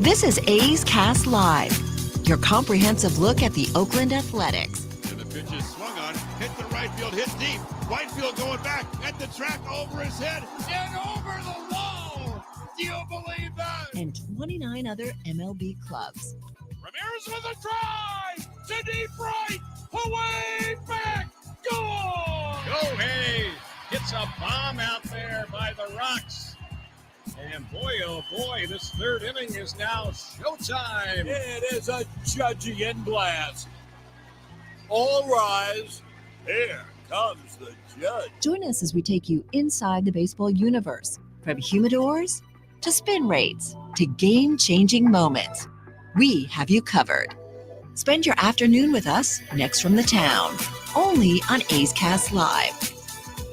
This is A's Cast Live, your comprehensive look at the Oakland Athletics. And the pitch is swung on, hit the right field, hit deep. Whitefield going back at the track, over his head, and over the wall. Do you believe that? And 29 other MLB clubs. Ramirez with a drive to deep right, away back, goal! Go Hayes! Gets a bomb out there by the Rocks. And boy, oh boy, this third inning is now showtime. It is a Judgian blast. All rise. Here comes the judge. Join us as we take you inside the baseball universe, from humidors to spin rates to game-changing moments. We have you covered. Spend your afternoon with us next from the town, only on A's Cast Live.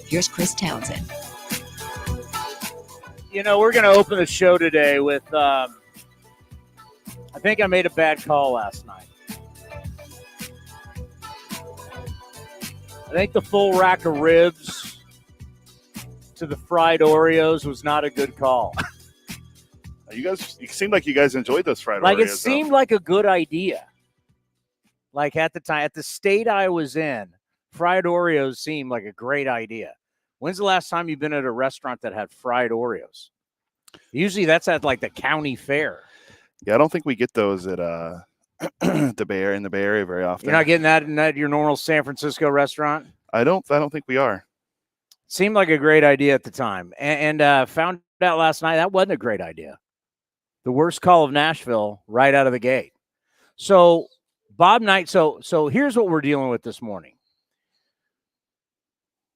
Here's Chris Townsend. You know, we're going to open the show today with, I think I made a bad call last night. I think the full rack of ribs to the fried Oreos was not a good call. You seemed like you guys enjoyed those fried Oreos. Like, it seemed like a good idea. Like, at the time, at the state I was in, fried Oreos seemed like a great idea. When's the last time you've been at a restaurant that had fried Oreos? Usually that's at, like, the county fair. Yeah, I don't think we get those at the Bay Area very often. You're not getting that in your normal San Francisco restaurant? I don't think we are. Seemed like a great idea at the time. And found out last night that wasn't a great idea. The worst call of Nashville right out of the gate. So, Bob Knight, so here's what we're dealing with this morning.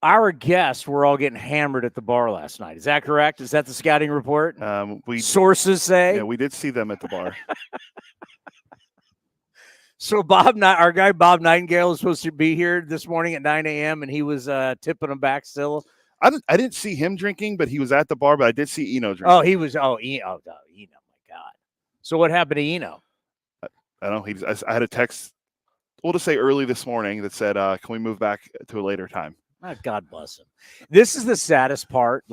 Our guests were all getting hammered at the bar last night. Is that correct? Is that the scouting report? Sources say? Yeah, we did see them at the bar. So our guy Bob Nightengale was supposed to be here this morning at 9 a.m., and he was tipping them back still. I didn't see him drinking, but he was at the bar, but I did see Eno drinking. Oh, Eno, my God. So what happened to Eno? I don't know. I had a text, we'll just say early this morning, that said, can we move back to a later time? Oh, God bless him. This is the saddest part,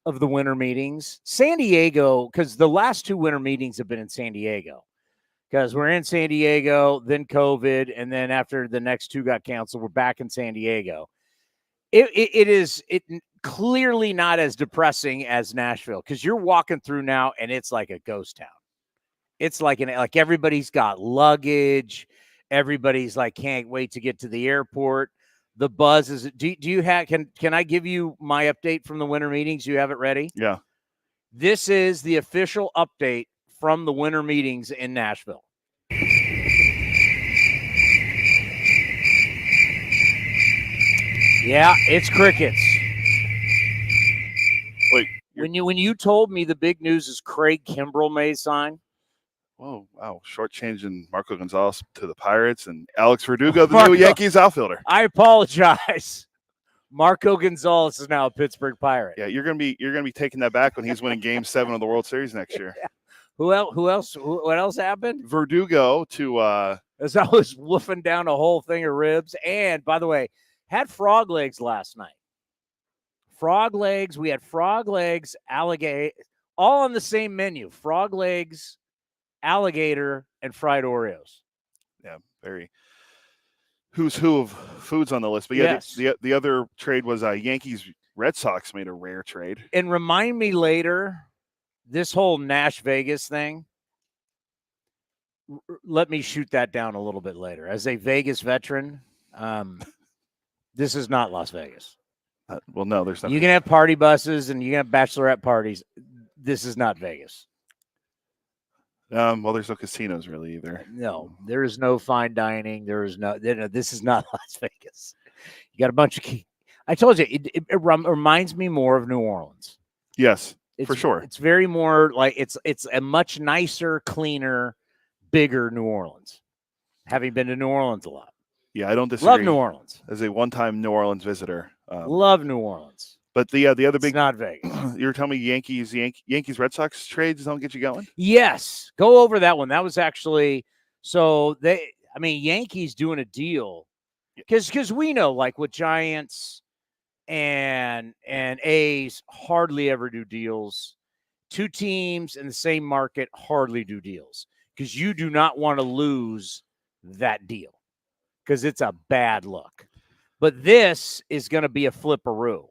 of the winter meetings. San Diego, because the last two winter meetings have been in San Diego. Because we're in San Diego, then COVID, and then after the next two got canceled, we're back in San Diego. It is clearly not as depressing as Nashville, because you're walking through now, and it's like a ghost town. It's like everybody's got luggage. Everybody's like, can't wait to get to the airport. The buzz is. Do you have? Can I give you my update from the winter meetings? Do you have it ready? Yeah. This is the official update from the winter meetings in Nashville. Yeah, it's crickets. Wait, when you told me the big news is Craig Kimbrell may sign. Whoa, wow. Shortchanging Marco Gonzalez to the Pirates and Alex Verdugo, the new Yankees outfielder. I apologize. Marco Gonzalez is now a Pittsburgh Pirate. Yeah, you're gonna be taking that back when he's winning Game 7 of the World Series next year. Yeah. What else happened? Verdugo to as I was woofing down a whole thing of ribs. And by the way, had frog legs last night. Frog legs. We had frog legs, alligator, all on the same menu. Frog legs, alligator, and fried Oreos. Yeah, very who's who of foods on the list. But yeah, yes. the other trade was Yankees Red Sox made a rare trade. And remind me later, this whole Nash Vegas thing, let me shoot that down a little bit later. As a Vegas veteran, this is not Las Vegas. Well, no, there's nothing. You can have party buses and you can have bachelorette parties. This is not Vegas. Well, there's no casinos really either. No, there is no fine dining. This is not Las Vegas. You got a bunch of I told you, it reminds me more of New Orleans. Yes, for sure. It's very more like it's a much nicer, cleaner, bigger New Orleans. Having been to New Orleans a lot. Yeah, I don't disagree. Love New Orleans. As a one-time New Orleans visitor. Love New Orleans. But the other big, it's not Vegas. You're telling me Yankees Red Sox trades don't get you going? Yes, go over that one. That was actually Yankees doing a deal because we know, like with Giants and A's hardly ever do deals. Two teams in the same market hardly do deals because you do not want to lose that deal because it's a bad look. But this is going to be a flipperoo.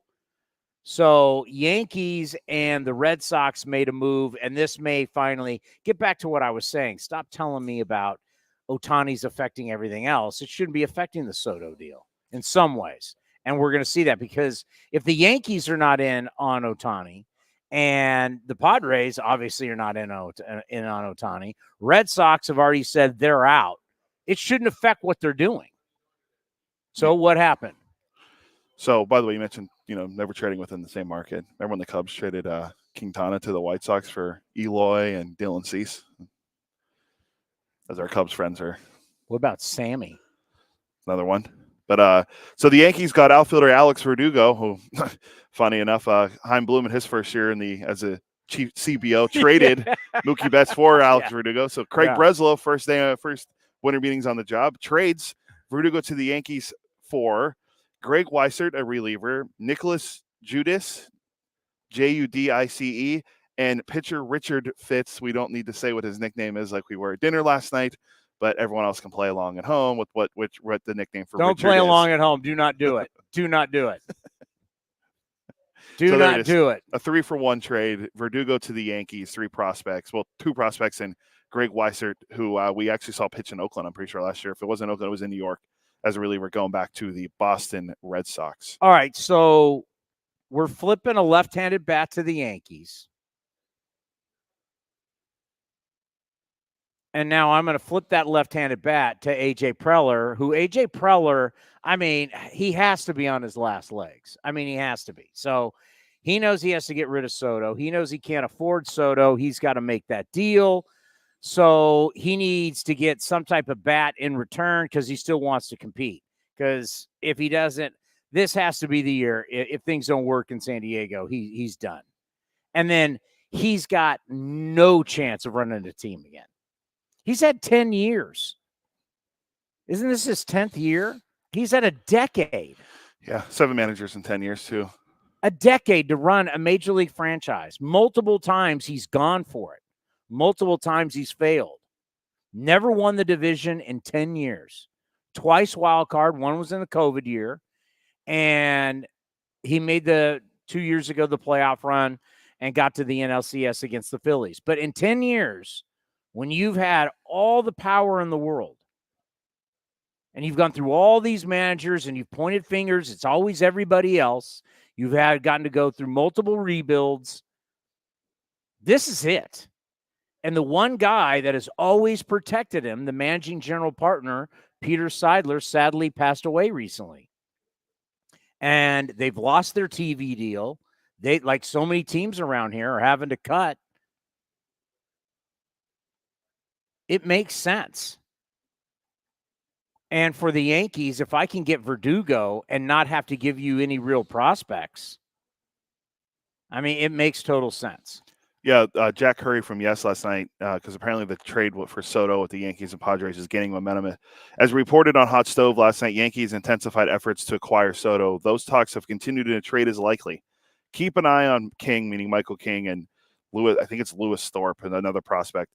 So Yankees and the Red Sox made a move, and this may finally get back to what I was saying. Stop telling me about Ohtani's affecting everything else. It shouldn't be affecting the Soto deal in some ways. And we're going to see that because if the Yankees are not in on Ohtani and the Padres obviously are not in on Ohtani, Red Sox have already said they're out. It shouldn't affect what they're doing. So what happened? So, by the way, you mentioned, never trading within the same market. Remember when the Cubs traded Quintana to the White Sox for Eloy and Dylan Cease? As our Cubs friends are. What about Sammy? Another one. But so the Yankees got outfielder Alex Verdugo, who, funny enough, Chaim Bloom in his first year as a chief CBO traded Mookie Betts for Alex Verdugo. So Craig Breslow, first winter meetings on the job, trades Verdugo to the Yankees for Greg Weissert, a reliever, Nicholas Judice, Judice, and pitcher Richard Fitz. We don't need to say what his nickname is like we were at dinner last night, but everyone else can play along at home with what the nickname for Don't Richard play is. along at home. Do not do it. Do not do it. Do not do it. A 3-for-1 trade. Verdugo to the Yankees, 3 prospects. Well, 2 prospects and Greg Weissert, who we actually saw pitch in Oakland, I'm pretty sure, last year. If it wasn't Oakland, it was in New York as a reliever going back to the Boston Red Sox. All right, so we're flipping a left-handed bat to the Yankees. And now I'm going to flip that left-handed bat to A.J. Preller, who A.J. Preller, he has to be on his last legs. He has to be. So he knows he has to get rid of Soto. He knows he can't afford Soto. He's got to make that deal. So he needs to get some type of bat in return because he still wants to compete. Because if he doesn't, this has to be the year. If things don't work in San Diego, he's done. And then he's got no chance of running a team again. He's had 10 years. Isn't this his 10th year? He's had a decade. Yeah, 7 managers in 10 years, too. A decade to run a major league franchise. Multiple times he's gone for it. Multiple times he's failed. Never won the division in 10 years. Twice wild card. One was in the COVID year. And he made 2 years ago, the playoff run and got to the NLCS against the Phillies. But in 10 years, when you've had all the power in the world and you've gone through all these managers and you've pointed fingers, it's always everybody else. You've gotten to go through multiple rebuilds. This is it. And the one guy that has always protected him, the managing general partner, Peter Seidler, sadly passed away recently. And they've lost their TV deal. They, like so many teams around here, are having to cut. It makes sense. And for the Yankees, if I can get Verdugo and not have to give you any real prospects, it makes total sense. Yeah, Jack Curry from Yes last night, because apparently the trade for Soto with the Yankees and Padres is gaining momentum. As reported on Hot Stove last night, Yankees intensified efforts to acquire Soto. Those talks have continued and a trade is likely. Keep an eye on King, meaning Michael King, and Lewis. I think it's Lewis Thorpe, and another prospect.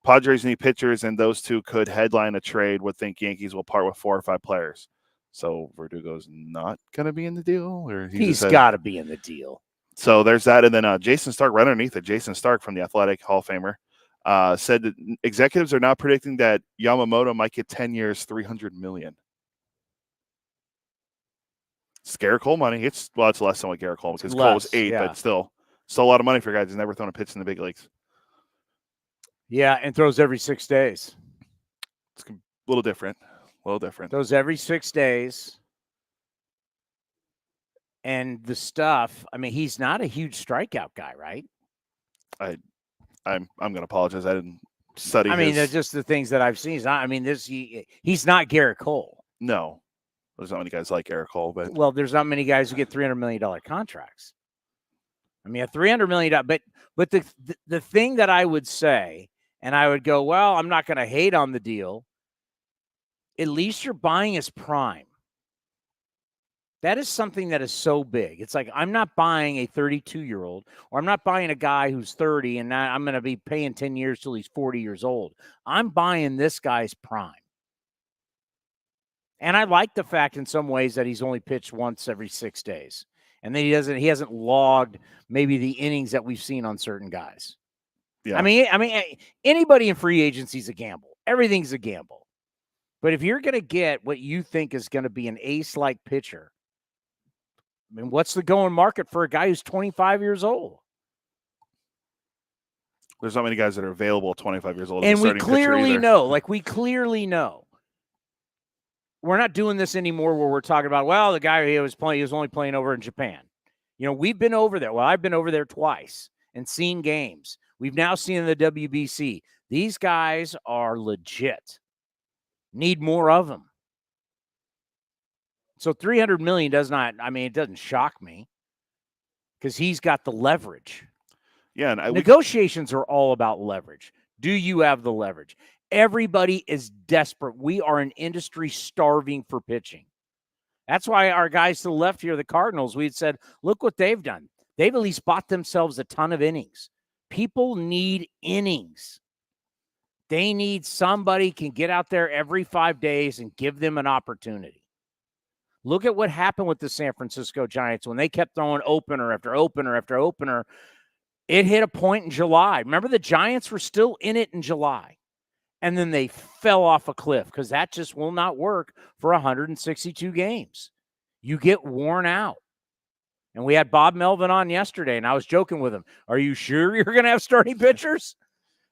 Padres need pitchers, and those two could headline a trade. Would think Yankees will part with 4 or 5 players. So Verdugo's not going to be in the deal? Or he's got to be in the deal. So there's that. And then Jason Stark, right underneath it, Jason Stark from the Athletic, Hall of Famer, said that executives are now predicting that Yamamoto might get 10 years, $300 million. It's Garrett Cole money. It's less than what Garrett Cole was, because Cole was 8, but still a lot of money for guys who's never thrown a pitch in the big leagues. Yeah, and throws every 6 days. It's a little different. Throws every 6 days. And the stuff, he's not a huge strikeout guy, right? I'm going to apologize. I didn't study that's just the things that I've seen. He's not Garrett Cole. No. There's not many guys like Garrett Cole. But well, there's not many guys who get $300 million contracts. A $300 million. But the thing that I would say, and I would go, well, I'm not going to hate on the deal. At least you're buying his prime. That is something that is so big. It's like, I'm not buying a 32-year-old, or I'm not buying a guy who's 30 and now I'm going to be paying 10 years till he's 40 years old. I'm buying this guy's prime. And I like the fact in some ways that he's only pitched once every 6 days. And then he hasn't logged maybe the innings that we've seen on certain guys. Yeah. I mean, anybody in free agency is a gamble. Everything's a gamble. But if you're going to get what you think is going to be an ace-like pitcher, I mean, what's the going market for a guy who's 25 years old? There's not many guys that are available at 25 years old. And we clearly know. We're not doing this anymore where we're talking about, well, the guy he was only playing over in Japan. You know, we've been over there. Well, I've been over there twice and seen games. We've now seen the WBC. These guys are legit. Need more of them. So $300 million it doesn't shock me because he's got the leverage. Yeah. And negotiations are all about leverage. Do you have the leverage? Everybody is desperate. We are an industry starving for pitching. That's why our guys to the left here, the Cardinals, we had said, look what they've done. They've at least bought themselves a ton of innings. People need innings. They need somebody can get out there every 5 days and give them an opportunity. Look at what happened with the San Francisco Giants when they kept throwing opener after opener after opener. It hit a point in July. Remember, the Giants were still in it in July. And then they fell off a cliff because that just will not work for 162 games. You get worn out. And we had Bob Melvin on yesterday, and I was joking with him. Are you sure you're going to have starting pitchers?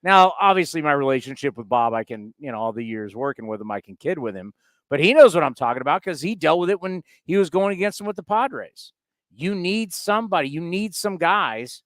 Now, obviously, my relationship with Bob, I can, all the years working with him, I can kid with him. But he knows what I'm talking about because he dealt with it when he was going against him with the Padres. You need somebody. You need some guys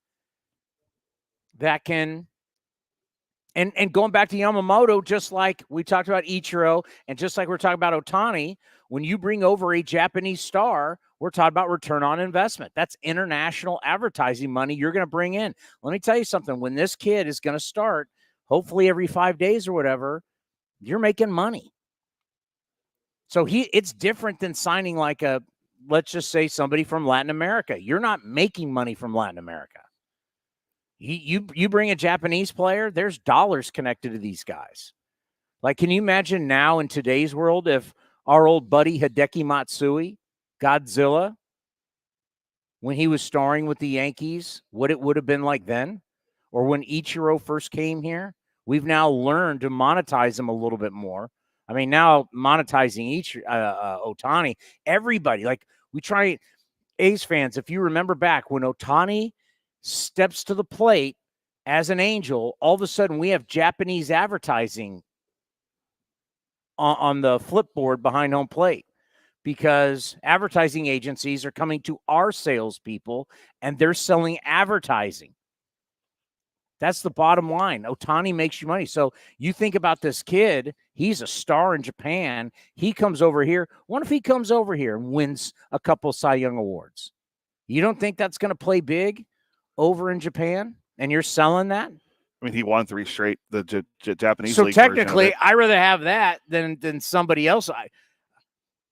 that can – and going back to Yamamoto, just like we talked about Ichiro and just like we're talking about Ohtani, when you bring over a Japanese star, we're talking about return on investment. That's international advertising money you're going to bring in. Let me tell you something. When this kid is going to start, hopefully every 5 days or whatever, you're making money. So it's different than signing like let's just say somebody from Latin America. You're not making money from Latin America. You bring a Japanese player, there's dollars connected to these guys. Like, can you imagine now in today's world if our old buddy Hideki Matsui, Godzilla, when he was starring with the Yankees, what it would have been like then? Or when Ichiro first came here? We've now learned to monetize him a little bit more. I mean, now monetizing Ohtani, everybody, like we try, A's fans, if you remember back when Ohtani steps to the plate as an Angel, all of a sudden we have Japanese advertising on the flipboard behind home plate because advertising agencies are coming to our salespeople and they're selling advertising. That's the bottom line. Ohtani makes you money. So you think about this kid, he's a star in Japan. He comes over here. What if he comes over here and wins a couple Cy Young awards? You don't think that's going to play big over in Japan? And you're selling that? I mean, he won 3 straight, the Japanese so league. So technically, I'd rather have that than somebody else.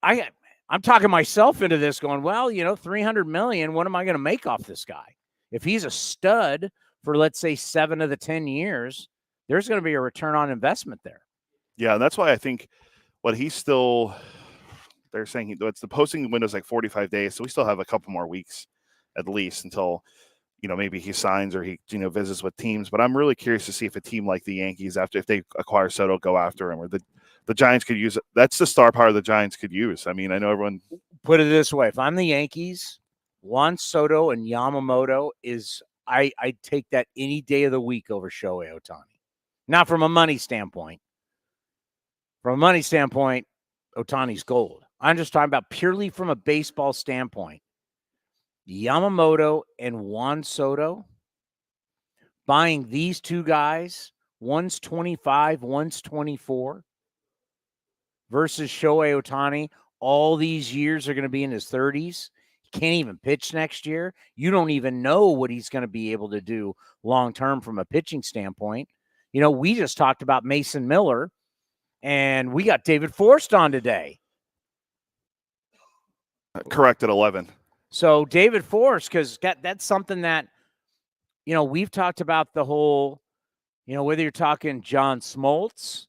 I'm talking myself into this going, well, $300 million, what am I going to make off this guy? If he's a stud for, let's say, 7 of the 10 years, there's going to be a return on investment there. Yeah, and that's why I think what he's still – they're saying it's the posting window's like 45 days, so we still have a couple more weeks at least until, maybe he signs or he, visits with teams. But I'm really curious to see if a team like the Yankees, if they acquire Soto, go after him, or the Giants could use it. That's the star power the Giants could use. I mean, I know everyone – put it this way. If I'm the Yankees, Juan Soto and Yamamoto is – I'd take that any day of the week over Shohei Ohtani. Not from a money standpoint. From a money standpoint, Ohtani's gold. I'm just talking about purely from a baseball standpoint. Yamamoto and Juan Soto, buying these two guys, one's 25, one's 24, versus Shohei Ohtani, all these years are going to be in his 30s. Can't even pitch next year. You don't even know what he's going to be able to do long-term from a pitching standpoint. We just talked about Mason Miller, and we got David Forst on today. Correct, at 11. So David Forst, because that's something that, we've talked about the whole, whether you're talking John Smoltz,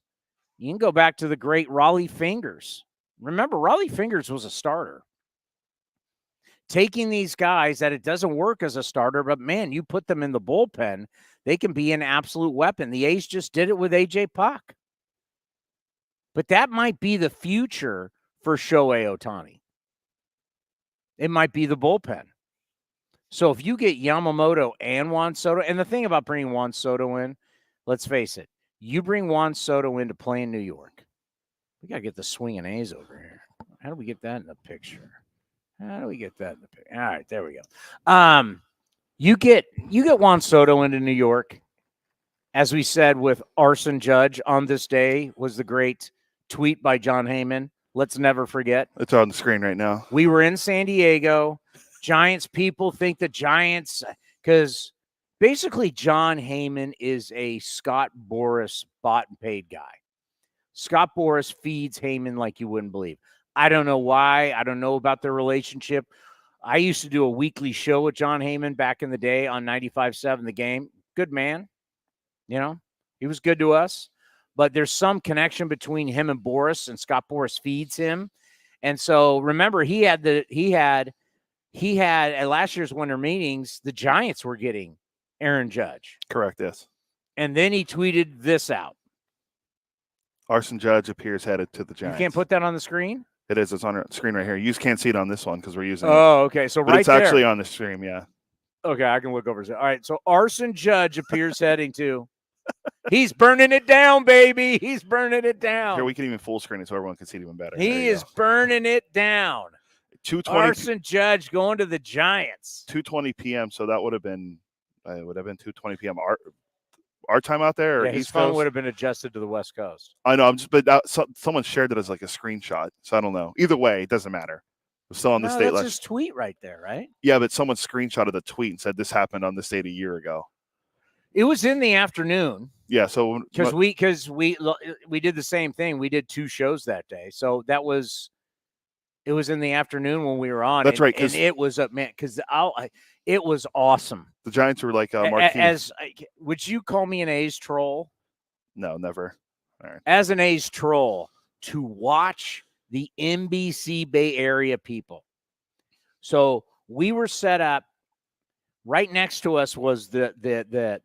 you can go back to the great Raleigh Fingers. Remember, Raleigh Fingers was a starter. Taking these guys that it doesn't work as a starter, but man, you put them in the bullpen, they can be an absolute weapon. The A's just did it with A.J. Puck. But that might be the future for Shohei Ohtani. It might be the bullpen. So if you get Yamamoto and Juan Soto, and the thing about bringing Juan Soto in, let's face it, you bring Juan Soto in to play in New York. We got to get the swinging A's over here. How do we get that in the picture? How do we get that in the picture? All right, there we go. You get Juan Soto into New York. As we said with Arson Judge on this day was the great tweet by John Heyman. Let's never forget. It's on the screen right now. We were in San Diego. Giants people think the Giants, because basically John Heyman is a Scott Boras bought and paid guy. Scott Boras feeds Heyman like you wouldn't believe. I don't know why. I don't know about their relationship. I used to do a weekly show with John Heyman back in the day on 95.7 The Game. Good man. He was good to us. But there's some connection between him and Boras, and Scott Boras feeds him. And so remember, he had at last year's winter meetings, the Giants were getting Aaron Judge. Correct, yes. And then he tweeted this out. Arson Judge appears headed to the Giants. You can't put that on the screen? It is. It's on the screen right here. You just can't see it on this one because we're using it. Oh, okay. So but right it's there. actually on the stream, yeah. Okay, I can look over. All right, so Arson Judge appears heading to. He's burning it down, baby. He's burning it down. Here, we can even full screen it so everyone can see it even better. He is burning it down. 2:20. Arson Judge going to the Giants. 2:20 p.m. So that would have been 2:20 p.m. Our time out there. Or Yeah, his East phone Coast? would have been adjusted to the West Coast. I know. Someone shared it as like a screenshot, so I don't know. Either way, it doesn't matter. It's still on the state. That's his tweet right there, right? Yeah, but someone screenshotted the tweet and said this happened on this date a year ago. It was in the afternoon. Yeah, so because we did the same thing. We did 2 shows that day, so it was in the afternoon when we were on. That's right, and it was it was awesome. The Giants were like Marquise. Would you call me an A's troll? No, never. All right. As an A's troll, to watch the NBC Bay Area people. So we were set up. Right next to us was the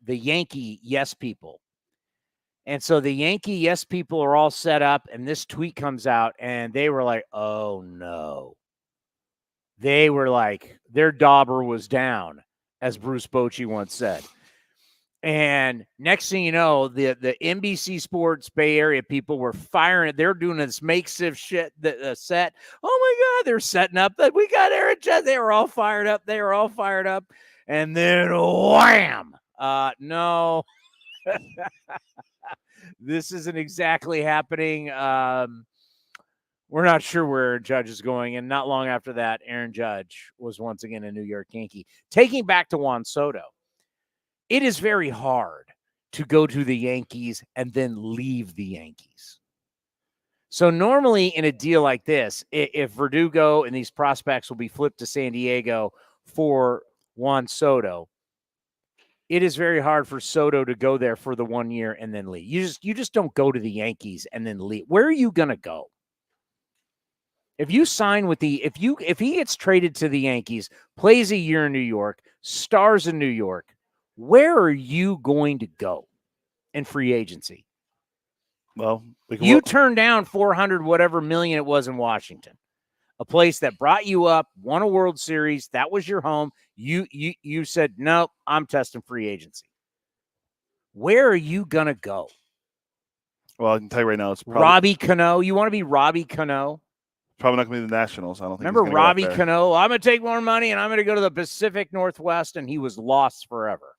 Yankee Yes people. And so the Yankee Yes people are all set up, and this tweet comes out, and they were like, oh, no. They were like, their dauber was down, as Bruce Bochy once said. And next thing you know, the NBC Sports Bay Area people were firing it. They're doing this makeshift shit set. Oh, my God, they're setting up. We got Aaron Judge. They were all fired up. And then wham! No, this isn't exactly happening. We're not sure where Aaron Judge is going. And not long after that, Aaron Judge was once again a New York Yankee. Taking back to Juan Soto, it is very hard to go to the Yankees and then leave the Yankees. So normally in a deal like this, if Verdugo and these prospects will be flipped to San Diego for Juan Soto, it is very hard for Soto to go there for the 1 year and then leave. You just don't go to the Yankees and then leave. Where are you going to go? If you sign with if he gets traded to the Yankees, plays a year in New York, stars in New York, where are you going to go in free agency? Well, you turned down 400 whatever million it was in Washington. A place that brought you up, won a World Series, that was your home. You said, nope, I'm testing free agency. Where are you going to go? Well, I can tell you right now, it's probably Robbie Cano. You want to be Robbie Cano? Probably not going to be the Nationals. I don't think. Remember Robbie Cano? I'm going to take more money and I'm going to go to the Pacific Northwest, and he was lost forever.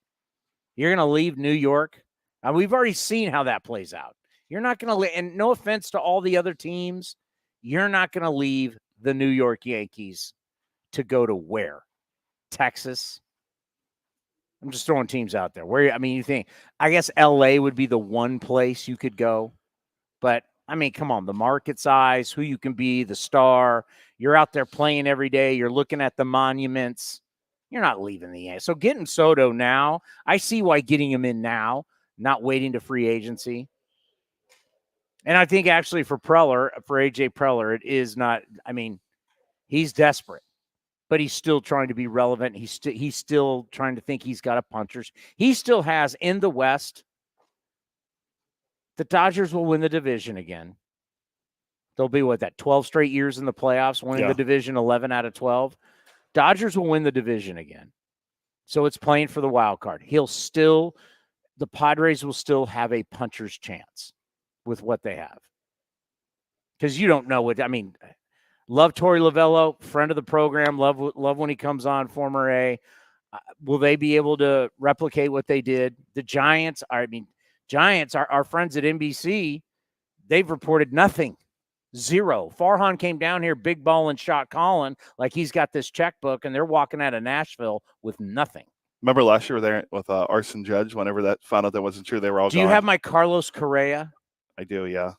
You're going to leave New York? And we've already seen how that plays out. You're not going to, and no offense to all the other teams, you're not going to leave the New York Yankees to go to where? Texas? I'm just throwing teams out there. You think, I guess LA would be the one place you could go, but I mean, come on, the market size, who you can be, the star. You're out there playing every day. You're looking at the monuments. You're not leaving the Yankees. So getting Soto now, I see why getting him in now, not waiting to free agency. And I think actually for AJ Preller, it is not. I mean, he's desperate, but he's still trying to be relevant. He's still trying to think he's got a punchers. He still has in the West. The Dodgers will win the division again. They'll be 12 straight years in the playoffs, winning the division 11 out of 12. Dodgers will win the division again. So it's playing for the wild card. The Padres will still have a puncher's chance with what they have. Because you don't know what, I mean, love Torey Lovello, friend of the program, love when he comes on, former A. Will they be able to replicate what they did? The Giants, our friends at NBC, they've reported nothing. Zero. Farhan came down here, big ball and shot Colin like he's got this checkbook, and they're walking out of Nashville with nothing. Remember last year there with Arson Judge, whenever that found out that wasn't true, they were all Do you have my Carlos Correa? I do, yeah.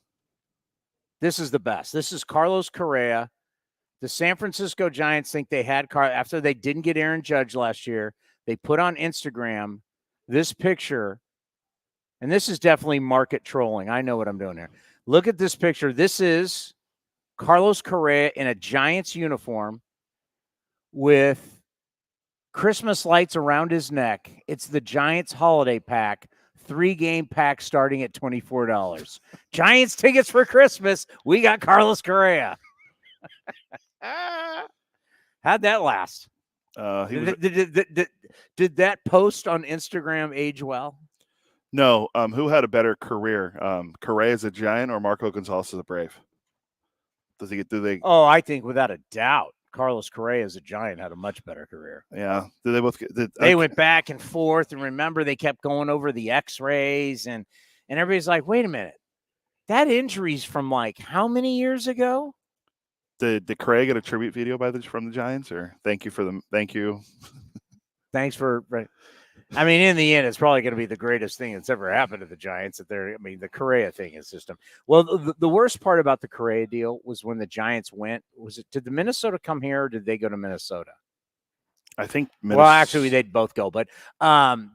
This is the best. This is Carlos Correa. The San Francisco Giants think they had after they didn't get Aaron Judge last year. They put on Instagram this picture, and this is definitely market trolling. I know what I'm doing here. Look at this picture. This is Carlos Correa in a Giants uniform with Christmas lights around his neck. It's the Giants holiday pack, 3-game pack starting at $24. Giants tickets for Christmas. We got Carlos Correa. How'd that last? Did that post on Instagram age well? No. Who had a better career? Correa as a Giant or Marco Gonzalez as a Brave? Do they? Oh, I think without a doubt, Carlos Correa as a Giant had a much better career. Yeah. Did they both? They went back and forth, and remember they kept going over the X-rays, and everybody's like, "Wait a minute, that injury's from like how many years ago?" Did Correa get a tribute video from the Giants, or thank you for them? Thank you. Thanks for. I mean, in the end, it's probably going to be the greatest thing that's ever happened to the Giants. The Correa thing is just well. The worst part about the Correa deal was when the Giants went. Did the Minnesota come here, or did they go to Minnesota? I think. Well, actually, they'd both go, but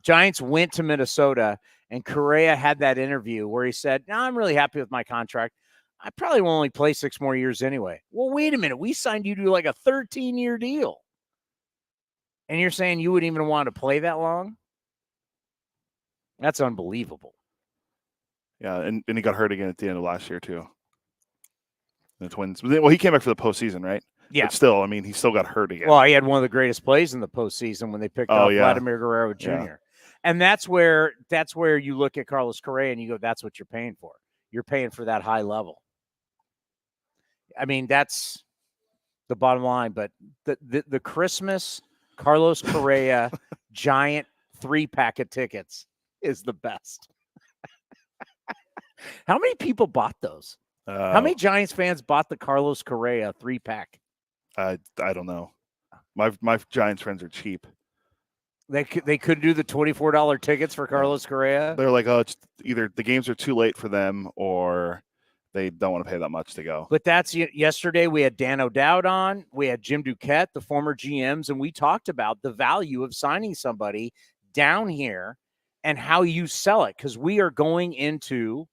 Giants went to Minnesota, and Correa had that interview where he said, "No, I'm really happy with my contract. I probably will only play 6 more years anyway." Well, wait a minute. We signed you to like a 13-year deal, and you're saying you wouldn't even want to play that long? That's unbelievable. Yeah, and he got hurt again at the end of last year, too. The Twins. Well, he came back for the postseason, right? Yeah. But still, I mean, he still got hurt again. Well, he had one of the greatest plays in the postseason when they picked up Vladimir Guerrero Jr. Yeah. And that's where you look at Carlos Correa and you go, that's what you're paying for. You're paying for that high level. I mean, that's the bottom line. But the Christmas Carlos Correa Giant 3-pack of tickets is the best. How many people bought those? How many Giants fans bought the Carlos Correa 3-pack? I don't know. My Giants friends are cheap. They could do the $24 tickets for Carlos Correa. They're like, oh, it's either the games are too late for them or they don't want to pay that much to go. But that's yesterday. We had Dan O'Dowd on. We had Jim Duquette, the former GMs, and we talked about the value of signing somebody down here and how you sell it, because we are going into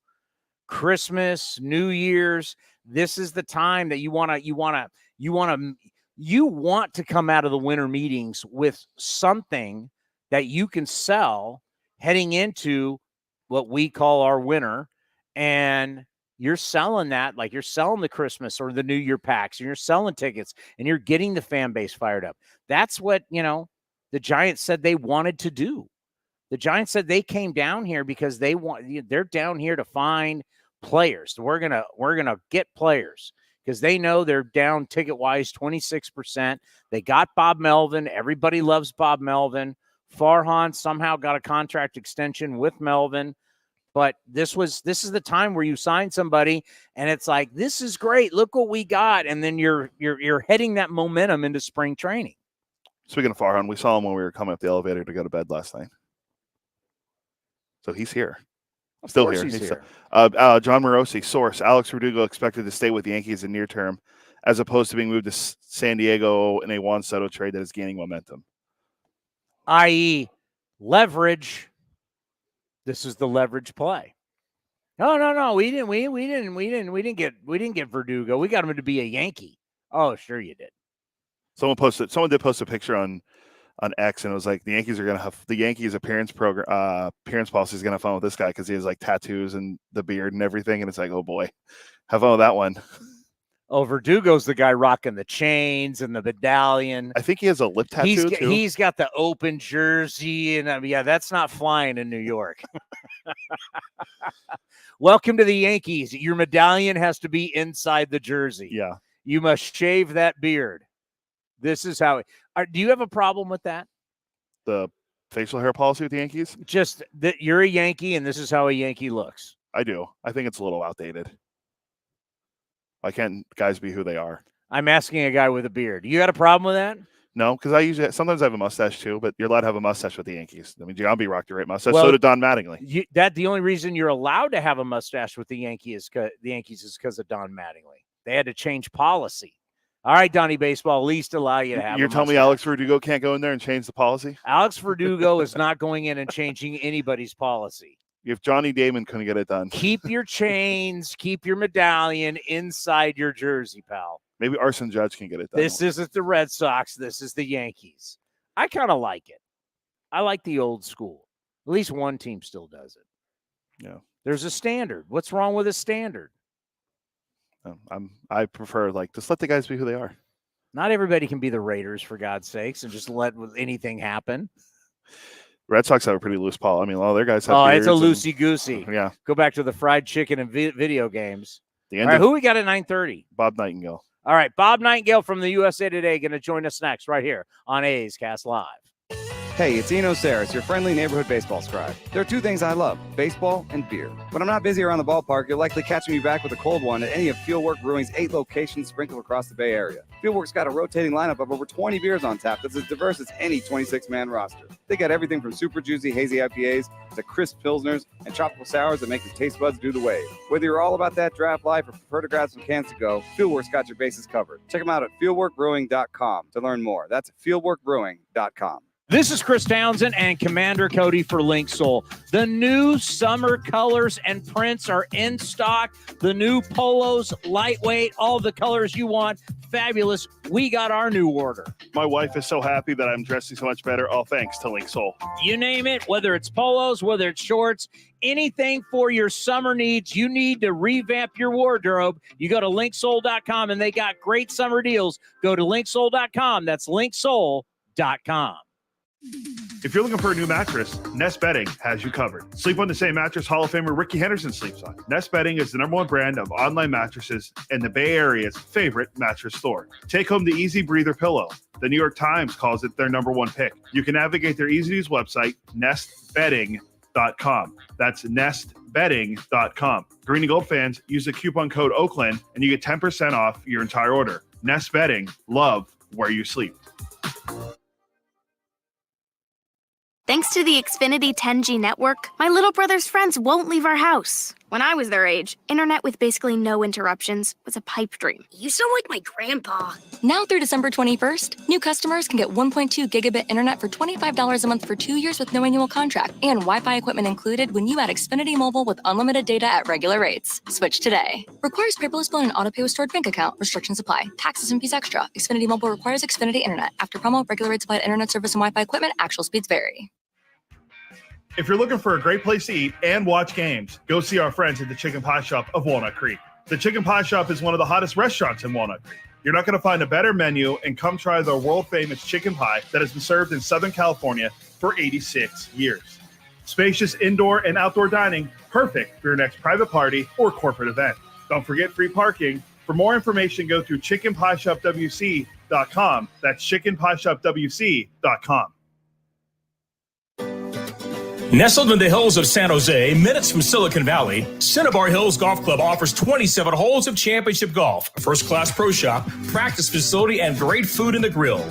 Christmas, New Year's. This is the time that you want to come out of the winter meetings with something that you can sell heading into what we call our winter, and you're selling that, like you're selling the Christmas or the New Year packs, and you're selling tickets, and you're getting the fan base fired up. That's what, the Giants said they wanted to do. The Giants said they came down here because they're down here to find players. We're gonna get players because they know they're down ticket-wise 26%. They got Bob Melvin. Everybody loves Bob Melvin. Farhan somehow got a contract extension with Melvin. But this is the time where you sign somebody and it's like, this is great. Look what we got. And then you're heading that momentum into spring training. Speaking of Farhan, we saw him when we were coming up the elevator to go to bed last night. So he's here. Still course here. he's here. John Morosi, source. Alex Verdugo expected to stay with the Yankees in near term, as opposed to being moved to San Diego in a Juan Soto trade that is gaining momentum. I.e., leverage. This is the leverage play. No. We didn't get Verdugo. We got him to be a Yankee. Oh, sure you did. Someone did post a picture on X, and it was like the Yankees appearance policy is gonna have fun with this guy because he has like tattoos and the beard and everything, and it's like, oh boy, have fun with that one. Oh, Verdugo's the guy rocking the chains and the medallion. I think he has a lip tattoo too. He's got the open jersey, and yeah, that's not flying in New York. Welcome to the Yankees. Your medallion has to be inside the jersey. Yeah, you must shave that beard. This is how. Do you have a problem with that? The facial hair policy with the Yankees? Just that you're a Yankee, and this is how a Yankee looks. I do. I think it's a little outdated. Why can't guys be who they are? I'm asking a guy with a beard. You got a problem with that? No, because sometimes I have a mustache too, but you're allowed to have a mustache with the Yankees. I mean, Giambi rocked a great mustache. Well, so did Don Mattingly. The only reason you're allowed to have a mustache with the Yankees is because of Don Mattingly. They had to change policy. All right, Donnie Baseball, at least allow you to have. You're telling me Alex Verdugo can't go in there and change the policy? Alex Verdugo is not going in and changing anybody's policy. If Johnny Damon couldn't get it done, keep your chains, keep your medallion inside your jersey, pal. Maybe Arson Judge can get it done. This isn't the Red Sox. This is the Yankees. I kind of like it. I like the old school. At least one team still does it. Yeah. There's a standard. What's wrong with a standard? I prefer just let the guys be who they are. Not everybody can be the Raiders, for God's sakes, and just let anything happen. Red Sox have a pretty loose policy. I mean, all their guys have beards. It's a loosey-goosey. Yeah. Go back to the fried chicken and video games. All right, who we got at 9:30? Bob Nightengale. All right, Bob Nightengale from the USA Today going to join us next right here on A's Cast Live. Hey, it's Eno Sarris, your friendly neighborhood baseball scribe. There are two things I love, baseball and beer. When I'm not busy around the ballpark, you'll likely catch me back with a cold one at any of Fieldwork Brewing's 8 locations sprinkled across the Bay Area. Fieldwork's got a rotating lineup of over 20 beers on tap that's as diverse as any 26-man roster. They got everything from super juicy, hazy IPAs to crisp pilsners and tropical sours that make your taste buds do the wave. Whether you're all about that draft life or prefer to grab some cans to go, Fieldwork's got your bases covered. Check them out at fieldworkbrewing.com to learn more. That's fieldworkbrewing.com. This is Chris Townsend and Commander Cody for Link Soul. The new summer colors and prints are in stock. The new polos, lightweight, all the colors you want. Fabulous. We got our new order. My wife is so happy that I'm dressing so much better. All thanks to Link Soul. You name it, whether it's polos, whether it's shorts, anything for your summer needs, you need to revamp your wardrobe. You go to linksoul.com and they got great summer deals. Go to linksoul.com. That's linksoul.com. If you're looking for a new mattress, Nest Bedding has you covered. Sleep on the same mattress Hall of Famer Ricky Henderson sleeps on. Nest Bedding is the #1 brand of online mattresses and the Bay Area's favorite mattress store. Take home the Easy Breather pillow. The New York Times calls it their #1 pick. You can navigate their easy-to-use website, nestbedding.com. That's nestbedding.com. Green and Gold fans, use the coupon code Oakland and you get 10% off your entire order. Nest Bedding, love where you sleep. Thanks to the Xfinity 10G network, my little brother's friends won't leave our house. When I was their age, internet with basically no interruptions was a pipe dream. You sound like my grandpa. Now through December 21st, new customers can get 1.2 gigabit internet for $25 a month for 2 years with no annual contract and Wi-Fi equipment included when you add Xfinity Mobile with unlimited data at regular rates. Switch today. Requires paperless bill and autopay with stored bank account. Restrictions apply. Taxes and fees extra. Xfinity Mobile requires Xfinity internet. After promo, regular rates apply to internet service and Wi-Fi equipment. Actual speeds vary. If you're looking for a great place to eat and watch games, go see our friends at the Chicken Pie Shop of Walnut Creek. The Chicken Pie Shop is one of the hottest restaurants in Walnut Creek. You're not going to find a better menu, and come try their world-famous chicken pie that has been served in Southern California for 86 years. Spacious indoor and outdoor dining, perfect for your next private party or corporate event. Don't forget free parking. For more information, go through chickenpieshopwc.com. That's chickenpieshopwc.com. Nestled in the hills of San Jose, minutes from Silicon Valley, Cinnabar Hills Golf Club offers 27 holes of championship golf, a first-class pro shop, practice facility, and great food in the grill.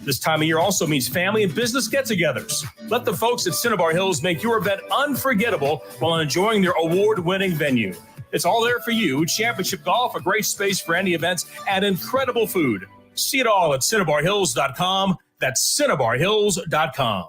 This time of year also means family and business get-togethers. Let the folks at Cinnabar Hills make your event unforgettable while enjoying their award-winning venue. It's all there for you. Championship golf, a great space for any events, and incredible food. See it all at CinnabarHills.com. That's CinnabarHills.com.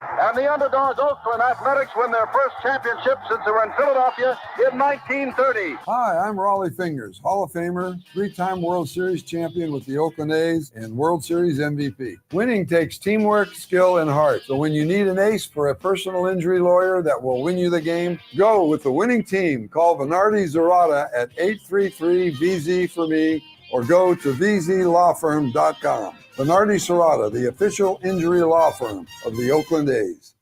And the underdogs Oakland Athletics win their first championship since they were in Philadelphia in 1930. Hi, I'm Raleigh Fingers, Hall of Famer, three-time World Series champion with the Oakland A's and World Series MVP. Winning takes teamwork, skill, and heart. So when you need an ace for a personal injury lawyer that will win you the game, go with the winning team. Call Venardi Zerata at 833-VZ-FOR-ME or go to vzlawfirm.com. Venardi Serrata, the official injury law firm of the Oakland A's.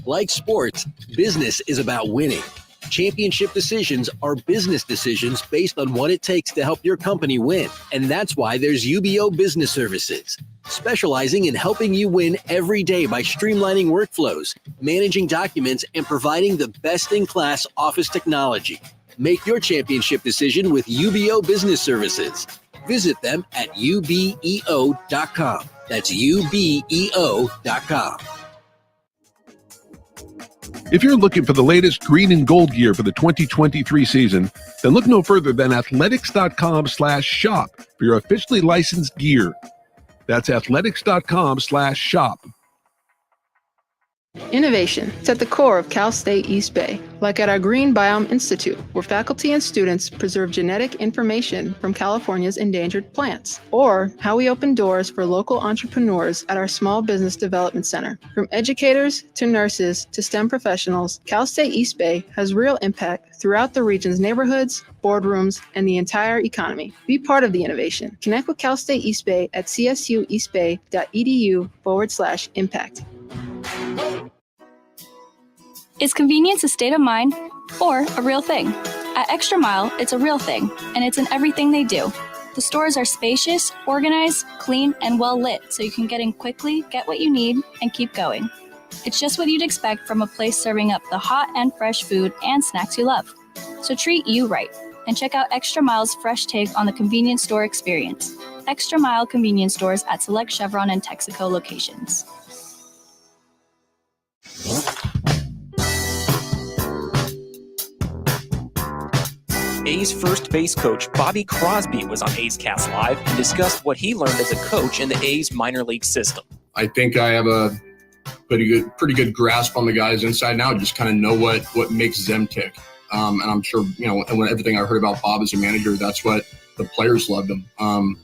Like sports, business is about winning. Championship decisions are business decisions based on what it takes to help your company win. And that's why there's UBO Business Services, specializing in helping you win every day by streamlining workflows, managing documents, and providing the best-in-class office technology. Make your championship decision with UBO Business Services. Visit them at ubeo.com. That's ubeo.com. If you're looking for the latest green and gold gear for the 2023 season, then look no further than athletics.com/shop for your officially licensed gear. That's athletics.com/shop. Innovation is at the core of Cal State East Bay, like at our Green Biome Institute, where faculty and students preserve genetic information from California's endangered plants, or how we open doors for local entrepreneurs at our Small Business Development Center. From educators to nurses to STEM professionals, Cal State East Bay has real impact throughout the region's neighborhoods, boardrooms, and the entire economy. Be part of the innovation. Connect with Cal State East Bay at csueastbay.edu/impact. Is convenience a state of mind or a real thing? At Extra Mile, it's a real thing, and it's in everything they do. The stores are spacious, organized, clean, and well lit, so you can get in quickly, get what you need, and keep going. It's just what you'd expect from a place serving up the hot and fresh food and snacks you love. So treat you right, and check out Extra Mile's fresh take on the convenience store experience. Extra Mile convenience stores at select Chevron and Texaco locations. A's first base coach Bobby Crosby was on A's Cast Live and discussed what he learned as a coach in the A's minor league system. I think I have a pretty good grasp on the guys inside and out, just kind of know what makes them tick. And I'm sure, and when everything I heard about Bob as a manager, that's what the players loved him. And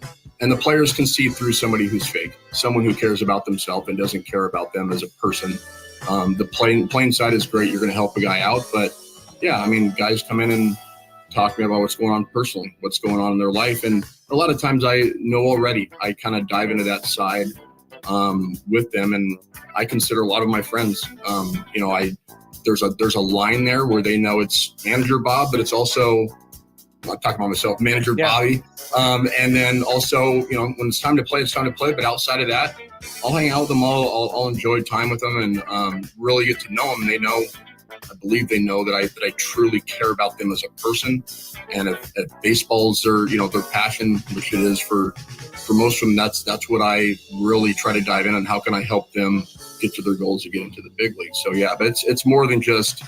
the players can see through somebody who's fake, someone who cares about themselves and doesn't care about them as a person. The playing side is great. You're going to help a guy out. But, yeah, I mean, guys come in and talk to me about what's going on personally, what's going on in their life. And a lot of times I know already. I kind of dive into that side with them. And I consider a lot of my friends, there's a line there where they know it's Manager Bob, but it's also, I'm talking about myself, Manager Bobby. And then also, when it's time to play, it's time to play. But outside of that, I'll hang out with them all. I'll enjoy time with them and really get to know them. They know, I believe they know that I truly care about them as a person. And if baseball's their passion, which it is for most of them, that's what I really try to dive in on. How can I help them get to their goals to get into the big league? So yeah, but it's more than just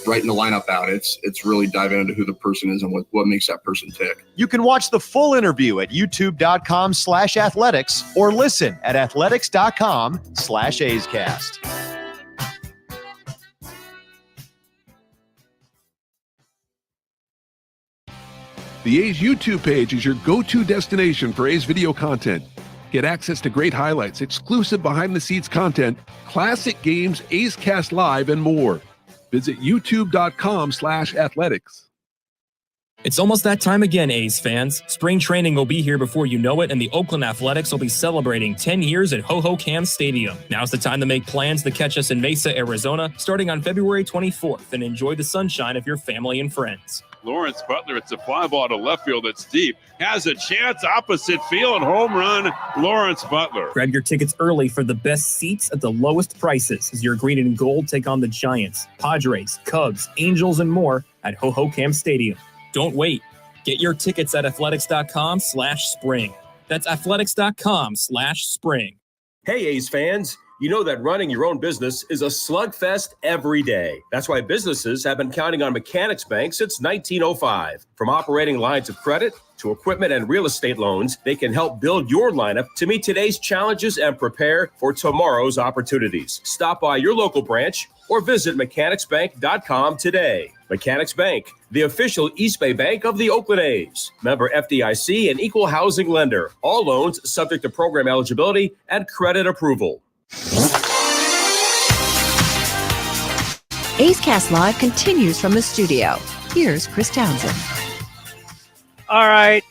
writing the lineup out. It's really diving into who the person is and what makes that person tick. You can watch the full interview at youtube.com/athletics or listen at athletics.com/A'sCast. The A's YouTube page is your go-to destination for A's video content. Get access to great highlights, exclusive behind-the-scenes content, classic games, A's Cast Live, and more. Visit youtube.com/athletics. It's almost that time again, A's fans. Spring training will be here before you know it, and the Oakland Athletics will be celebrating 10 years at Ho-Ho-Cam Stadium. Now's the time to make plans to catch us in Mesa, Arizona, starting on February 24th, and enjoy the sunshine of your family and friends. Lawrence Butler, it's a fly ball to left field that's deep. has a chance opposite field. Home run, Lawrence Butler. Grab your tickets early for the best seats at the lowest prices as your green and gold take on the Giants, Padres, Cubs, Angels, and more at Ho-Ho-Cam Stadium. Don't wait. Get your tickets at athletics.com/spring. That's athletics.com/spring. Hey, A's fans. You know that running your own business is a slugfest every day. That's why businesses have been counting on Mechanics Bank since 1905. From operating lines of credit to equipment and real estate loans, they can help build your lineup to meet today's challenges and prepare for tomorrow's opportunities. Stop by your local branch or visit mechanicsbank.com today. Mechanics Bank, the official East Bay bank of the Oakland A's. Member FDIC and equal housing lender. All loans subject to program eligibility and credit approval. A's Cast Live continues from the studio. Here's Chris Townsend. All right.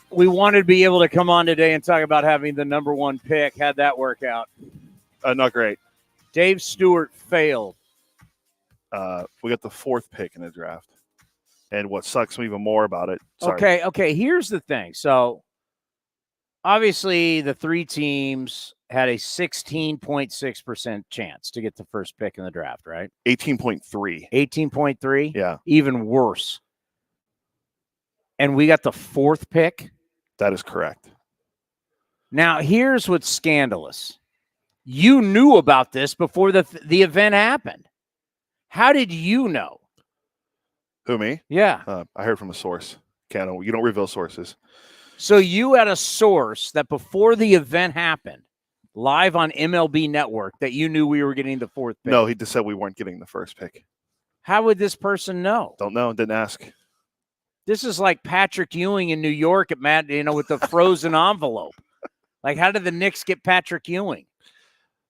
We wanted to be able to come on today and talk about having the number one pick. How'd that work out? Not great. Dave Stewart failed. We got the 4th pick in the draft. And what sucks even more about it. Sorry. Okay. Here's the thing. So, obviously, the 3 teams had a 16.6% chance to get the first pick in the draft, right? 18.3. 18.3? Yeah. Even worse. And we got the 4th pick? That is correct. Now, here's what's scandalous. You knew about this before the event happened. How did you know? Who, me? Yeah. I heard from a source. You don't reveal sources. So you had a source that before the event happened, live on MLB Network, that you knew we were getting the 4th pick. No, he just said we weren't getting the first pick. How would this person know? Don't know. Didn't ask. This is like Patrick Ewing in New York at with the frozen envelope. Like, how did the Knicks get Patrick Ewing?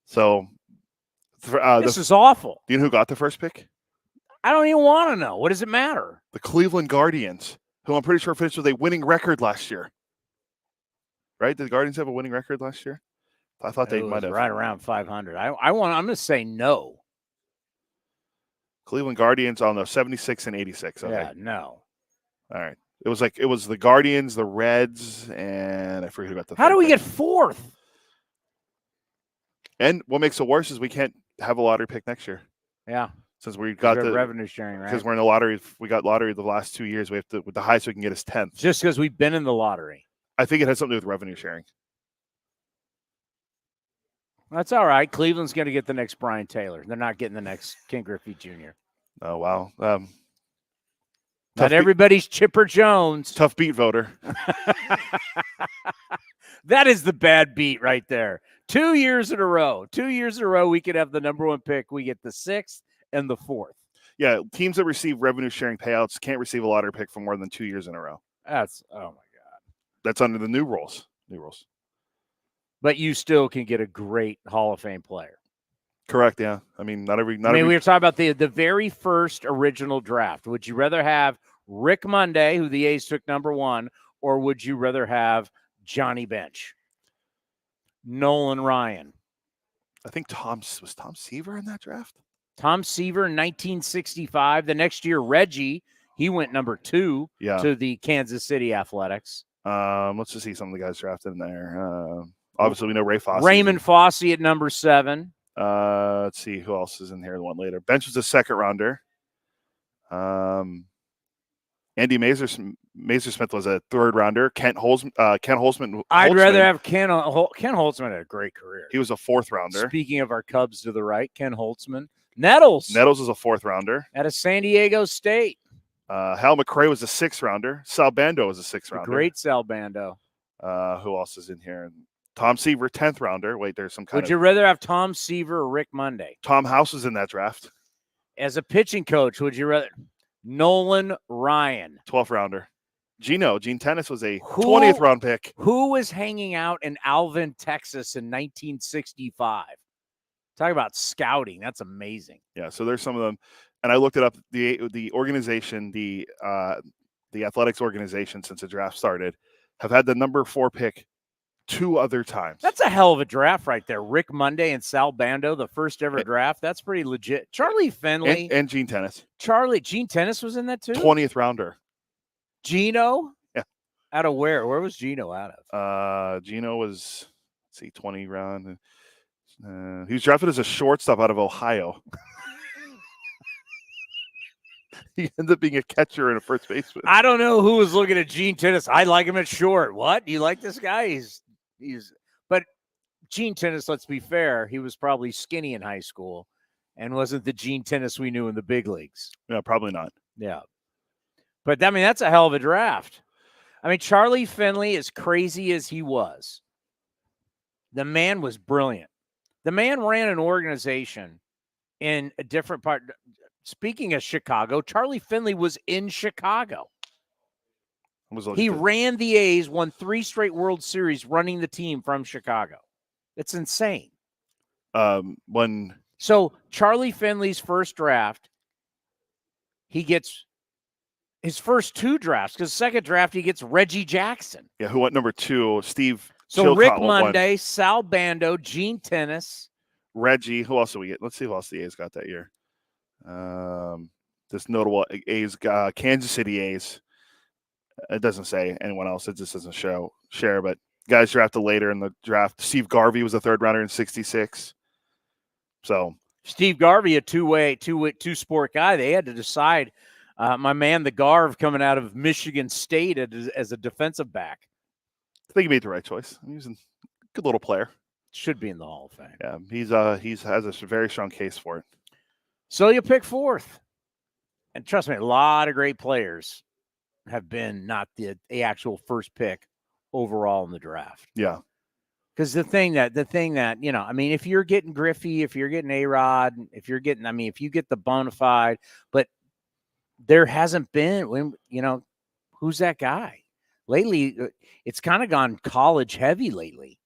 So, this is awful. Do you know who got the first pick? I don't even want to know. What does it matter? The Cleveland Guardians, who I'm pretty sure finished with a winning record last year. Right? Did the Guardians have a winning record last year? I thought they might have. Right around 500. I'm going to say no. Cleveland Guardians on the 76 and 86. Okay. Yeah, no. All right. It was the Guardians, the Reds, and I forget about the. How do we get 4th? And what makes it worse is we can't have a lottery pick next year. Yeah. Since we got the revenue sharing, right? Because we're in the lottery. We got lottery the last 2 years. We have to, with the highest we can get is 10th. Just because we've been in the lottery. I think it has something to do with revenue sharing. That's all right. Cleveland's going to get the next Brian Taylor. They're not getting the next Ken Griffey Jr. Oh, wow. Not everybody's Chipper Jones. Tough beat voter. That is the bad beat right there. 2 years in a row. 2 years in a row, we could have the number one pick. We get the 6th and the 4th. Yeah, teams that receive revenue sharing payouts can't receive a lottery pick for more than 2 years in a row. That's, oh my God. That's under the new rules. But you still can get a great Hall of Fame player. Correct, yeah. I mean, we were talking about the very first original draft. Would you rather have Rick Monday, who the A's took number 1, or would you rather have Johnny Bench? Nolan Ryan. I think Tom Seaver in that draft? Tom Seaver in 1965. The next year, Reggie, he went number 2 to the Kansas City Athletics. Let's just see some of the guys drafted in there. Obviously, we know Ray Fosse. Raymond Fosse at number 7. Let's see who else is in here. The one later. Bench was a 2nd rounder. Andy Mazersmith was a 3rd rounder. Ken Holtzman. I'd rather have Ken Holtzman had a great career. He was a 4th rounder. Speaking of our Cubs to the right, Ken Holtzman. Nettles was a 4th rounder. Out of San Diego State. Hal McRae was a 6th rounder. Sal Bando was a 6th rounder. Great Sal Bando. Who else is in here? Tom Seaver, 10th rounder. Wait, there's some kind Would you rather have Tom Seaver or Rick Monday? Tom House was in that draft. As a pitching coach, would you rather Nolan Ryan? 12th rounder. Gene Tennis was a 20th round pick. Who was hanging out in Alvin, Texas in 1965? Talk about scouting. That's amazing. Yeah, so there's some of them. And I looked it up. The organization, the athletics organization, since the draft started, have had the number 4 pick 2 other times. That's a hell of a draft right there. Rick Monday and Sal Bando, the first ever draft. That's pretty legit. Charlie Finley. And Gene Tennis. Gene Tennis was in that too? 20th rounder. Gino? Yeah. Out of where? Where was Gino out of? Gino was, let's see, 20 round. He was drafted as a shortstop out of Ohio. He ended up being a catcher and a first baseman. I don't know who was looking at Gene Tennis. I like him at short. What? You like this guy? But Gene Tennis, let's be fair, he was probably skinny in high school and wasn't the Gene Tennis we knew in the big leagues. Yeah, probably not. Yeah. But, I mean, that's a hell of a draft. I mean, Charlie Finley, as crazy as he was, the man was brilliant. The man ran an organization in a different part. Speaking of Chicago, Charlie Finley was in Chicago. He ran the A's, won 3 straight World Series running the team from Chicago. It's insane. So Charlie Finley's first draft, he gets his first 2 drafts, because second draft he gets Reggie Jackson. Yeah, who went number 2? Steve. So Chilcott Rick Monday, Sal Bando, Gene Tennis. Reggie. Who else do we get? Let's see who else the A's got that year. This notable A's, Kansas City A's. It doesn't say anyone else. It just doesn't share. But guys drafted later in the draft. Steve Garvey was a 3rd rounder in '66. So Steve Garvey, a two-sport guy. They had to decide. My man, the Garv, coming out of Michigan State as a defensive back. I think he made the right choice. He's a good little player. Should be in the Hall of Fame. Yeah, he has a very strong case for it. So you pick 4th. And trust me, a lot of great players have been not the actual first pick overall in the draft. Yeah. Because the thing that, I mean, if you're getting Griffey, if you're getting A-Rod, if you get the bona fide, but there hasn't been, who's that guy? Lately, it's kind of gone college heavy lately.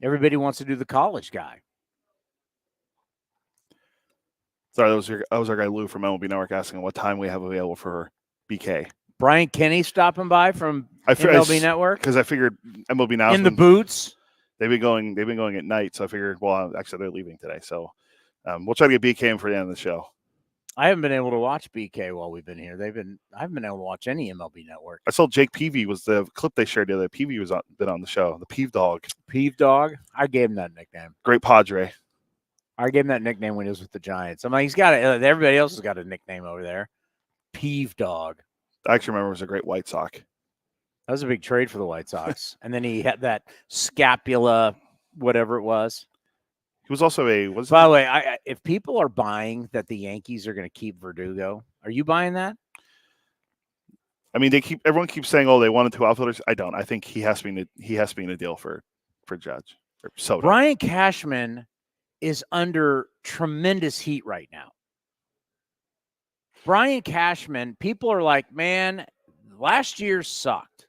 Everybody wants to do the college guy. Sorry, that was our guy Lou from MLB Network asking what time we have available for BK. Brian Kenny stopping by from MLB Network, because I figured MLB Now in the boots. They've been going at night, so I figured. Well, actually, they're leaving today, so we'll try to get BK in for the end of the show. I haven't been able to watch BK while we've been here. I haven't been able to watch any MLB Network. I saw Jake Peavy was the clip they shared the other. Peavy was been on the show. The Peeve Dog. Peeve Dog. I gave him that nickname. Great Padre. I gave him that nickname when he was with the Giants. I'm like, he's got it. Everybody else has got a nickname over there. Peeve Dog. I actually remember it was a great White Sox. That was a big trade for the White Sox. And then he had that scapula, whatever it was. He was also By the way, if people are buying that the Yankees are going to keep Verdugo, are you buying that? I mean, everyone keeps saying, "Oh, they wanted 2 outfielders." I don't. I think he has to be in a deal for Judge or Soto. Brian Cashman is under tremendous heat right now. Brian Cashman, people are like, man, last year sucked.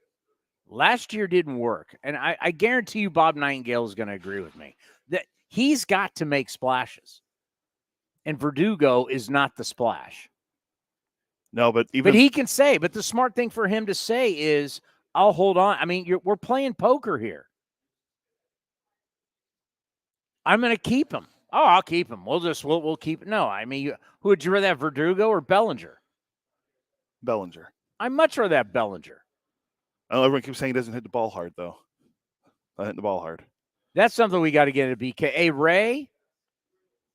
Last year didn't work. And I guarantee you Bob Nightengale is going to agree with me that he's got to make splashes. And Verdugo is not the splash. No, but he can say, but the smart thing for him to say is, I'll hold on. I mean, we're playing poker here. I'm going to keep him. Oh, I'll keep him. We'll keep it. No, I mean, who would you rather have, Verdugo or Bellinger? Bellinger. I'd much rather have Bellinger. I know everyone keeps saying he doesn't hit the ball hard, though. Not hitting the ball hard. That's something we got to get at BK. Hey, Ray,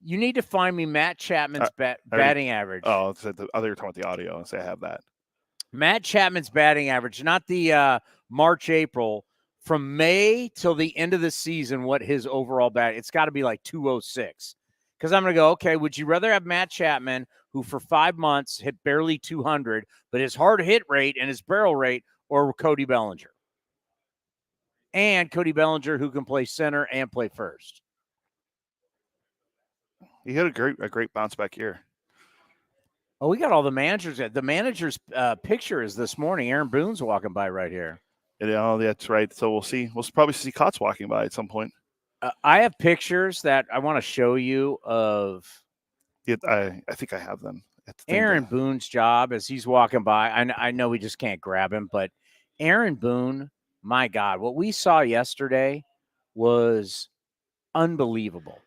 you need to find me Matt Chapman's batting average. Oh, it's you're talking about the audio. I say I have that. Matt Chapman's batting average, not the March, April, from May till the end of the season, what his overall bat, it's got to be like 206. Because I'm going to go, okay, would you rather have Matt Chapman, who for 5 months hit barely 200, but his hard hit rate and his barrel rate, or Cody Bellinger? And Cody Bellinger, who can play center and play first. He had a great bounce back year. Oh, we got all the managers. The manager's picture is this morning. Aaron Boone's walking by right here. Yeah, that's right. So we'll see. We'll probably see Kotz walking by at some point. I have pictures that I want to show you of. Yeah, I think I have them. Aaron Boone's job as he's walking by. I know we just can't grab him, but Aaron Boone, my God, what we saw yesterday was unbelievable.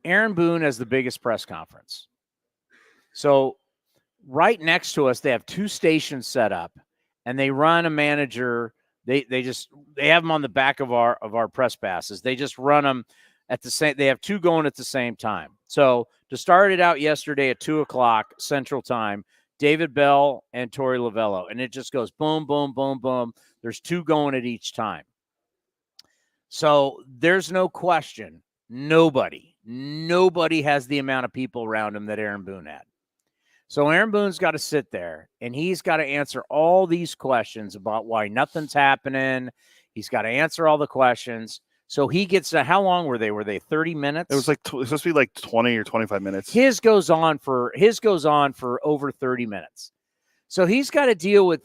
Aaron Boone has the biggest press conference. So right next to us, they have 2 stations set up, and they run a manager. They have them on the back of our press passes. They just run them at the same. They have two going at the same time. So to start it out yesterday at 2:00 Central Time, David Bell and Torey Lovello, and it just goes boom, boom, boom, boom. There's two going at each time. So there's no question. Nobody has the amount of people around him that Aaron Boone had. So Aaron Boone's got to sit there, and he's got to answer all these questions about why nothing's happening. He's got to answer all the questions. So he gets to, how long were they? Were they 30 minutes? It was like it was supposed to be like 20 or 25 minutes. His goes on for over 30 minutes. So he's got to deal with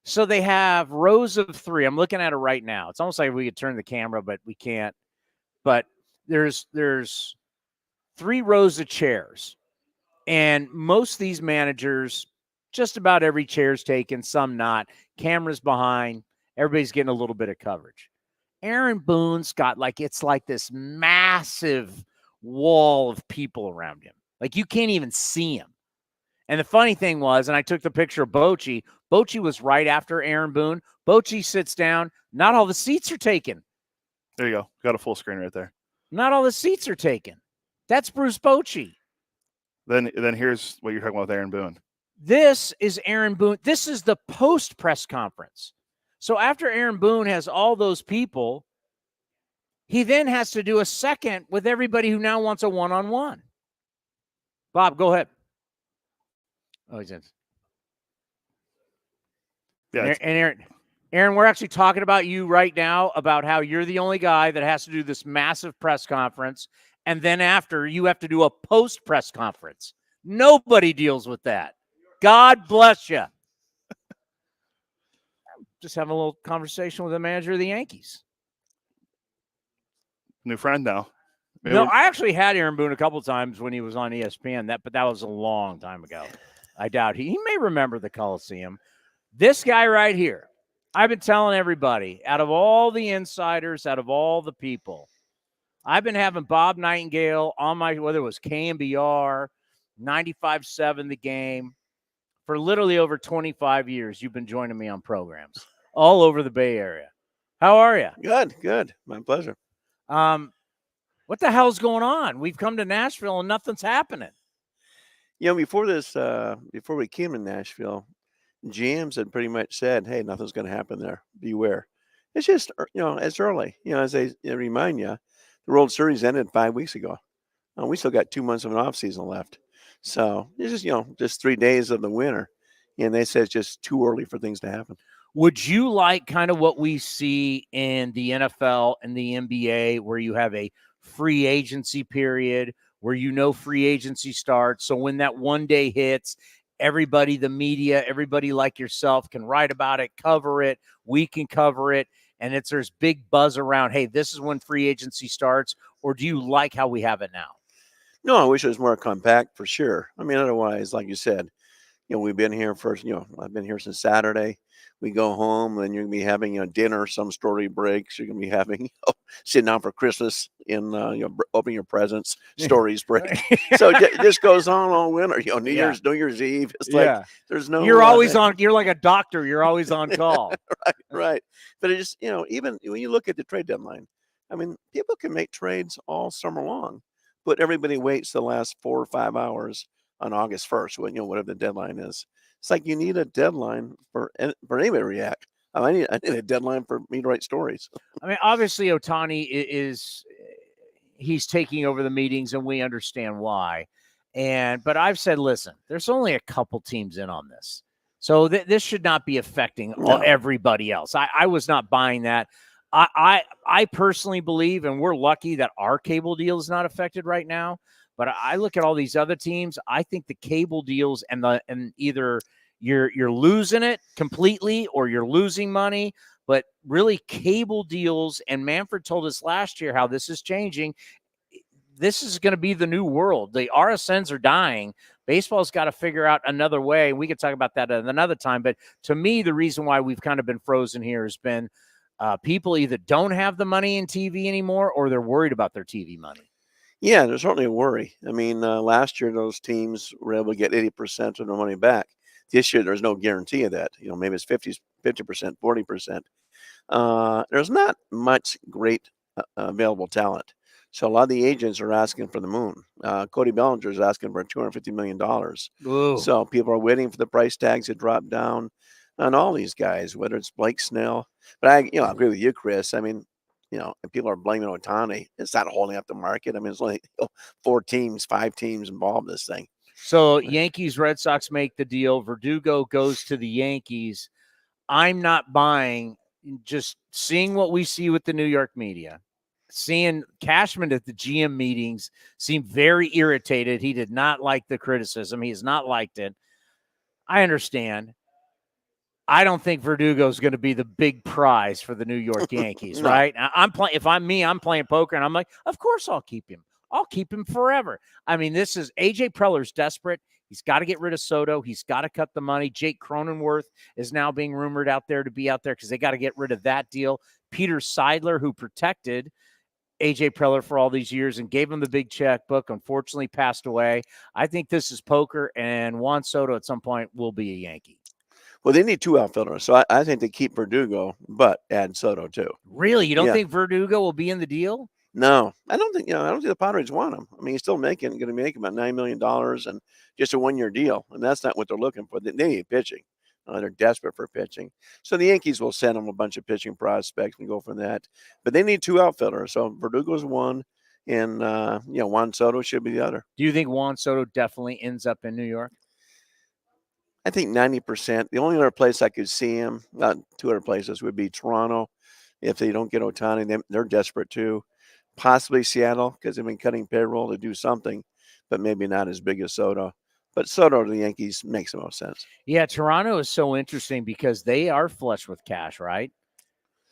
so they have rows of three. I'm looking at it right now. It's almost like we could turn the camera, but we can't. But there's 3 rows of chairs. And most of these managers, just about every chair's taken, some not. Cameras behind. Everybody's getting a little bit of coverage. Aaron Boone's got it's like this massive wall of people around him. Like you can't even see him. And the funny thing was, and I took the picture of Bochy. Bochy was right after Aaron Boone. Bochy sits down. Not all the seats are taken. There you go. Got a full screen right there. Not all the seats are taken. That's Bruce Bochy. Then here's what you're talking about with Aaron Boone. This is Aaron Boone. This is the post press conference. So after Aaron Boone has all those people, he then has to do a second with everybody who now wants a one-on-one. Bob, go ahead. Oh, he's in. Yeah. And Aaron, we're actually talking about you right now, about how you're the only guy that has to do this massive press conference. And then after, you have to do a post-press conference. Nobody deals with that. God bless you. Just having a little conversation with the manager of the Yankees. New friend now. No, I actually had Aaron Boone a couple times when he was on ESPN, but that was a long time ago. I doubt he may remember the Coliseum. This guy right here, I've been telling everybody, out of all the insiders, out of all the people, I've been having Bob Nightengale on whether it was KMBR, 95.7 The Game, for literally over 25 years. You've been joining me on programs all over the Bay Area. How are you? Good. My pleasure. What the hell's going on? We've come to Nashville and nothing's happening. Before we came to Nashville, GMs had pretty much said, hey, nothing's going to happen there. Beware. It's just, it's early. As they remind you, the World Series ended 5 weeks ago. We still got 2 months of an off season left. So it's just 3 days of the winter. And they said it's just too early for things to happen. Would you like kind of what we see in the NFL and the NBA, where you have a free agency period, where free agency starts? So when that one day hits, everybody, the media, everybody like yourself can write about it, cover it. We can cover it. And there's big buzz around, hey, this is when free agency starts. Or do you like how we have it now? No, I wish it was more compact for sure. I mean, otherwise, like you said, we've been here I've been here since Saturday. We go home, then you're going to be having dinner, some story breaks. You're going to be having, sitting down for Christmas and opening your presents, stories break. So it just goes on all winter. New Year's Eve. It's like there's no. You're always on. You're like a doctor. You're always on call. Right. But it just, even when you look at the trade deadline, I mean, people can make trades all summer long, but everybody waits the last 4 or 5 hours on August 1st, when whatever the deadline is. It's like you need a deadline for anybody to react. I need a deadline for me to write stories. I mean, obviously, Ohtani he's taking over the meetings, and we understand why. But I've said, listen, there's only a couple teams in on this, so this should not be affecting everybody else. I was not buying that. I personally believe, and we're lucky that our cable deal is not affected right now. But I look at all these other teams. I think the cable deals and either you're losing it completely or you're losing money. But really, cable deals, and Manfred told us last year how this is changing. This is going to be the new world. The RSNs are dying. Baseball's got to figure out another way. We could talk about that at another time. But to me, the reason why we've kind of been frozen here has been people either don't have the money in TV anymore, or they're worried about their TV money. Yeah, there's certainly a worry. I mean, last year those teams were able to get 80% of their money back. This year, there's no guarantee of that. Maybe it's 50%, 40%. There's not much great available talent. So a lot of the agents are asking for the moon. Cody Bellinger is asking for $250 million. Ooh. So people are waiting for the price tags to drop down on all these guys, whether it's Blake Snell. But I agree with you, Chris. I mean, and people are blaming Ohtani. It's not holding up the market. I mean, it's only 5 teams involved in this thing. So Yankees, Red Sox make the deal. Verdugo goes to the Yankees. I'm not buying, just seeing what we see with the New York media. Seeing Cashman at the GM meetings seem very irritated. He did not like the criticism. He has not liked it. I understand. I don't think Verdugo is going to be the big prize for the New York Yankees, No. right? I'm playing. If I'm me, I'm playing poker, and I'm like, of course I'll keep him. I'll keep him forever. I mean, this is AJ Preller's desperate. He's got to get rid of Soto. He's got to cut the money. Jake Cronenworth is now being rumored out there to be out there because they got to get rid of that deal. Peter Seidler, who protected AJ Preller for all these years and gave him the big checkbook, unfortunately passed away. I think this is poker, and Juan Soto at some point will be a Yankee. Well, they need 2 outfielders, so I think they keep Verdugo, but add Soto too. Really? You don't Yeah. think Verdugo will be in the deal? No, I don't think. I don't think the Padres want him. I mean, he's still going to make about $9 million and just a 1-year deal, and that's not what they're looking for. They need pitching. They're desperate for pitching, so the Yankees will send them a bunch of pitching prospects and go from that. But they need 2 outfielders, so Verdugo's one, and Juan Soto should be the other. Do you think Juan Soto definitely ends up in New York? I think 90%. The only other place I could see him, not 2 other places, would be Toronto. If they don't get Ohtani, they're desperate too. Possibly Seattle, because they've been cutting payroll to do something, but maybe not as big as Soto. But Soto to the Yankees makes the most sense. Yeah, Toronto is so interesting because they are flush with cash, right?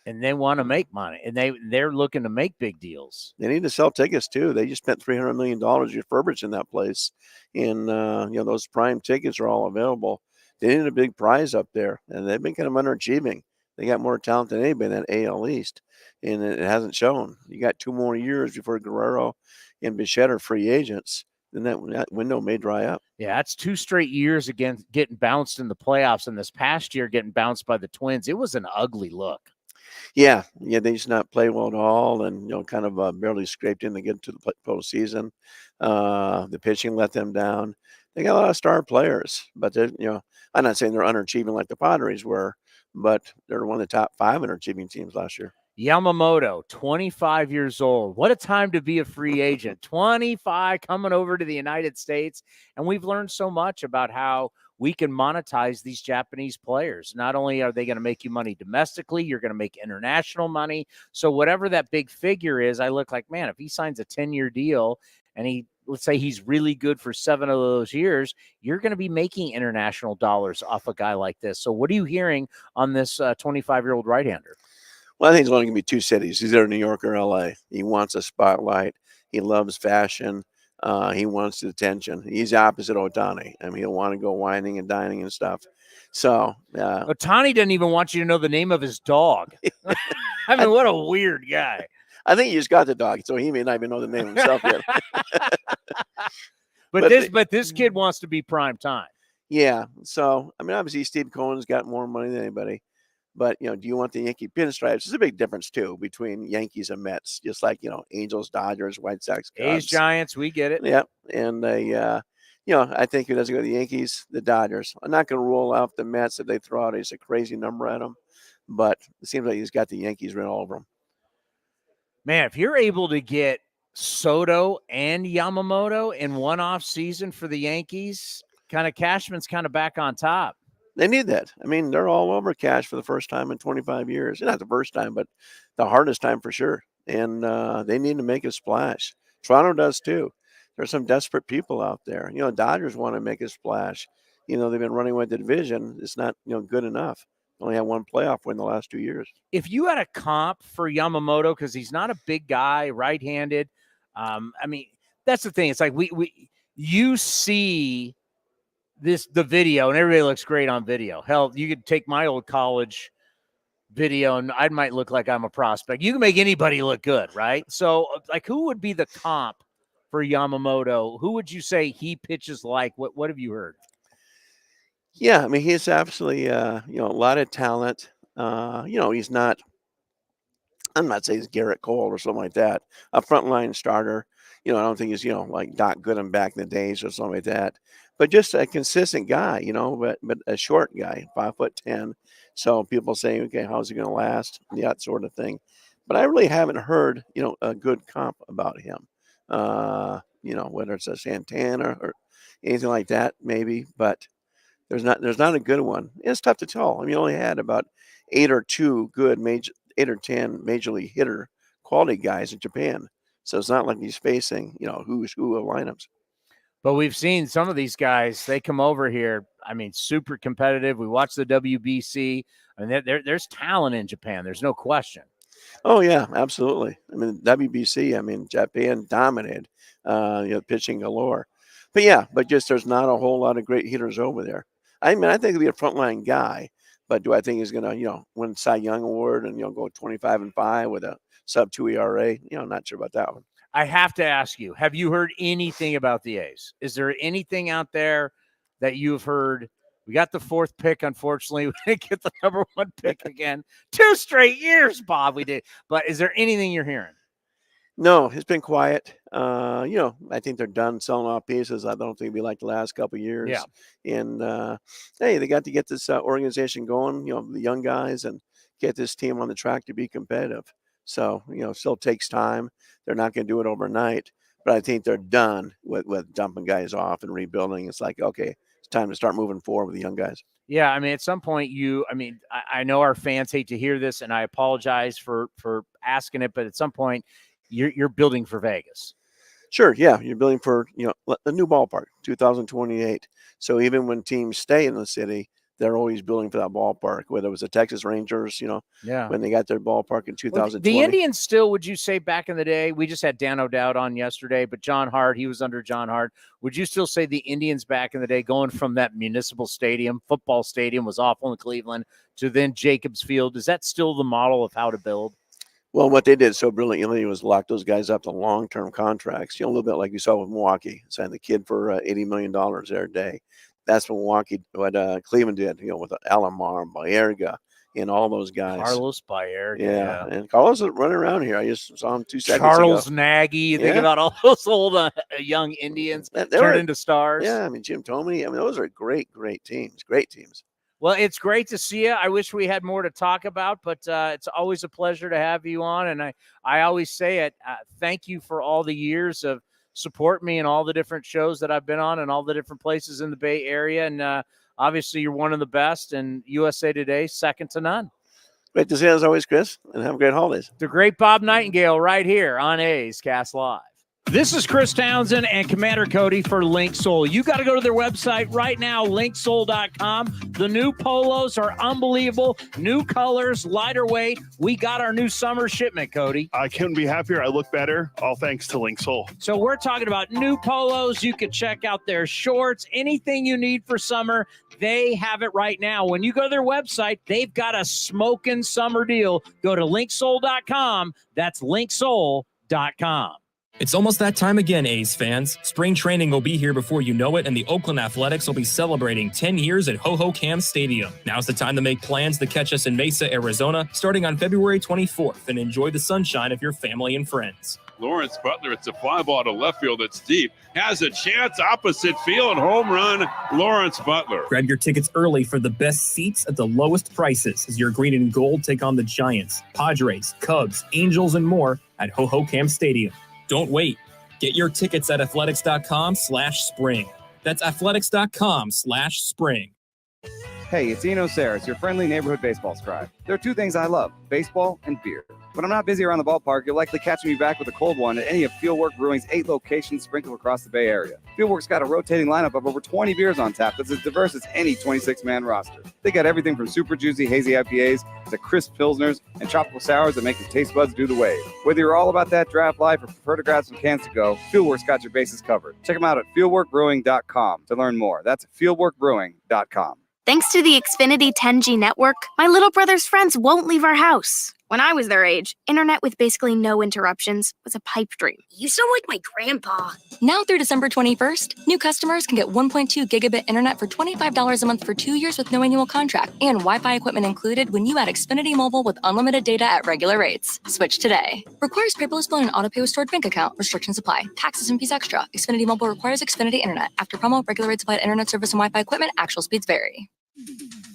And they want to make money, and they're looking to make big deals. They need to sell tickets too. They just spent $300 million refurbishing that place, and those prime tickets are all available. They need a big prize up there, and they've been kind of underachieving. They got more talent than anybody in that AL East, and it hasn't shown. You got 2 more years before Guerrero and Bichette are free agents, then that window may dry up. Yeah, that's 2 straight years again getting bounced in the playoffs, and this past year getting bounced by the Twins. It was an ugly look. Yeah, they just not play well at all, and kind of barely scraped in to get to the postseason. The pitching let them down. They got a lot of star players, but I'm not saying they're underachieving like the Padres were, but they're one of the top 5 underachieving teams last year. Yamamoto, 25 years old. What a time to be a free agent. 25, coming over to the United States. And we've learned so much about how we can monetize these Japanese players. Not only are they going to make you money domestically, you're going to make international money. So whatever that big figure is, I look like, man, if he signs a 10-year deal and let's say he's really good for 7 of those years, you're going to be making international dollars off a guy like this. So what are you hearing on this 25-year-old right-hander? Well, I think it's only going to be 2 cities. He's either New York or LA. He wants a spotlight. He loves fashion. He wants the attention. He's opposite Ohtani. I mean, he'll want to go whining and dining and stuff. So Ohtani doesn't even want you to know the name of his dog. I mean, what a weird guy. I think he just got the dog, so he may not even know the name himself yet. But this kid wants to be prime time. Yeah. So, I mean, obviously Steve Cohen's got more money than anybody. But, do you want the Yankee pinstripes? There's a big difference, too, between Yankees and Mets, just like, Angels, Dodgers, White Sox, Cubs. A's, Giants, we get it. Yeah. And, I think if it doesn't go to the Yankees, the Dodgers. I'm not going to rule out the Mets if they throw out a crazy number at them. But it seems like he's got the Yankees written all over him. Man, if you're able to get Soto and Yamamoto in one off season for the Yankees, Cashman's kind of back on top. They need that. I mean, they're all over cash for the first time in 25 years. Not the first time, but the hardest time for sure. And they need to make a splash. Toronto does too. There's some desperate people out there. Dodgers want to make a splash. They've been running with the division. It's not, good enough. Only had 1 playoff win the last 2 years. If you had a comp for Yamamoto, because he's not a big guy, right-handed. I mean, that's the thing. It's like you see the video, and everybody looks great on video. Hell, you could take my old college video, and I might look like I'm a prospect. You can make anybody look good, right? So, like, who would be the comp for Yamamoto? Who would you say he pitches like? What have you heard? Yeah, I mean, he's absolutely, a lot of talent. He's not. I'm not saying he's Garrett Cole or something like that. A frontline starter. I don't think he's like Doc Gooden back in the days or something like that. But just a consistent guy. But a short guy, 5'10". So people say, okay, how's he going to last? That sort of thing. But I really haven't heard a good comp about him. Whether it's a Santana or anything like that, maybe. But there's not a good one. It's tough to tell. I mean, you only had about 8 or 10 major league hitter quality guys in Japan. So it's not like he's facing, who's who of lineups. But we've seen some of these guys, they come over here, I mean, super competitive. We watch the WBC. I mean, there's talent in Japan. There's no question. Oh, yeah, absolutely. I mean, WBC, Japan dominated, pitching galore. But just there's not a whole lot of great hitters over there. I think he'll be a frontline guy, but do I think he's going to, win Cy Young Award and, go 25-5 with a sub-2 ERA? Not sure about that one. I have to ask you, have you heard anything about the A's? Is there anything out there that you've heard? We got the 4th pick, unfortunately. We didn't get the number 1 pick again. 2 straight years, Bob, we did. But is there anything you're hearing? No, it's been quiet. I think they're done selling off pieces. I don't think it'll be like the last couple of years. Yeah. And, hey, they got to get this organization going, the young guys, and get this team on the track to be competitive. So, still takes time. They're not going to do it overnight. But I think they're done with dumping guys off and rebuilding. It's like, okay, it's time to start moving forward with the young guys. Yeah, I mean, at some point, I know our fans hate to hear this, and I apologize for asking it, but at some point, you're building for Vegas. Sure, yeah, you're building for a new ballpark, 2028. So even when teams stay in the city, they're always building for that ballpark. Whether it was the Texas Rangers, when they got their ballpark in 2020. The Indians still, would you say, back in the day? We just had Dan O'Dowd on yesterday, but John Hart, he was under John Hart. Would you still say the Indians back in the day, going from that municipal stadium, football stadium was awful in Cleveland, to then Jacobs Field? Is that still the model of how to build? Well, what they did so brilliantly was lock those guys up to long-term contracts. A little bit like you saw with Milwaukee, signed the kid for $80 million every day. That's what Cleveland did, with Alomar, Baerga, and all those guys. Carlos Baerga. Yeah, and Carlos is running around here. I just saw him 2 seconds Charles ago. Nagy. You think about all those old young Indians turn into stars. Yeah, Jim Thome. Those are great teams. Great teams. Well, it's great to see you. I wish we had more to talk about, but it's always a pleasure to have you on. And I always say it. Thank you for all the years of support me in all the different shows that I've been on and all the different places in the Bay Area. And obviously, you're one of the best, and USA Today, second to none. Great to see you as always, Chris, and have great holidays. The great Bob Nightengale right here on A's Cast Live. This is Chris Townsend and Commander Cody for Link Soul. You got to go to their website right now, linksoul.com. The new polos are unbelievable. New colors, lighter weight. We got our new summer shipment, Cody. I couldn't be happier. I look better. All thanks to Link Soul. So we're talking about new polos. You can check out their shorts, anything you need for summer. They have it right now. When you go to their website, they've got a smoking summer deal. Go to linksoul.com. That's linksoul.com. It's almost that time again, A's fans. Spring training will be here before you know it, and the Oakland Athletics will be celebrating 10 years at Ho-Ho-Cam Stadium. Now's the time to make plans to catch us in Mesa, Arizona, starting on February 24th, and enjoy the sunshine of your family and friends. Lawrence Butler, it's a fly ball to left field that's deep. Has a chance opposite field. Home run, Lawrence Butler. Grab your tickets early for the best seats at the lowest prices as your green and gold take on the Giants, Padres, Cubs, Angels, and more at Ho-Ho-Cam Stadium. Don't wait. Get your tickets at athletics.com/spring. That's athletics.com/spring. Hey, it's Eno Sarris, your friendly neighborhood baseball scribe. There are 2 things I love, baseball and beer. When I'm not busy around the ballpark, you'll likely catch me back with a cold one at any of Fieldwork Brewing's 8 locations sprinkled across the Bay Area. Fieldwork's got a rotating lineup of over 20 beers on tap that's as diverse as any 26-man roster. They got everything from super juicy hazy IPAs to crisp pilsners and tropical sours that make your taste buds do the wave. Whether you're all about that draft life or prefer to grab some cans to go, Fieldwork's got your bases covered. Check them out at fieldworkbrewing.com to learn more. That's fieldworkbrewing.com. Thanks to the Xfinity 10G network, my little brother's friends won't leave our house. When I was their age, internet with basically no interruptions was a pipe dream. You sound like my grandpa. Now through December 21st, new customers can get 1.2 gigabit internet for $25 a month for 2 years with no annual contract and Wi-Fi equipment included when you add Xfinity Mobile with unlimited data at regular rates. Switch today. Requires paperless bill and autopay with stored bank account. Restrictions apply. Taxes and fees extra. Xfinity Mobile requires Xfinity internet. After promo, regular rates applied internet service and Wi-Fi equipment. Actual speeds vary.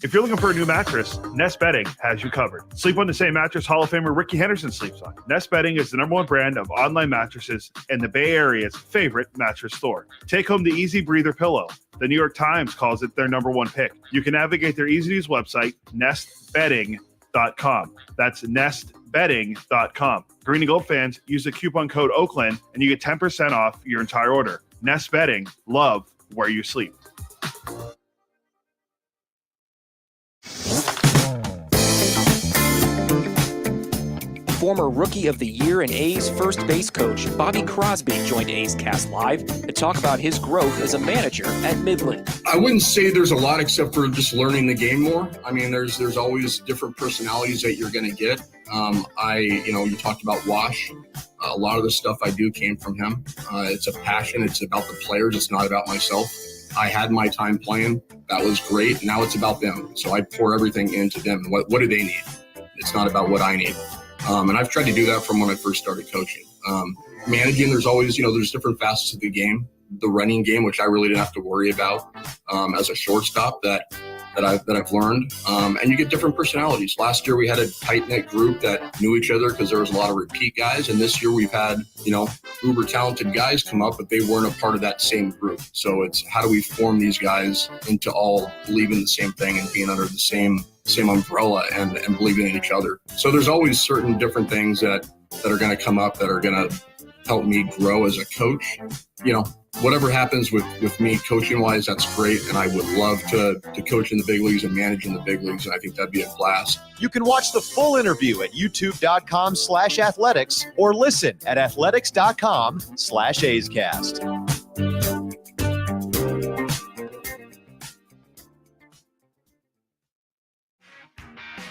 If you're looking for a new mattress, Nest Bedding has you covered. Sleep on the same mattress Hall of Famer Ricky Henderson sleeps on. Nest Bedding is the #1 brand of online mattresses and the Bay Area's favorite mattress store. Take home the Easy Breather pillow. The New York Times calls it their #1 pick. You can navigate their easy-to-use website, nestbedding.com. That's nestbedding.com. Green and Gold fans, use the coupon code Oakland and you get 10% off your entire order. Nest Bedding, love where you sleep. Former Rookie of the Year and A's first base coach Bobby Crosby joined A's Cast Live to talk about his growth as a manager at Midland. I wouldn't say there's a lot except for just learning the game more. I mean, there's always different personalities that you're going to get. You talked about Wash. A lot of the stuff I do came from him. It's a passion. It's about the players. It's not about myself. I had my time playing. That was great. Now it's about them. So I pour everything into them. What do they need? It's not about what I need. And I've tried to do that from when I first started coaching. Managing, there's always, there's different facets of the game. The running game, which I really didn't have to worry about as a shortstop that I've learned. And you get different personalities. Last year we had a tight-knit group that knew each other because there was a lot of repeat guys. And this year we've had, uber talented guys come up, but they weren't a part of that same group. So it's how do we form these guys into all believing the same thing and being under the same umbrella and believing in each other. So there's always certain different things that are going to come up that are going to help me grow as a coach. Whatever happens with me coaching wise, that's great. And I would love to coach in the big leagues and manage in the big leagues. And I think that'd be a blast. You can watch the full interview at youtube.com/athletics or listen at athletics.com/A'sCast.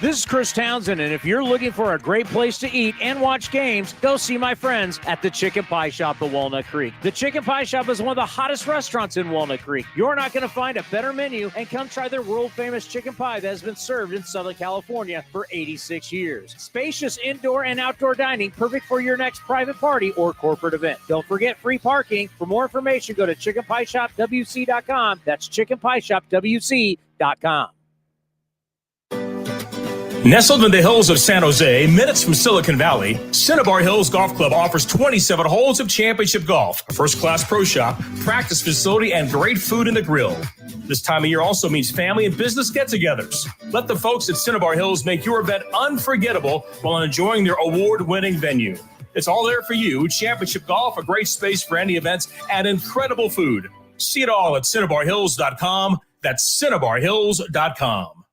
This is Chris Townsend, and if you're looking for a great place to eat and watch games, go see my friends at the Chicken Pie Shop at Walnut Creek. The Chicken Pie Shop is one of the hottest restaurants in Walnut Creek. You're not going to find a better menu, and come try their world-famous chicken pie that has been served in Southern California for 86 years. Spacious indoor and outdoor dining, perfect for your next private party or corporate event. Don't forget free parking. For more information, go to chickenpieshopwc.com. That's chickenpieshopwc.com. Nestled in the hills of San Jose, minutes from Silicon Valley, Cinnabar Hills Golf Club offers 27 holes of championship golf, a first-class pro shop, practice facility, and great food in the grill. This time of year also means family and business get-togethers. Let the folks at Cinnabar Hills make your event unforgettable while enjoying their award-winning venue. It's all there for you. Championship golf, a great space for any events, and incredible food. See it all at CinnabarHills.com. That's CinnabarHills.com.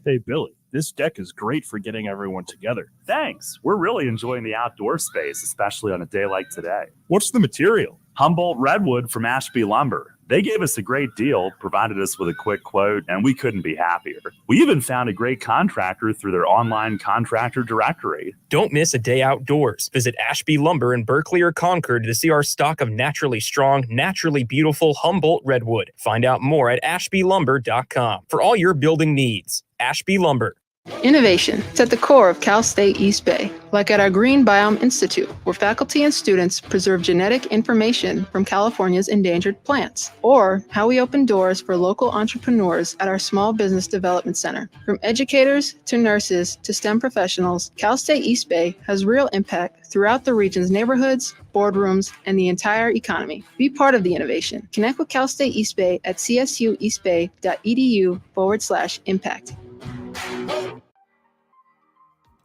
Hey, Billy. This deck is great for getting everyone together. Thanks. We're really enjoying the outdoor space, especially on a day like today. What's the material? Humboldt Redwood from Ashby Lumber. They gave us a great deal, provided us with a quick quote, and we couldn't be happier. We even found a great contractor through their online contractor directory. Don't miss a day outdoors. Visit Ashby Lumber in Berkeley or Concord to see our stock of naturally strong, naturally beautiful Humboldt Redwood. Find out more at ashbylumber.com for all your building needs. Ashby Lumber. Innovation is at the core of Cal State East Bay, like at our Green Biome Institute, where faculty and students preserve genetic information from California's endangered plants, or how we open doors for local entrepreneurs at our Small Business Development Center. From educators to nurses to STEM professionals, Cal State East Bay has real impact throughout the region's neighborhoods, boardrooms, and the entire economy. Be part of the innovation. Connect with Cal State East Bay at csueastbay.edu/impact.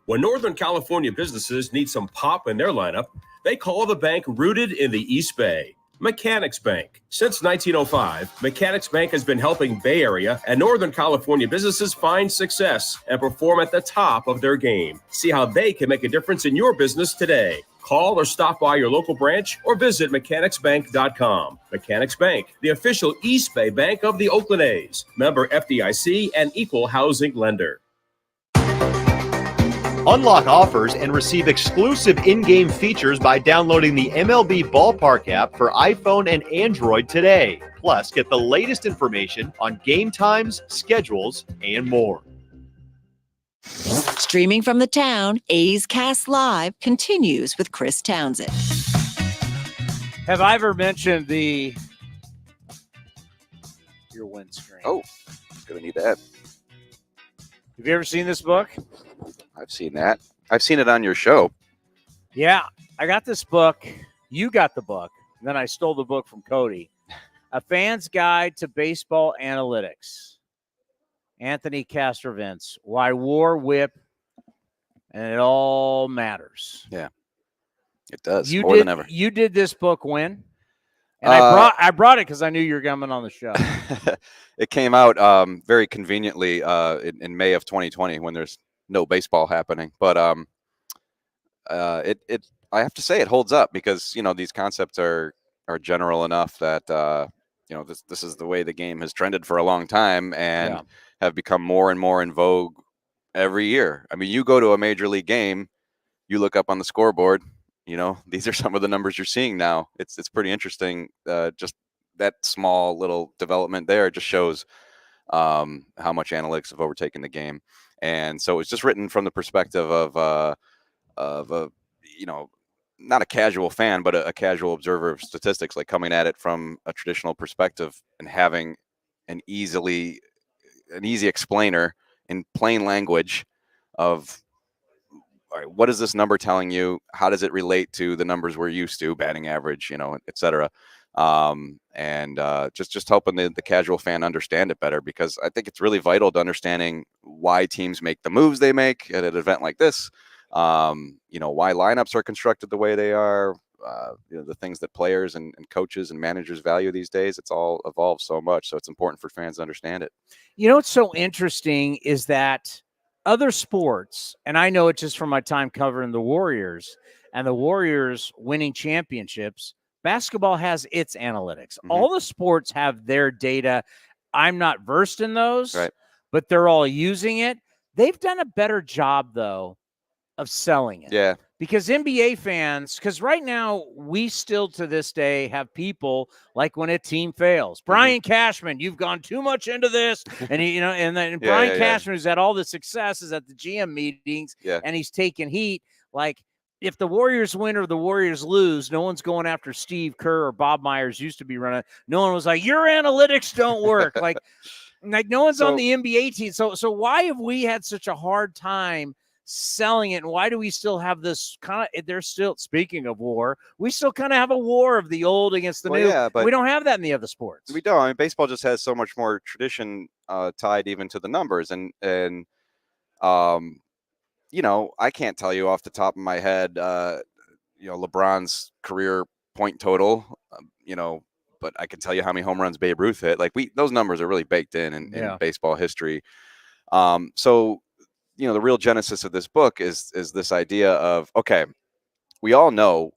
When Northern California businesses need some pop in their lineup, they call the bank rooted in the East Bay, Mechanics Bank. Since 1905, Mechanics Bank has been helping Bay Area and Northern California businesses find success and perform at the top of their game. See how they can make a difference in your business today. Call or stop by your local branch or visit mechanicsbank.com. Mechanics Bank, the official East Bay bank of the Oakland A's. Member FDIC and equal housing lender. Unlock offers and receive exclusive in-game features by downloading the MLB Ballpark app for iPhone and Android today. Plus, get the latest information on game times, schedules, and more. Streaming from the town, A's Cast Live continues with Chris Townsend. Have I ever mentioned your windscreen? Oh, gonna need that. Have you ever seen this book? I've seen that. I've seen it on your show. Yeah, I got this book. You got the book. And then I stole the book from Cody. A Fan's Guide to Baseball Analytics. Anthony Castrovince. Why War, Whip, and it all matters. Yeah, it does. More than ever. You did this book when? And I brought it because I knew you were coming on the show. It came out very conveniently in May of 2020 when there's no baseball happening. But I have to say it holds up because these concepts are general enough that this is the way the game has trended for a long time and have become more and more in vogue every year. I mean, you go to a major league game, you look up on the scoreboard. These are some of the numbers you're seeing now. It's pretty interesting. Just that small little development there just shows how much analytics have overtaken the game. And so it's just written from the perspective of not a casual fan, but a casual observer of statistics, like coming at it from a traditional perspective and having an easy explainer in plain language of, all right, what is this number telling you? How does it relate to the numbers we're used to, batting average, et cetera? Just helping the casual fan understand it better, because I think it's really vital to understanding why teams make the moves they make at an event like this. Why lineups are constructed the way they are, the things that players and coaches and managers value these days. It's all evolved so much. So it's important for fans to understand it. What's so interesting is that other sports, and I know it just from my time covering the Warriors and the Warriors winning championships, basketball has its analytics. Mm-hmm. All the sports have their data. I'm not versed in those, right, but they're all using it. They've done a better job, though, of selling it. Yeah. Because NBA fans, because right now we still to this day have people like when a team fails. Brian Cashman, you've gone too much into this. And, and then Brian Cashman, who's had all the successes at the GM meetings, and he's taken heat. Like, if the Warriors win or the Warriors lose, no one's going after Steve Kerr or Bob Myers used to be running. No one was like, your analytics don't work. like no one's on the NBA team. So why have we had such a hard time selling it, and why do we still have this kind of, there's still, speaking of war, we still kind of have a war of the old against the new. Yeah, but we don't have that in the other sports. We don't. I mean, baseball just has so much more tradition tied even to the numbers, and I can't tell you off the top of my head LeBron's career point total, but I can tell you how many home runs Babe Ruth hit. Like, those numbers are really baked in baseball history. The real genesis of this book is this idea of, okay, we all know,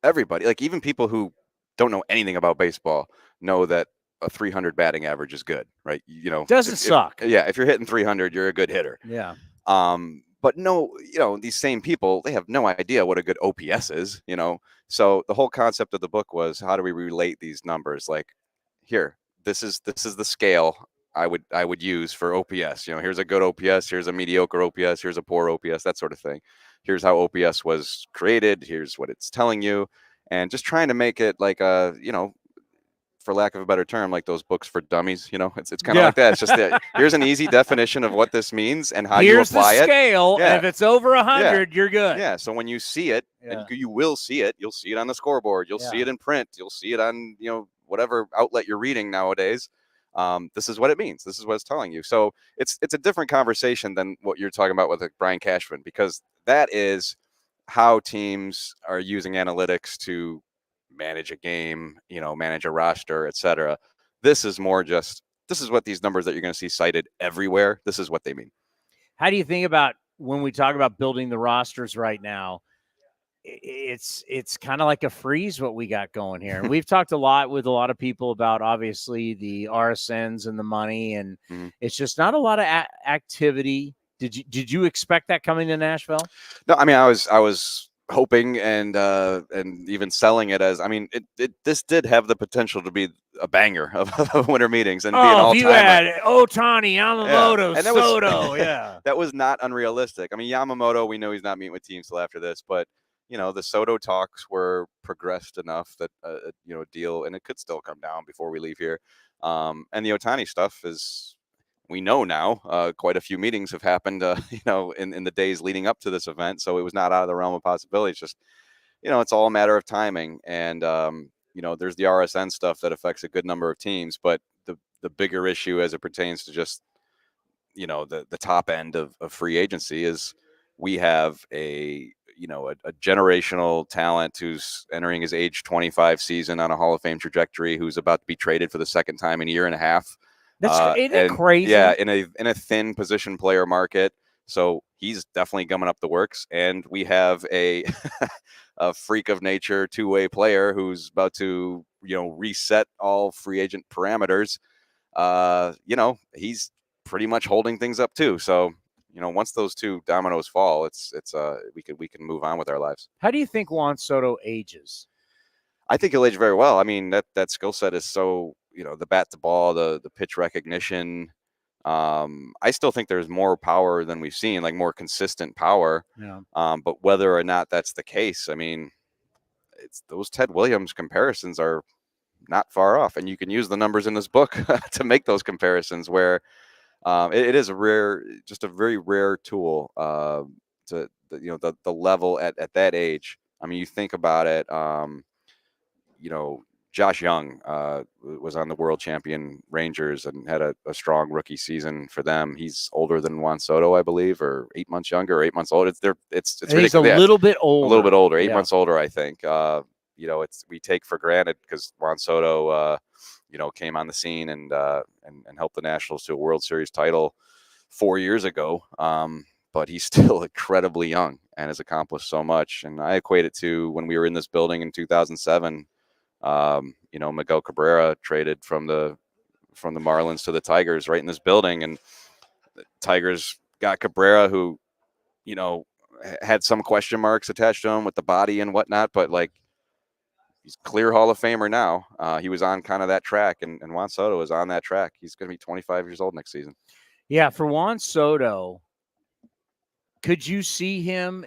everybody, like even people who don't know anything about baseball, know that a 300 batting average is good, right? Doesn't suck. If you're hitting 300, you're a good hitter. Yeah. But no, these same people, they have no idea what a good OPS is, So the whole concept of the book was, how do we relate these numbers? Like, here, this is the scale I would use for OPS. Here's a good OPS, here's a mediocre OPS, here's a poor OPS, that sort of thing. Here's how OPS was created, here's what it's telling you, and just trying to make it like a, for lack of a better term, like those books for dummies. It's kind of like that. It's just that here's an easy definition of what this means and how you apply it. Here's the scale, and if it's over 100, you're good. Yeah. So when you see it, and you will see it, you'll see it on the scoreboard, you'll see it in print, you'll see it on whatever outlet you're reading nowadays. This is what it means. This is what it's telling you. So it's a different conversation than what you're talking about with Brian Cashman, because that is how teams are using analytics to manage a game, manage a roster, etc. This is more just, this is what these numbers that you're going to see cited everywhere, this is what they mean. How do you think about when we talk about building the rosters right now? It's kind of like a freeze what we got going here. And we've talked a lot with a lot of people about, obviously, the RSNs and the money, and it's just not a lot of activity Did you expect that coming to Nashville? No, I mean, I was hoping and even selling it as, I mean, this did have the potential to be a banger of winter meetings and be an all-timer. You had Ohtani, Yamamoto, And that Soto, that was not unrealistic. I mean, Yamamoto, we know he's not meeting with teams till after this, but the Soto talks were progressed enough that a deal, and it could still come down before we leave here. And the Ohtani stuff is, we know now, quite a few meetings have happened, in the days leading up to this event. So it was not out of the realm of possibility. It's just, it's all a matter of timing. And, there's the RSN stuff that affects a good number of teams, but the bigger issue as it pertains to just, the top end of free agency is we have a generational talent who's entering his age 25 season on a Hall of Fame trajectory, who's about to be traded for the second time in a year and a half. Isn't it crazy? Yeah, in a thin position player market. So he's definitely gumming up the works. And we have a freak of nature two-way player who's about to, reset all free agent parameters. He's pretty much holding things up too. So, once those two dominoes fall, we can move on with our lives. How do you think Juan Soto ages? I think he'll age very well. I mean, that skill set is so, the bat to ball, the pitch recognition. I still think there's more power than we've seen, like more consistent power. Yeah. But whether or not that's the case, I mean, it's those Ted Williams comparisons are not far off, and you can use the numbers in this book to make those comparisons where it is just a very rare tool to the level at that age. I mean, you think about it, Josh Young was on the world champion Rangers and had a strong rookie season for them. He's older than Juan Soto, I believe, or 8 months younger, or 8 months older. It's He's a little bit older. A little bit older, 8 months older, I think. We take for granted because Juan Soto, came on the scene and helped the Nationals to a World Series title 4 years ago. But he's still incredibly young and has accomplished so much. And I equate it to when we were in this building in 2007. Miguel Cabrera traded from the Marlins to the Tigers right in this building, and the Tigers got Cabrera, who, had some question marks attached to him with the body and whatnot, but he's clear Hall of Famer now. He was on kind of that track, and Juan Soto is on that track. He's going to be 25 years old next season. Yeah, for Juan Soto, could you see him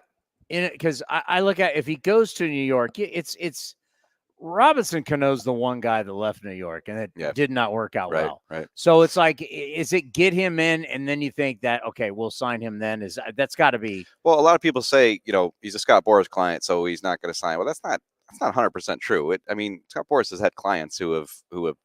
in it? Because I look at, if he goes to New York, it's Robinson Cano's the one guy that left New York, and it did not work out well. Right. So it's like, is it get him in, and then you think that, okay, we'll sign him then? That's got to be. Well, a lot of people say, he's a Scott Boras client, so he's not going to sign. Well, that's not 100% true. Scott Boras has had clients who have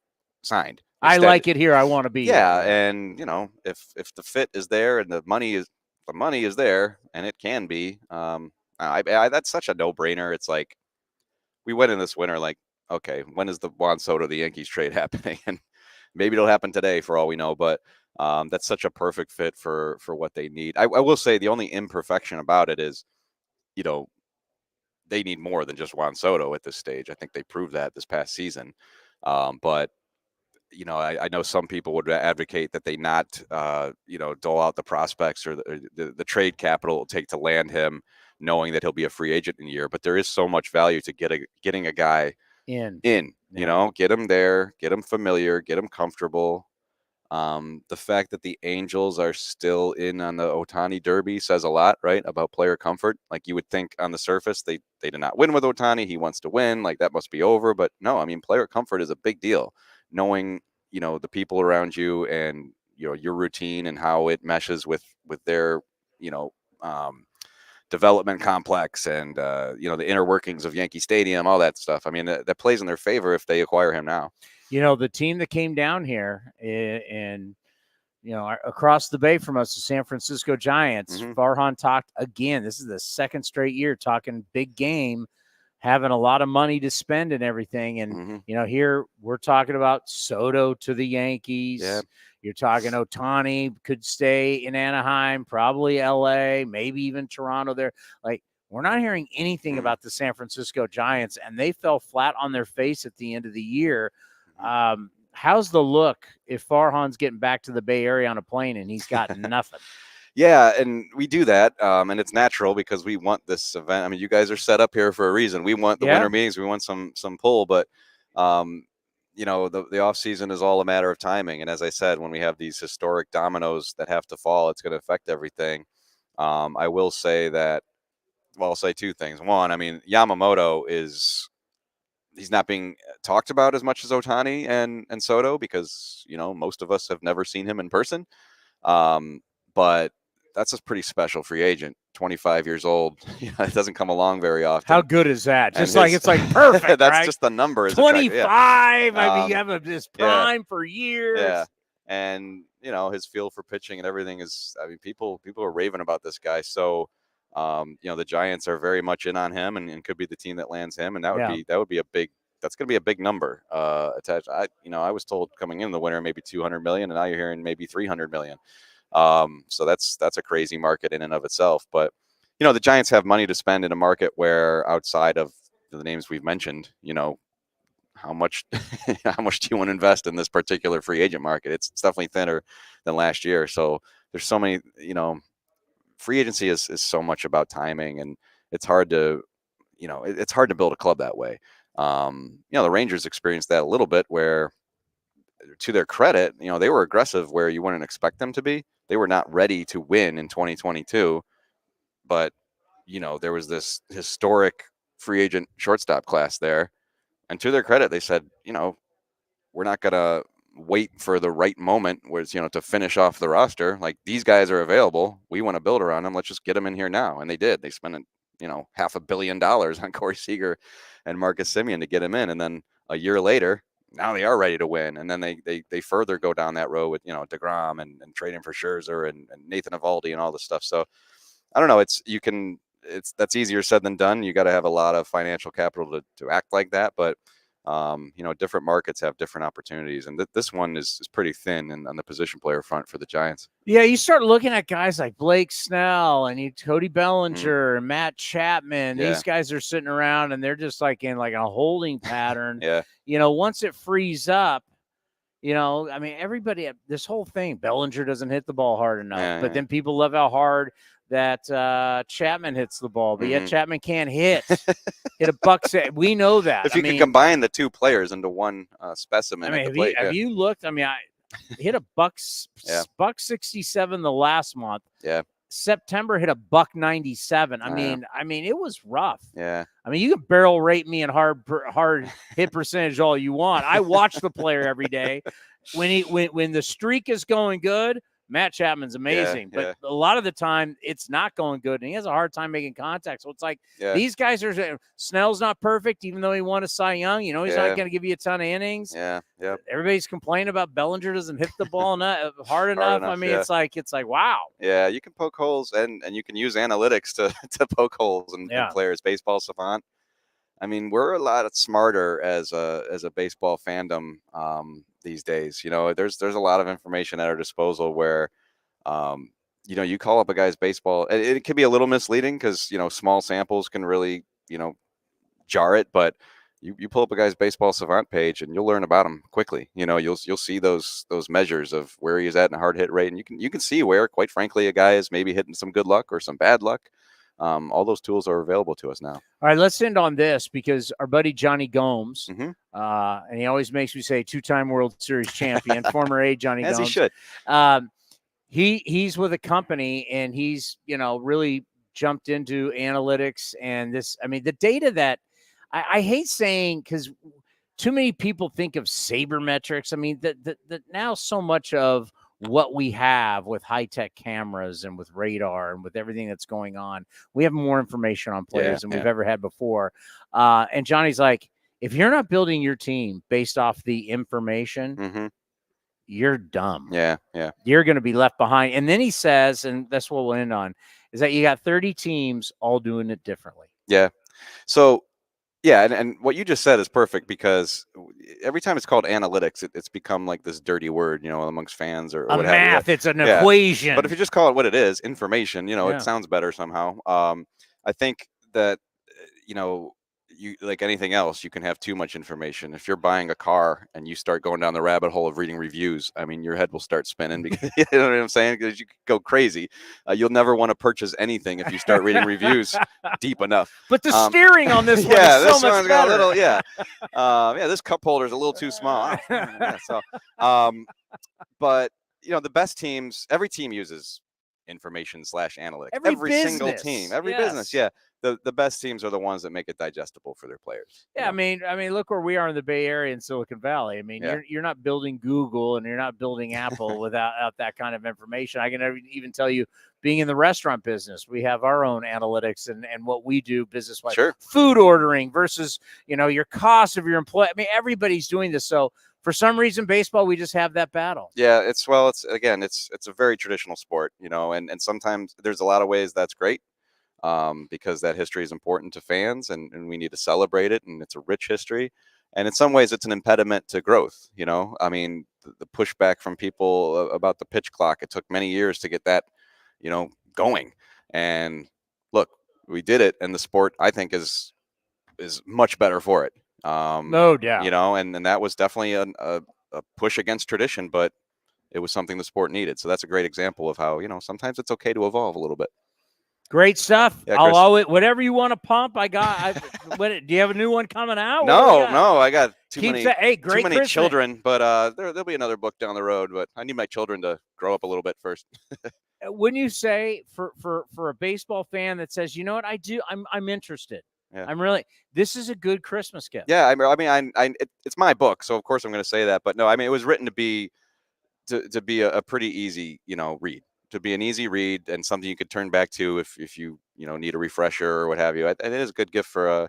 signed. I like it here. I want to be. Yeah, here. And if the fit is there and the money is there, and it can be. That's such a no-brainer. It's like, we went in this winter like, okay, when is the Juan Soto the Yankees trade happening? And maybe it'll happen today for all we know, but that's such a perfect fit for what they need. I will say the only imperfection about it is, they need more than just Juan Soto at this stage. I think they proved that this past season. But I know some people would advocate that they not, dole out the prospects or the trade capital it'll take to land him, knowing that he'll be a free agent in a year. But there is so much value to getting a guy in, get him there, get him familiar, get him comfortable. The fact that the Angels are still in on the Ohtani Derby says a lot, right, about player comfort. Like, you would think on the surface they did not win with Ohtani. He wants to win. Like, that must be over. But no, I mean, player comfort is a big deal. Knowing, the people around you and, your routine and how it meshes with their, development complex and, the inner workings of Yankee Stadium, all that stuff. I mean, that plays in their favor if they acquire him now. The team that came down here and, across the bay from us, the San Francisco Giants, Farhan talked again. This is the second straight year talking big game, having a lot of money to spend and everything. And, here we're talking about Soto to the Yankees. Yeah. You're talking Ohtani could stay in Anaheim, probably LA, maybe even Toronto there. Like, we're not hearing anything about the San Francisco Giants, and they fell flat on their face at the end of the year. How's the look if Farhan's getting back to the Bay Area on a plane and he's got nothing? Yeah, and we do that, and it's natural because we want this event. I mean, you guys are set up here for a reason. We want the winter meetings. We want some pull, but the off season is all a matter of timing. And as I said, when we have these historic dominoes that have to fall, it's going to affect everything. I will say that. Well, I'll say two things. One, I mean, Yamamoto he's not being talked about as much as Ohtani and Soto because most of us have never seen him in person. But that's a pretty special free agent, 25 years old. It doesn't come along very often. How good is that? Just it's like perfect. That's right? just the number. 25. Yeah. I mean, you have this prime for years. Yeah. And his feel for pitching and everything is. I mean, people are raving about this guy. So, the Giants are very much in on him, and could be the team that lands him, and that would be a big. That's going to be a big number attached. I was told coming in the winter maybe 200 million, and now you're hearing maybe 300 million. So that's a crazy market in and of itself. But the Giants have money to spend in a market where outside of the names we've mentioned, how much how much do you want to invest in this particular free agent market? It's definitely thinner than last year. So there's so many, free agency is so much about timing, and it's hard to it's hard to build a club that way. The Rangers experienced that a little bit where, to their credit, they were aggressive where you wouldn't expect them to be. They were not ready to win in 2022, but there was this historic free agent shortstop class there, and to their credit, they said, we're not gonna wait for the right moment where it's to finish off the roster. Like, these guys are available, we want to build around them, let's just get them in here now. And they did. They spent $500 million on Corey Seager and Marcus Semien to get him in, and then a year later, now they are ready to win. And then they further go down that road with, DeGrom and trading for Scherzer and Nathan Eovaldi and all this stuff. So I don't know. That's easier said than done. You got to have a lot of financial capital to act like that. But, different markets have different opportunities. And this one is pretty thin on the position player front for the Giants. Yeah, you start looking at guys like Blake Snell and Cody Bellinger and Matt Chapman. Yeah. These guys are sitting around and they're just like in like a holding pattern. Yeah. Once it frees up, I mean, everybody, this whole thing, Bellinger doesn't hit the ball hard enough, but then people love how hard that Chapman hits the ball, but yet Chapman can't hit a buck. We know that. If you can combine the two players into one specimen. I mean, have you looked? I mean, I hit a buck 67 the last month. Yeah. September hit a buck 97. I mean, it was rough. Yeah. I mean, you can barrel rate me in hard hit percentage all you want. I watch the player every day. When the streak is going good, Matt Chapman's amazing, but a lot of the time it's not going good, and he has a hard time making contact. So it's like these guys are. Snell's not perfect, even though he won a Cy Young. He's not going to give you a ton of innings. Yeah, yeah. Everybody's complaining about Bellinger doesn't hit the ball hard enough. I mean, it's like wow. Yeah, you can poke holes, and you can use analytics to poke holes in players. Baseball savant. I mean, we're a lot smarter as a baseball fandom these days. There's a lot of information at our disposal where, you call up a guy's baseball. It can be a little misleading because small samples can really jar it. But you pull up a guy's baseball savant page and you'll learn about him quickly. You'll see those measures of where he is at in a hard hit rate, and you can see where, quite frankly, a guy is maybe hitting some good luck or some bad luck. All those tools are available to us now. All right, let's end on this because our buddy Johnny Gomes, and he always makes me say 2-time World Series champion, former A Johnny As Gomes. He should. He's with a company, and he's really jumped into analytics and this. I mean, the data that I hate saying because too many people think of sabermetrics. I mean, that now so much of what we have with high-tech cameras and with radar and with everything that's going on, we have more information on players than we've ever had before. And Johnny's like, if you're not building your team based off the information, you're dumb. Yeah, yeah. You're going to be left behind. And then he says, and that's what we'll end on, is that you got 30 teams all doing it differently. Yeah. So, yeah, and what you just said is perfect because every time it's called analytics, it's become like this dirty word, amongst fans or what math. Have you. It's an equation. But if you just call it what it is, information, it sounds better somehow. I think that, you like anything else, you can have too much information. If you're buying a car and you start going down the rabbit hole of reading reviews, I mean, your head will start spinning because you know what I'm saying? Because you could go crazy. You'll never want to purchase anything if you start reading reviews deep enough. But the steering on this one yeah, is this so much one's got better. a little, yeah, this cup holder is a little too small. But you know, the best teams, every team uses information / analytics. Every single team, every business, yeah. The best teams are the ones that make it digestible for their players. Yeah, I mean, look where we are in the Bay Area in Silicon Valley. I mean, you're not building Google and you're not building Apple without that kind of information. I can even tell you, being in the restaurant business, we have our own analytics and what we do business-wise. Sure. Food ordering versus, your cost of your employee. I mean, everybody's doing this. So for some reason, baseball, we just have that battle. Yeah, it's a very traditional sport, and sometimes there's a lot of ways that's great. Because that history is important to fans and we need to celebrate it, and it's a rich history. And in some ways it's an impediment to growth. I mean, the pushback from people about the pitch clock, it took many years to get that, going. And look, we did it, and the sport, I think, is much better for it. No doubt. And that was definitely a push against tradition, but it was something the sport needed. So that's a great example of how, sometimes it's okay to evolve a little bit. Great stuff. Yeah, I'll always, whatever you want to pump. Do you have a new one coming out? No, I got too many Christmas. children, but there'll be another book down the road, but I need my children to grow up a little bit first. Wouldn't you say for a baseball fan that says, you know what, I'm interested. Yeah. This is a good Christmas gift. Yeah. I mean, it's my book, so of course I'm going to say that, but no, I mean, it was written to be a pretty easy, read. To be an easy read and something you could turn back to if you need a refresher or what have you. And it is a good gift for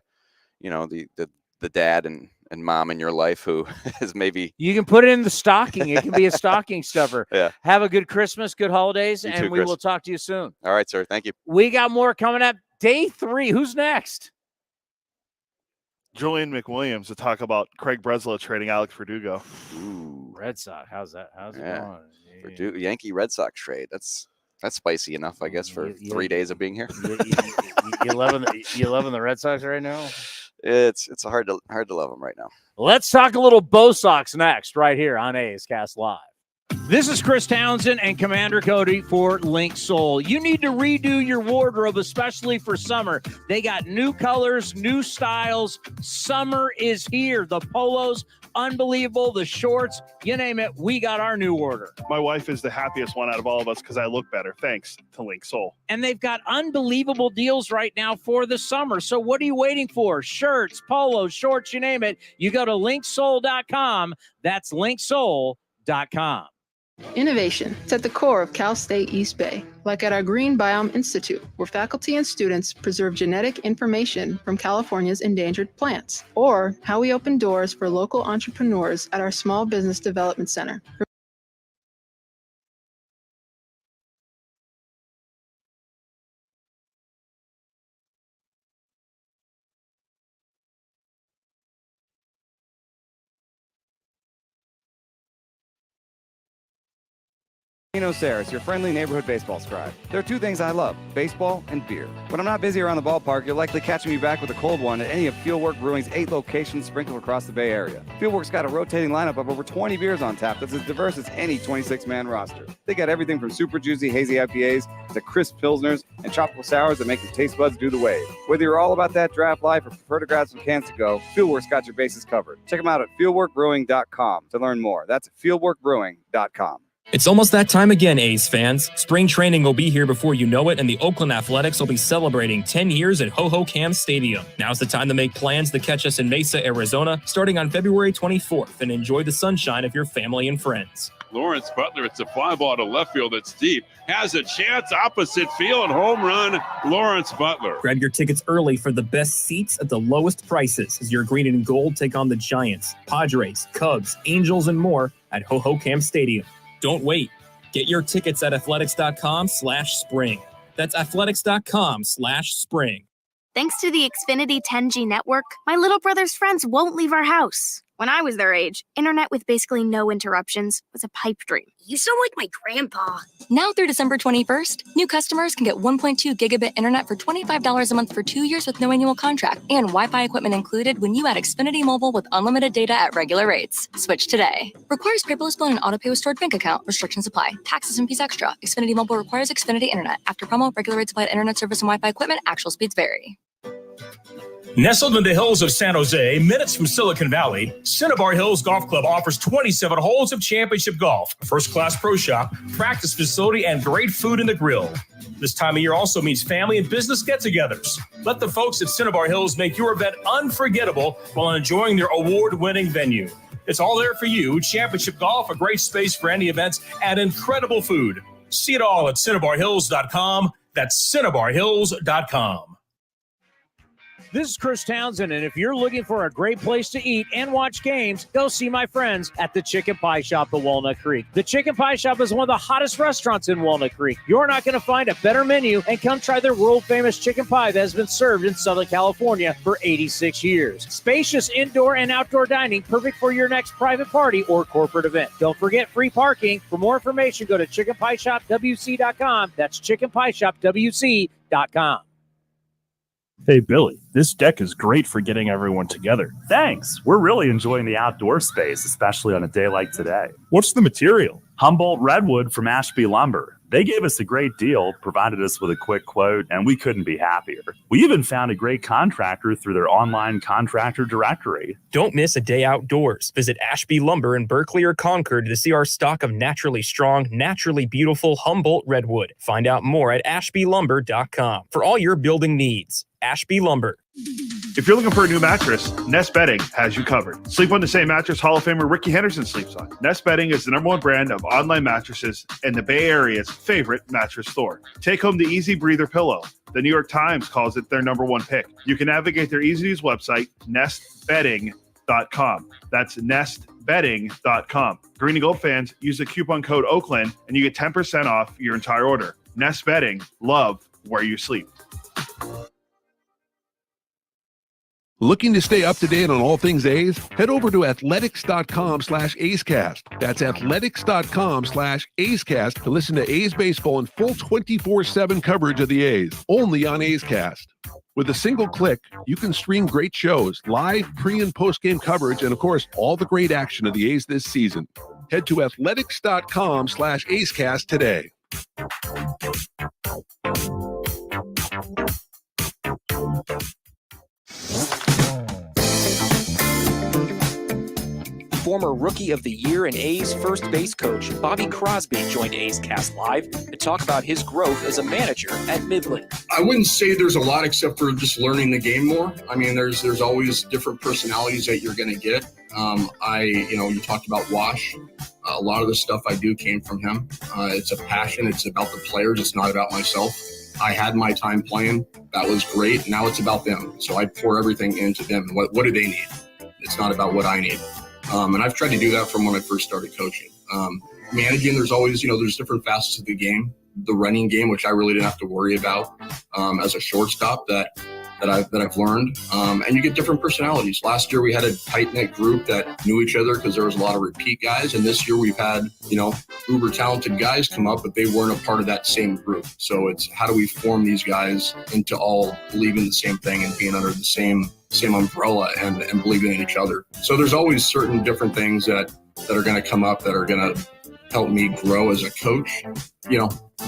the dad and mom in your life who is maybe. You can put it in the stocking. It can be a stocking stuffer. Yeah. Have a good Christmas, good holidays, You and too, we Chris. will talk to you soon. All right, sir. Thank you. We got more coming up. Day 3. Who's next? Julian McWilliams to talk about Craig Breslow trading Alex Verdugo. Ooh, Red Sox. How's it going? Verdugo, Yankee Red Sox trade. That's spicy enough, I guess, for 3 days of being here. You loving the Red Sox right now? It's hard to love them right now. Let's talk a little Bo Sox next, right here on A's Cast Live. This is Chris Townsend and Commander Cody for Link Soul. You need to redo your wardrobe, especially for summer. They got new colors, new styles. Summer is here. The polos, unbelievable. The shorts, you name it, we got our new order. My wife is the happiest one out of all of us because I look better, thanks to Link Soul. And they've got unbelievable deals right now for the summer. So what are you waiting for? Shirts, polos, shorts, you name it. You go to linksoul.com. That's linksoul.com. Innovation is at the core of Cal State East Bay, like at our Green Biome Institute, where faculty and students preserve genetic information from California's endangered plants, or how we open doors for local entrepreneurs at our Small Business Development Center. Eno Sarris, your friendly neighborhood baseball scribe. There are two things I love, baseball and beer. When I'm not busy around the ballpark, you're likely catching me back with a cold one at any of Fieldwork Brewing's 8 locations sprinkled across the Bay Area. Fieldwork's got a rotating lineup of over 20 beers on tap that's as diverse as any 26-man roster. They got everything from super juicy hazy IPAs to crisp pilsners and tropical sours that make your taste buds do the wave. Whether you're all about that draft life or prefer to grab some cans to go, Fieldwork's got your bases covered. Check them out at fieldworkbrewing.com to learn more. That's fieldworkbrewing.com. It's almost that time again, A's fans. Spring training will be here before you know it, and the Oakland Athletics will be celebrating 10 years at Ho-Ho-Cam Stadium. Now's the time to make plans to catch us in Mesa, Arizona, starting on February 24th, and enjoy the sunshine of your family and friends. Lawrence Butler, it's a fly ball to left field that's deep. Has a chance opposite field, home run, Lawrence Butler. Grab your tickets early for the best seats at the lowest prices as your green and gold take on the Giants, Padres, Cubs, Angels, and more at Ho-Ho-Cam Stadium. Don't wait. Get your tickets at athletics.com/spring. That's athletics.com/spring. Thanks to the Xfinity 10G network, my little brother's friends won't leave our house. When I was their age, internet with basically no interruptions was a pipe dream. You sound like my grandpa. Now through December 21st, new customers can get 1.2 gigabit internet for $25 a month for 2 years with no annual contract and Wi-Fi equipment included when you add Xfinity Mobile with unlimited data at regular rates. Switch today. Requires paperless bill and auto pay with stored bank account. Restrictions apply. Taxes and fees extra. Xfinity Mobile requires Xfinity internet. After promo, regular rates apply to internet service and Wi-Fi equipment. Actual speeds vary. Nestled in the hills of San Jose, minutes from Silicon Valley, Cinnabar Hills Golf Club offers 27 holes of championship golf, a first-class pro shop, practice facility, and great food in the grill. This time of year also means family and business get-togethers. Let the folks at Cinnabar Hills make your event unforgettable while enjoying their award-winning venue. It's all there for you. Championship golf, a great space for any events, and incredible food. See it all at CinnabarHills.com. That's CinnabarHills.com. This is Chris Townsend, and if you're looking for a great place to eat and watch games, go see my friends at the Chicken Pie Shop of Walnut Creek. The Chicken Pie Shop is one of the hottest restaurants in Walnut Creek. You're not going to find a better menu, and come try their world-famous chicken pie that has been served in Southern California for 86 years. Spacious indoor and outdoor dining, perfect for your next private party or corporate event. Don't forget free parking. For more information, go to chickenpieshopwc.com. That's chickenpieshopwc.com. Hey, Billy, this deck is great for getting everyone together. Thanks. We're really enjoying the outdoor space, especially on a day like today. What's the material? Humboldt Redwood from Ashby Lumber. They gave us a great deal, provided us with a quick quote, and we couldn't be happier. We even found a great contractor through their online contractor directory. Don't miss a day outdoors. Visit Ashby Lumber in Berkeley or Concord to see our stock of naturally strong, naturally beautiful Humboldt Redwood. Find out more at ashbylumber.com for all your building needs. Ashby Lumber. If you're looking for a new mattress, Nest Bedding has you covered. Sleep on the same mattress Hall of Famer Ricky Henderson sleeps on. Nest Bedding is the #1 brand of online mattresses and the Bay Area's favorite mattress store. Take home the Easy Breather pillow. The New York Times calls it their #1 pick. You can navigate their easy-to-use website, nestbedding.com. That's nestbedding.com. Green and Gold fans, use the coupon code Oakland and you get 10% off your entire order. Nest Bedding, love where you sleep. Looking to stay up to date on all things A's? Head over to athletics.com/A'scast. That's athletics.com/A'scast to listen to A's baseball in full 24/7 coverage of the A's, only on A's Cast. With a single click, you can stream great shows, live pre- and post-game coverage, and of course, all the great action of the A's this season. Head to athletics.com/A'scast today. Former Rookie of the Year and A's first base coach Bobby Crosby joined A's Cast Live to talk about his growth as a manager at Midland. I wouldn't say there's a lot except for just learning the game more. I mean, there's always different personalities that you're going to get. You talked about Wash. A lot of the stuff I do came from him. It's a passion. It's about the players. It's not about myself. I had my time playing. That was great. Now it's about them. So I pour everything into them. What do they need? It's not about what I need. And I've tried to do that from when I first started coaching. Managing, there's always, there's different facets of the game. The running game, which I really didn't have to worry about as a shortstop that I've learned. And you get different personalities. Last year we had a tight-knit group that knew each other because there was a lot of repeat guys. And this year we've had, uber talented guys come up, but they weren't a part of that same group. So it's how do we form these guys into all believing the same thing and being under the same umbrella and believing in each other. So there's always certain different things that are going to come up that are going to help me grow as a coach.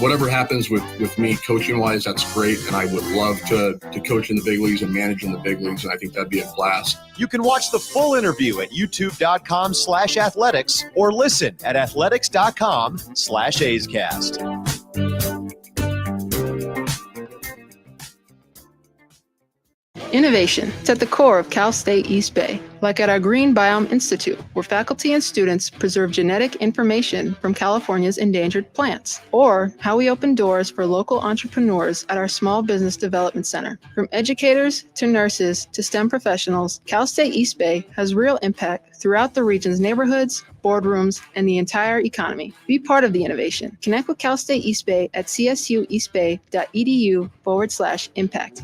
Whatever happens with me coaching wise, that's great. And I would love to coach in the big leagues and manage in the big leagues. And I think that'd be a blast. You can watch the full interview at youtube.com/athletics or listen at athletics.com/A'scast. Innovation. It's at the core of Cal State East Bay, like at our Green Biome Institute, where faculty and students preserve genetic information from California's endangered plants, or how we open doors for local entrepreneurs at our Small Business Development Center. From educators to nurses to STEM professionals, Cal State East Bay has real impact throughout the region's neighborhoods, boardrooms, and the entire economy. Be part of the innovation. Connect with Cal State East Bay at csueastbay.edu/impact.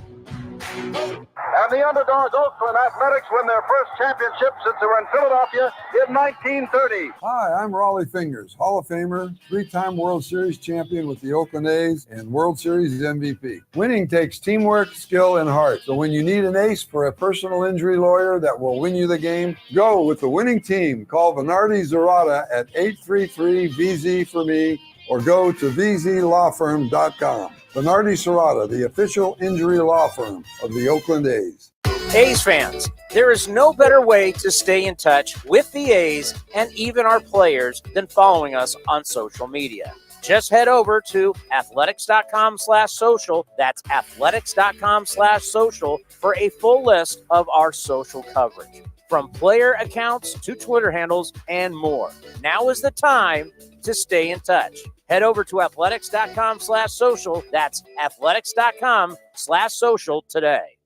And the underdogs, Oakland Athletics, win their first championship since they were in Philadelphia in 1930. Hi, I'm Raleigh Fingers, Hall of Famer, three-time World Series champion with the Oakland A's and World Series MVP. Winning takes teamwork, skill, and heart. So when you need an ace for a personal injury lawyer that will win you the game, go with the winning team. Call Venardi Zerata at 833-VZ-FOR-ME or go to vzlawfirm.com. Venardi Zerata, the official injury law firm of the Oakland A's. A's fans, there is no better way to stay in touch with the A's and even our players than following us on social media. Just head over to athletics.com/social. That's athletics.com/social for a full list of our social coverage, from player accounts to Twitter handles and more. Now is the time to stay in touch. Head over to athletics.com/social. That's athletics.com/social today.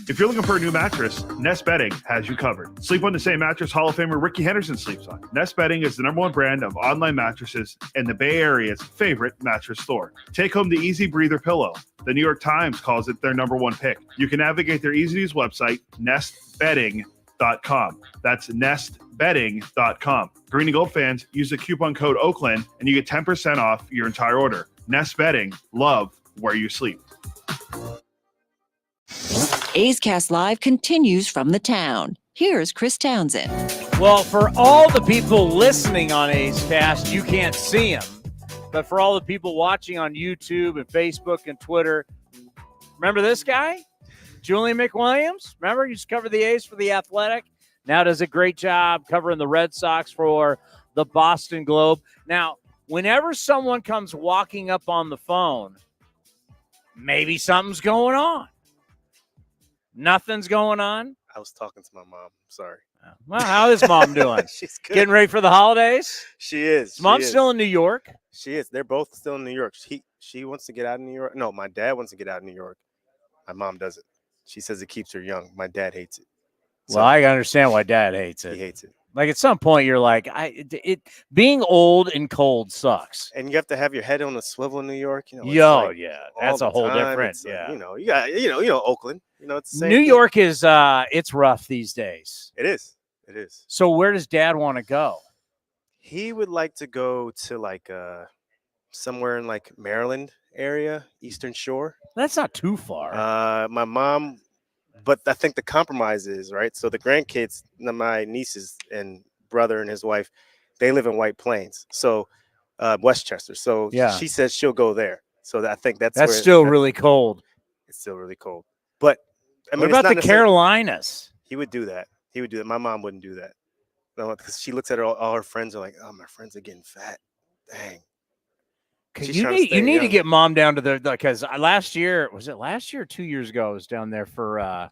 If you're looking for a new mattress, Nest Bedding has you covered. Sleep on the same mattress Hall of Famer Ricky Henderson sleeps on. Nest Bedding is the #1 brand of online mattresses and the Bay Area's favorite mattress store. Take home the Easy Breather pillow. The New York Times calls it their #1 pick. You can navigate their easy-to-use website, nestbedding.com. That's nestbedding.com. Green and Gold fans, use the coupon code Oakland and you get 10% off your entire order. Nest Bedding, love where you sleep. A's Cast Live continues from the town. Here's Chris Townsend. Well, for all the people listening on A's Cast, you can't see him. But for all the people watching on YouTube and Facebook and Twitter, remember this guy? Julian McWilliams? Remember, he used to cover the A's for The Athletic. Now does a great job covering the Red Sox for the Boston Globe. Now, whenever someone comes walking up on the phone, maybe something's going on. Nothing's going on? I was talking to my mom. Sorry. Well, how is mom doing? She's good. Getting ready for the holidays? She is. Mom's still in New York? She is. They're both still in New York. She wants to get out of New York. No, my dad wants to get out of New York. My mom doesn't. She says it keeps her young. My dad hates it. Well, I understand why dad hates it. He hates it. Like at some point you're like, being old and cold sucks. And you have to have your head on a swivel in New York. You know, that's a whole different. It's you got Oakland. It's the same New thing. York is it's rough these days. It is. It is. So where does dad want to go? He would like to go to like somewhere in like Maryland area, Eastern Shore. That's not too far. My mom, but I think the compromise is right. So the grandkids, my nieces and brother and his wife, they live in White Plains, so Westchester. So she says she'll go there. So I think that's still really cold. It's still really cold. But I mean, what about the Carolinas? He would do that. He would do that. My mom wouldn't do that. No, because she looks at all her friends are like, oh, my friends are getting fat. Dang. You need to get mom down to because last year, was it last year or 2 years ago? I was down there for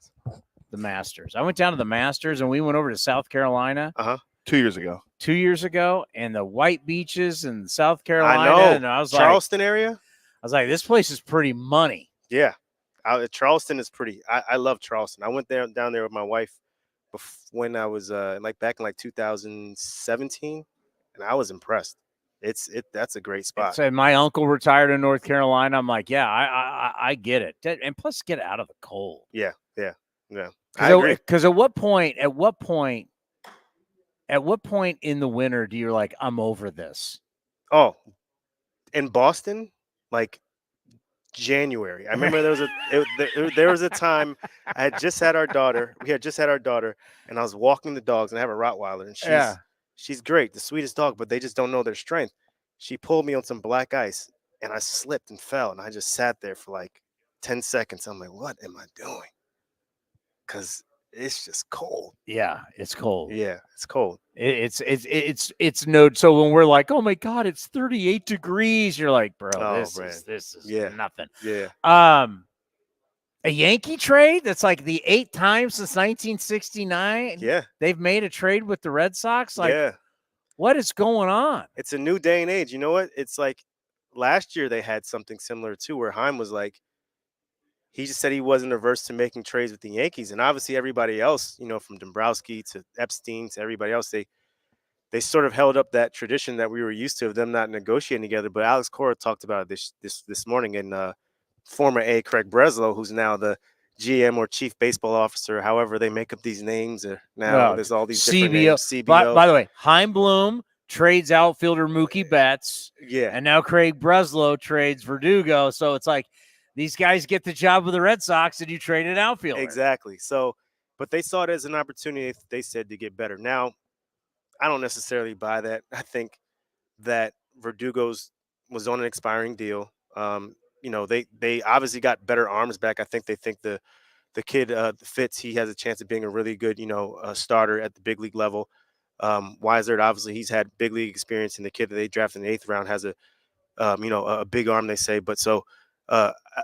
the Masters. I went down to the Masters and we went over to South Carolina. 2 years ago. 2 years ago, and the white beaches in South Carolina. I know. And I was Charleston area. I was like, this place is pretty money. Yeah. Charleston is pretty. I love Charleston. I went down there with my wife when I was back in 2017, and I was impressed. That's a great spot. So my uncle retired in North Carolina. I'm like, yeah, I get it, and plus get out of the cold. Yeah. I agree. Because at what point in the winter do you like, I'm over this? Oh, in Boston, like January. I remember there was a time I had just had our daughter. We had just had our daughter, and I was walking the dogs, and I have a Rottweiler, and she's great, the sweetest dog, but they just don't know their strength. She pulled me on some black ice, and I slipped and fell, and I just sat there for like 10 seconds. I'm like, what am I doing? Because it's just cold. Yeah, it's cold. Yeah, it's cold. It's no. So when we're like, oh my God, it's 38 degrees, you're like, bro, this is nothing. Yeah. A Yankee trade that's like the 8th time since 1969. Yeah, they've made a trade with the Red Sox. Like, yeah. What is going on? It's a new day and age. You know what? It's like last year they had something similar too, where Heim was like, he just said he wasn't averse to making trades with the Yankees, and obviously everybody else, from Dombrowski to Epstein to everybody else, they sort of held up that tradition that we were used to of them not negotiating together. But Alex Cora talked about it this morning, and former A. Craig Breslow, who's now the GM or chief baseball officer, however they make up these names. Now Well, there's all these different CBO. names. CBO. By the way, Heimblum trades outfielder Mookie Betts. Yeah. And now Craig Breslow trades Verdugo. So it's like these guys get the job with the Red Sox and you trade an outfielder. Exactly. So, but they saw it as an opportunity, they said, to get better. Now, I don't necessarily buy that. I think that Verdugo's was on an expiring deal. They obviously got better arms back. I think they think the kid fits. He has a chance of being a really good, starter at the big league level. Weissert, obviously, he's had big league experience, and the kid that they drafted in the 8th round has a big arm, they say. But so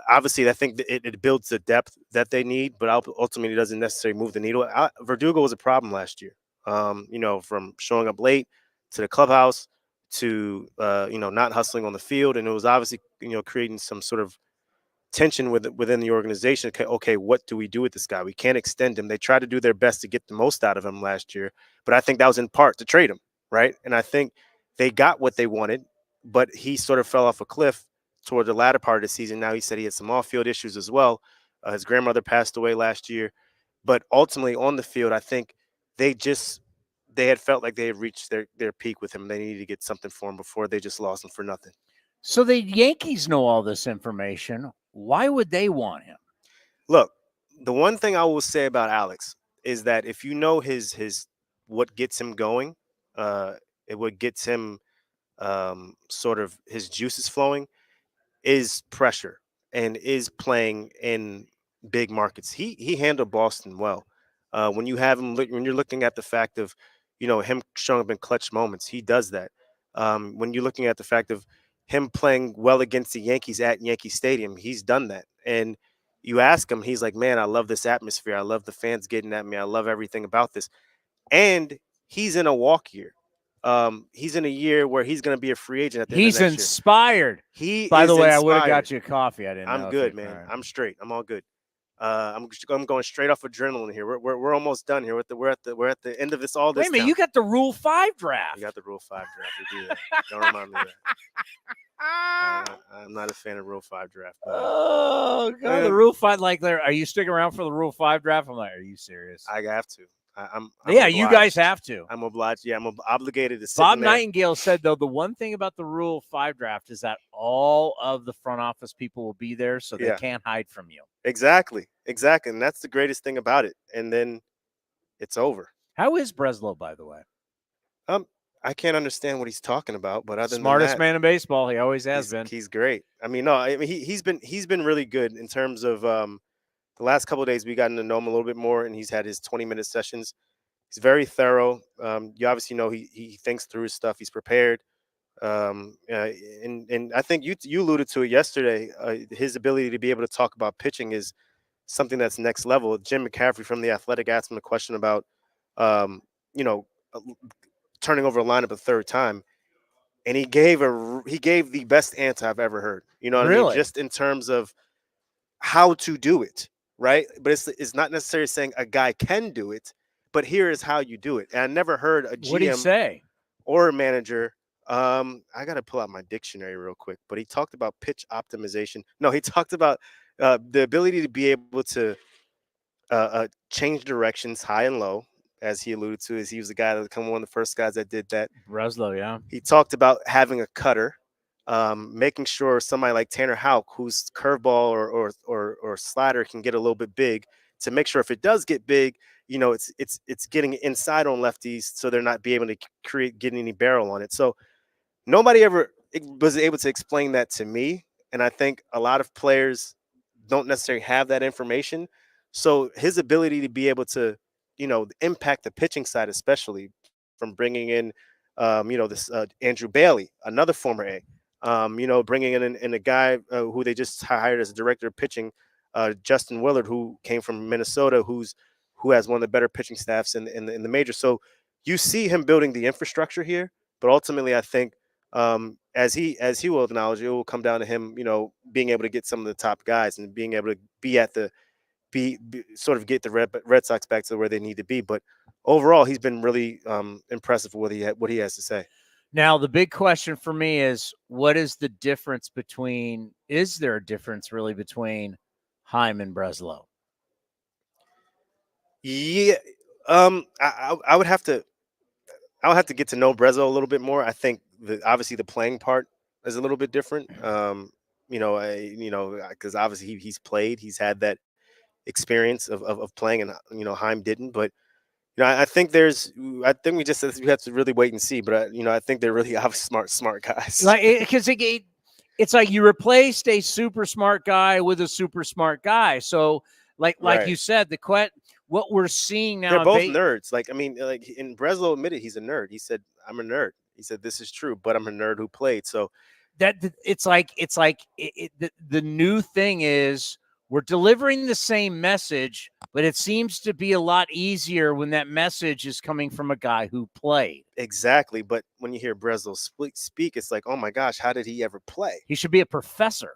obviously, I think it builds the depth that they need, but ultimately, it doesn't necessarily move the needle. Verdugo was a problem last year. From showing up late to the clubhouse to not hustling on the field, and it was obviously creating some sort of tension within the organization. Okay, what do we do with this guy? We can't extend him. They tried to do their best to get the most out of him last year, but I think that was in part to trade him, right? And I think they got what they wanted, but he sort of fell off a cliff toward the latter part of the season. Now he said he had some off-field issues as well. His grandmother passed away last year, but ultimately on the field, I think they had felt like they had reached their peak with him. They needed to get something for him before they just lost him for nothing. So the Yankees know all this information. Why would they want him? Look, the one thing I will say about Alex is that if you know his what gets him going, what gets him sort of his juices flowing is pressure and is playing in big markets. He handled Boston well. When you have him, when you're looking at the fact of him showing up in clutch moments, he does that. When you're looking at the fact of him playing well against the Yankees at Yankee Stadium, he's done that. And you ask him, he's like, man, I love this atmosphere. I love the fans getting at me. I love everything about this. And he's in a walk year. He's in a year where he's going to be a free agent at the end of next inspired. Year. By the way, I would have got you a coffee. I didn't know. I'm good, man. Right. I'm straight. I'm all good. I'm going straight off adrenaline here. We're almost done here. We're at the end of this. All this. Wait a minute, you got the Rule 5 draft. You got the Rule 5 draft. We do that. Don't remind me of that. I'm not a fan of Rule 5 draft. Oh God, the Rule 5. Like, are you sticking around for the Rule 5 draft? I'm like, are you serious? I have to. I'm obliged. You guys have to. I'm obliged. Yeah, I'm obligated to sit Bob in there. Nightengale said, though, the one thing about the Rule 5 draft is that all of the front office people will be there, so they can't hide from you. Exactly. And that's the greatest thing about it. And then it's over. How is Breslow, by the way? I can't understand what he's talking about, but other smartest than that, man in baseball, he always has been. He's great. I mean, he's been really good in terms of the last couple of days. We gotten to know him a little bit more, and he's had his 20-minute sessions. He's very thorough. You obviously know he thinks through his stuff. He's prepared. And I think you alluded to it yesterday. His ability to be able to talk about pitching is something that's next level. Jim McCaffrey from The Athletic asked him a question about, turning over a lineup a third time, and he gave the best answer I've ever heard. You know what I mean? Just in terms of how to do it, right? But it's not necessarily saying a guy can do it, but here is how you do it. And I never heard a GM What did he say? or a manager. I got to pull out my dictionary real quick, but he talked about pitch optimization. No, he talked about the ability to be able to change directions high and low, as he alluded to. He was the guy that one of the first guys that did that. Breslow, yeah. He talked about having a cutter, making sure somebody like Tanner Houck, whose curveball or slider can get a little bit big, to make sure if it does get big, it's getting inside on lefties, so they're not be able to get any barrel on it. So nobody ever was able to explain that to me, and I think a lot of players don't necessarily have that information. So his ability to be able to impact the pitching side, especially from bringing in, this Andrew Bailey, another former A, bringing in a guy who they just hired as a director of pitching, Justin Willard, who came from Minnesota, who has one of the better pitching staffs in the major. So you see him building the infrastructure here, but ultimately I think as he will acknowledge, it will come down to him, being able to get some of the top guys and being able to be at the sort of get the Red Sox back to where they need to be. But overall, he's been really impressive with what he has to say. Now, the big question for me is, what is the difference is there a difference really between Heim and Breslow? Yeah, I would have to. I would have to get to know Brezzo a little bit more. I think obviously the playing part is a little bit different. Because obviously he's played, he's had that experience of playing, and Heim didn't. But I think I think we have to really wait and see. But I think they're really obviously smart guys. Like, because it's like you replaced a super smart guy with a super smart guy. So, like Right. you said, what we're seeing now, They're both nerds. Like, I mean, like, and Breslow admitted he's a nerd. He said, "I'm a nerd." He said, "This is true, but I'm a nerd who played." So it's like the new thing is we're delivering the same message, but it seems to be a lot easier when that message is coming from a guy who played. exactly. But when you hear Breslow speak, it's like, oh my gosh, how did he ever play? He should be a professor.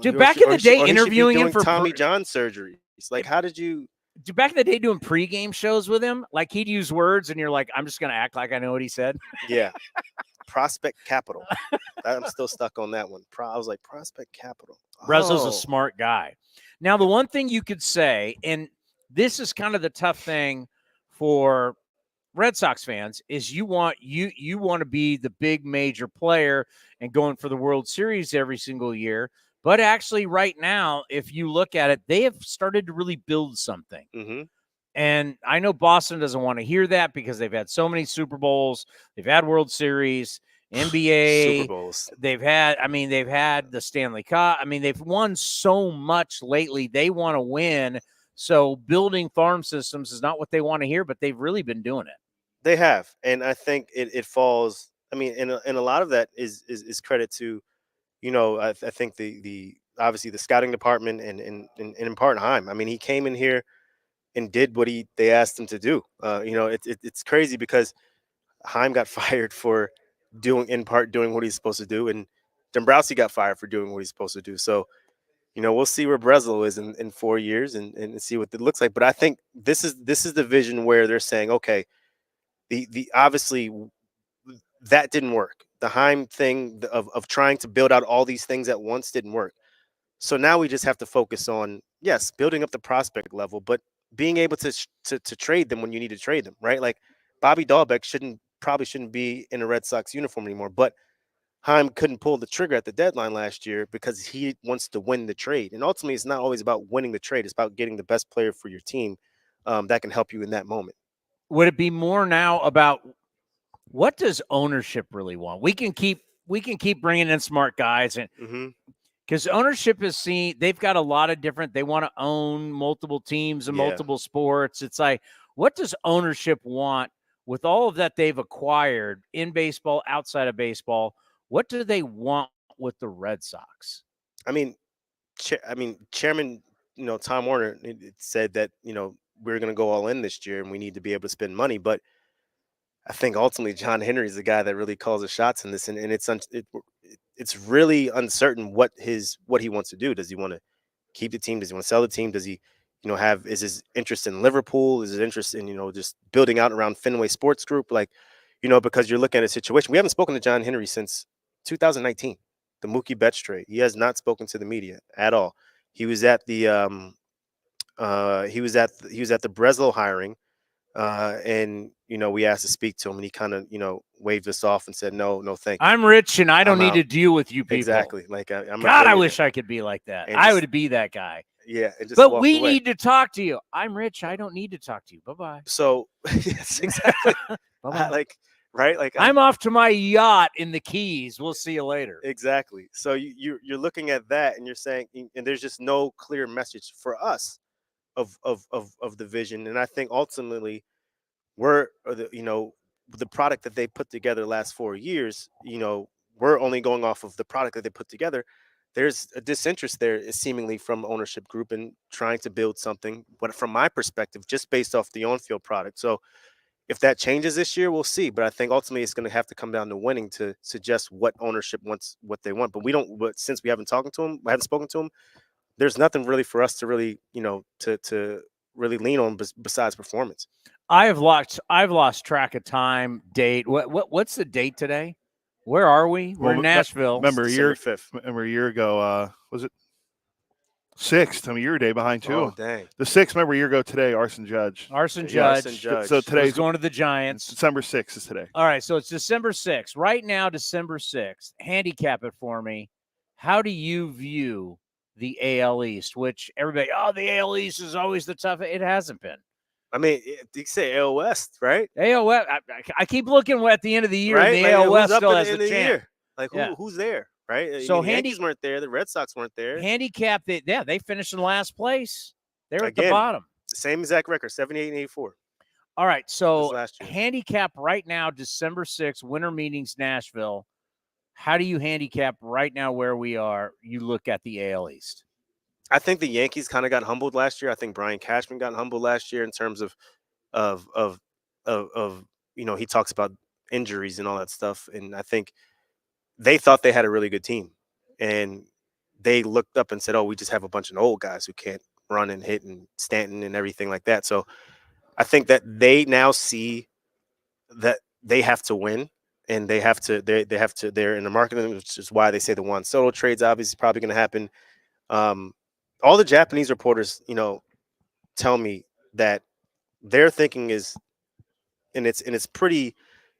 Dude, back in the day, interviewing him for Tommy John surgery. It's like, how did you? Dude, back in the day, doing pregame shows with him, like he'd use words, and you're like, I'm just gonna act like I know what he said. Yeah, Prospect Capital. I'm still stuck on that one. I was like, Prospect Capital. Breslo's Oh. a smart guy. Now, the one thing you could say, and this is kind of the tough thing for Red Sox fans, is you want to be the big major player and going for the World Series every single year. But actually, right now, if you look at it, they have started to really build something. Mm-hmm. And I know Boston doesn't want to hear that because they've had so many Super Bowls, they've had World Series, NBA, Super Bowls. they've had the Stanley Cup. I mean, they've won so much lately. They want to win. So building farm systems is not what they want to hear, but they've really been doing it. They have, and I think it falls. I mean, and a lot of that is credit to, I think the obviously the scouting department and in part Heim. I mean, he came in here and did what they asked him to do. It's crazy because Heim got fired for doing what he's supposed to do, and Dombrowski got fired for doing what he's supposed to do. So, we'll see where Breslow is in 4 years and see what it looks like. But I think this is the vision where they're saying, okay, the obviously that didn't work. The Heim thing of trying to build out all these things at once didn't work. So now we just have to focus on, yes, building up the prospect level, but being able to trade them when you need to trade them, right? Like Bobby Dahlbeck probably shouldn't be in a Red Sox uniform anymore, but Heim couldn't pull the trigger at the deadline last year because he wants to win the trade. And ultimately, it's not always about winning the trade. It's about getting the best player for your team that can help you in that moment. Would it be more now about what does ownership really want? We can keep bringing in smart guys, and because ownership is seen, they've got a lot of different. They want to own multiple teams and multiple sports. It's like, what does ownership want with all of that they've acquired in baseball, outside of baseball? What do they want with the Red Sox? I mean, Chairman, Tom Warner said that we're going to go all in this year and we need to be able to spend money. But I think ultimately John Henry is the guy that really calls the shots in this, and it's really uncertain what he wants to do. Does he want to keep the team? Does he want to sell the team? Does he, is his interest in Liverpool? Is his interest in just building out around Fenway Sports Group? Like, because you're looking at a situation. We haven't spoken to John Henry since 2019, the Mookie Betts trade. He has not spoken to the media at all. He was at the Breslow hiring, and we asked to speak to him, and he kind of waved us off and said, no, thank you. I'm rich and I don't need to deal with you people. Exactly. Like I wish I could be like that. I would be that guy. Yeah, and just but walk we away. need to talk to you. I'm rich. I don't need to talk to you. Bye-bye. So yes, exactly. Right? Like I'm off to my yacht in the Keys. We'll see you later. Exactly. So you're looking at that and you're saying, and there's just no clear message for us of the vision. And I think ultimately we're the product that they put together the last 4 years, we're only going off of the product that they put together. There's a disinterest there seemingly from ownership group and trying to build something, but from my perspective, just based off the on-field product. So if that changes this year, we'll see. But I think ultimately it's going to have to come down to winning to suggest what ownership wants, what they want. But since we haven't spoken to them, there's nothing really for us to really, to really lean on besides performance. I've lost track of time, date. What's the date today? Where are we? We're in Nashville. Remember a year ago, was it 6th. I mean, you're a day behind too. Oh, dang. The 6th. Remember a year ago today. Arson Judge. Arson Yeah, Judge. Arson Judge. So today's was going to the Giants. December 6th is today. All right, so it's December 6th. Right now, December 6th. Handicap it for me. How do you view the AL East? Which everybody, the AL East is always the toughest. It hasn't been. I mean, you say AL West, right? AL West. I keep looking at the end of the year, Right? and the Like, AL who's West up still at has the a end of the chance. year? Like, Yeah. who's there, right? So The Yankees weren't there. The Red Sox weren't there. Handicap, they finished in last place. They were at the Again, bottom. Same exact record, 78 and 84. All right, so last year. handicap right now, December 6th, winter meetings, Nashville. How do you handicap right now where we are? You look at the AL East. I think the Yankees kind of got humbled last year. I think Brian Cashman got humbled last year in terms of he talks about injuries and all that stuff. And I think they thought they had a really good team. And they looked up and said, oh, we just have a bunch of old guys who can't run and hit and Stanton and everything like that. So I think that they now see that they have to win. And they're in the marketing, which is why they say the Juan Soto trade's obviously probably going to happen. All the Japanese reporters, tell me that their thinking is, and it's pretty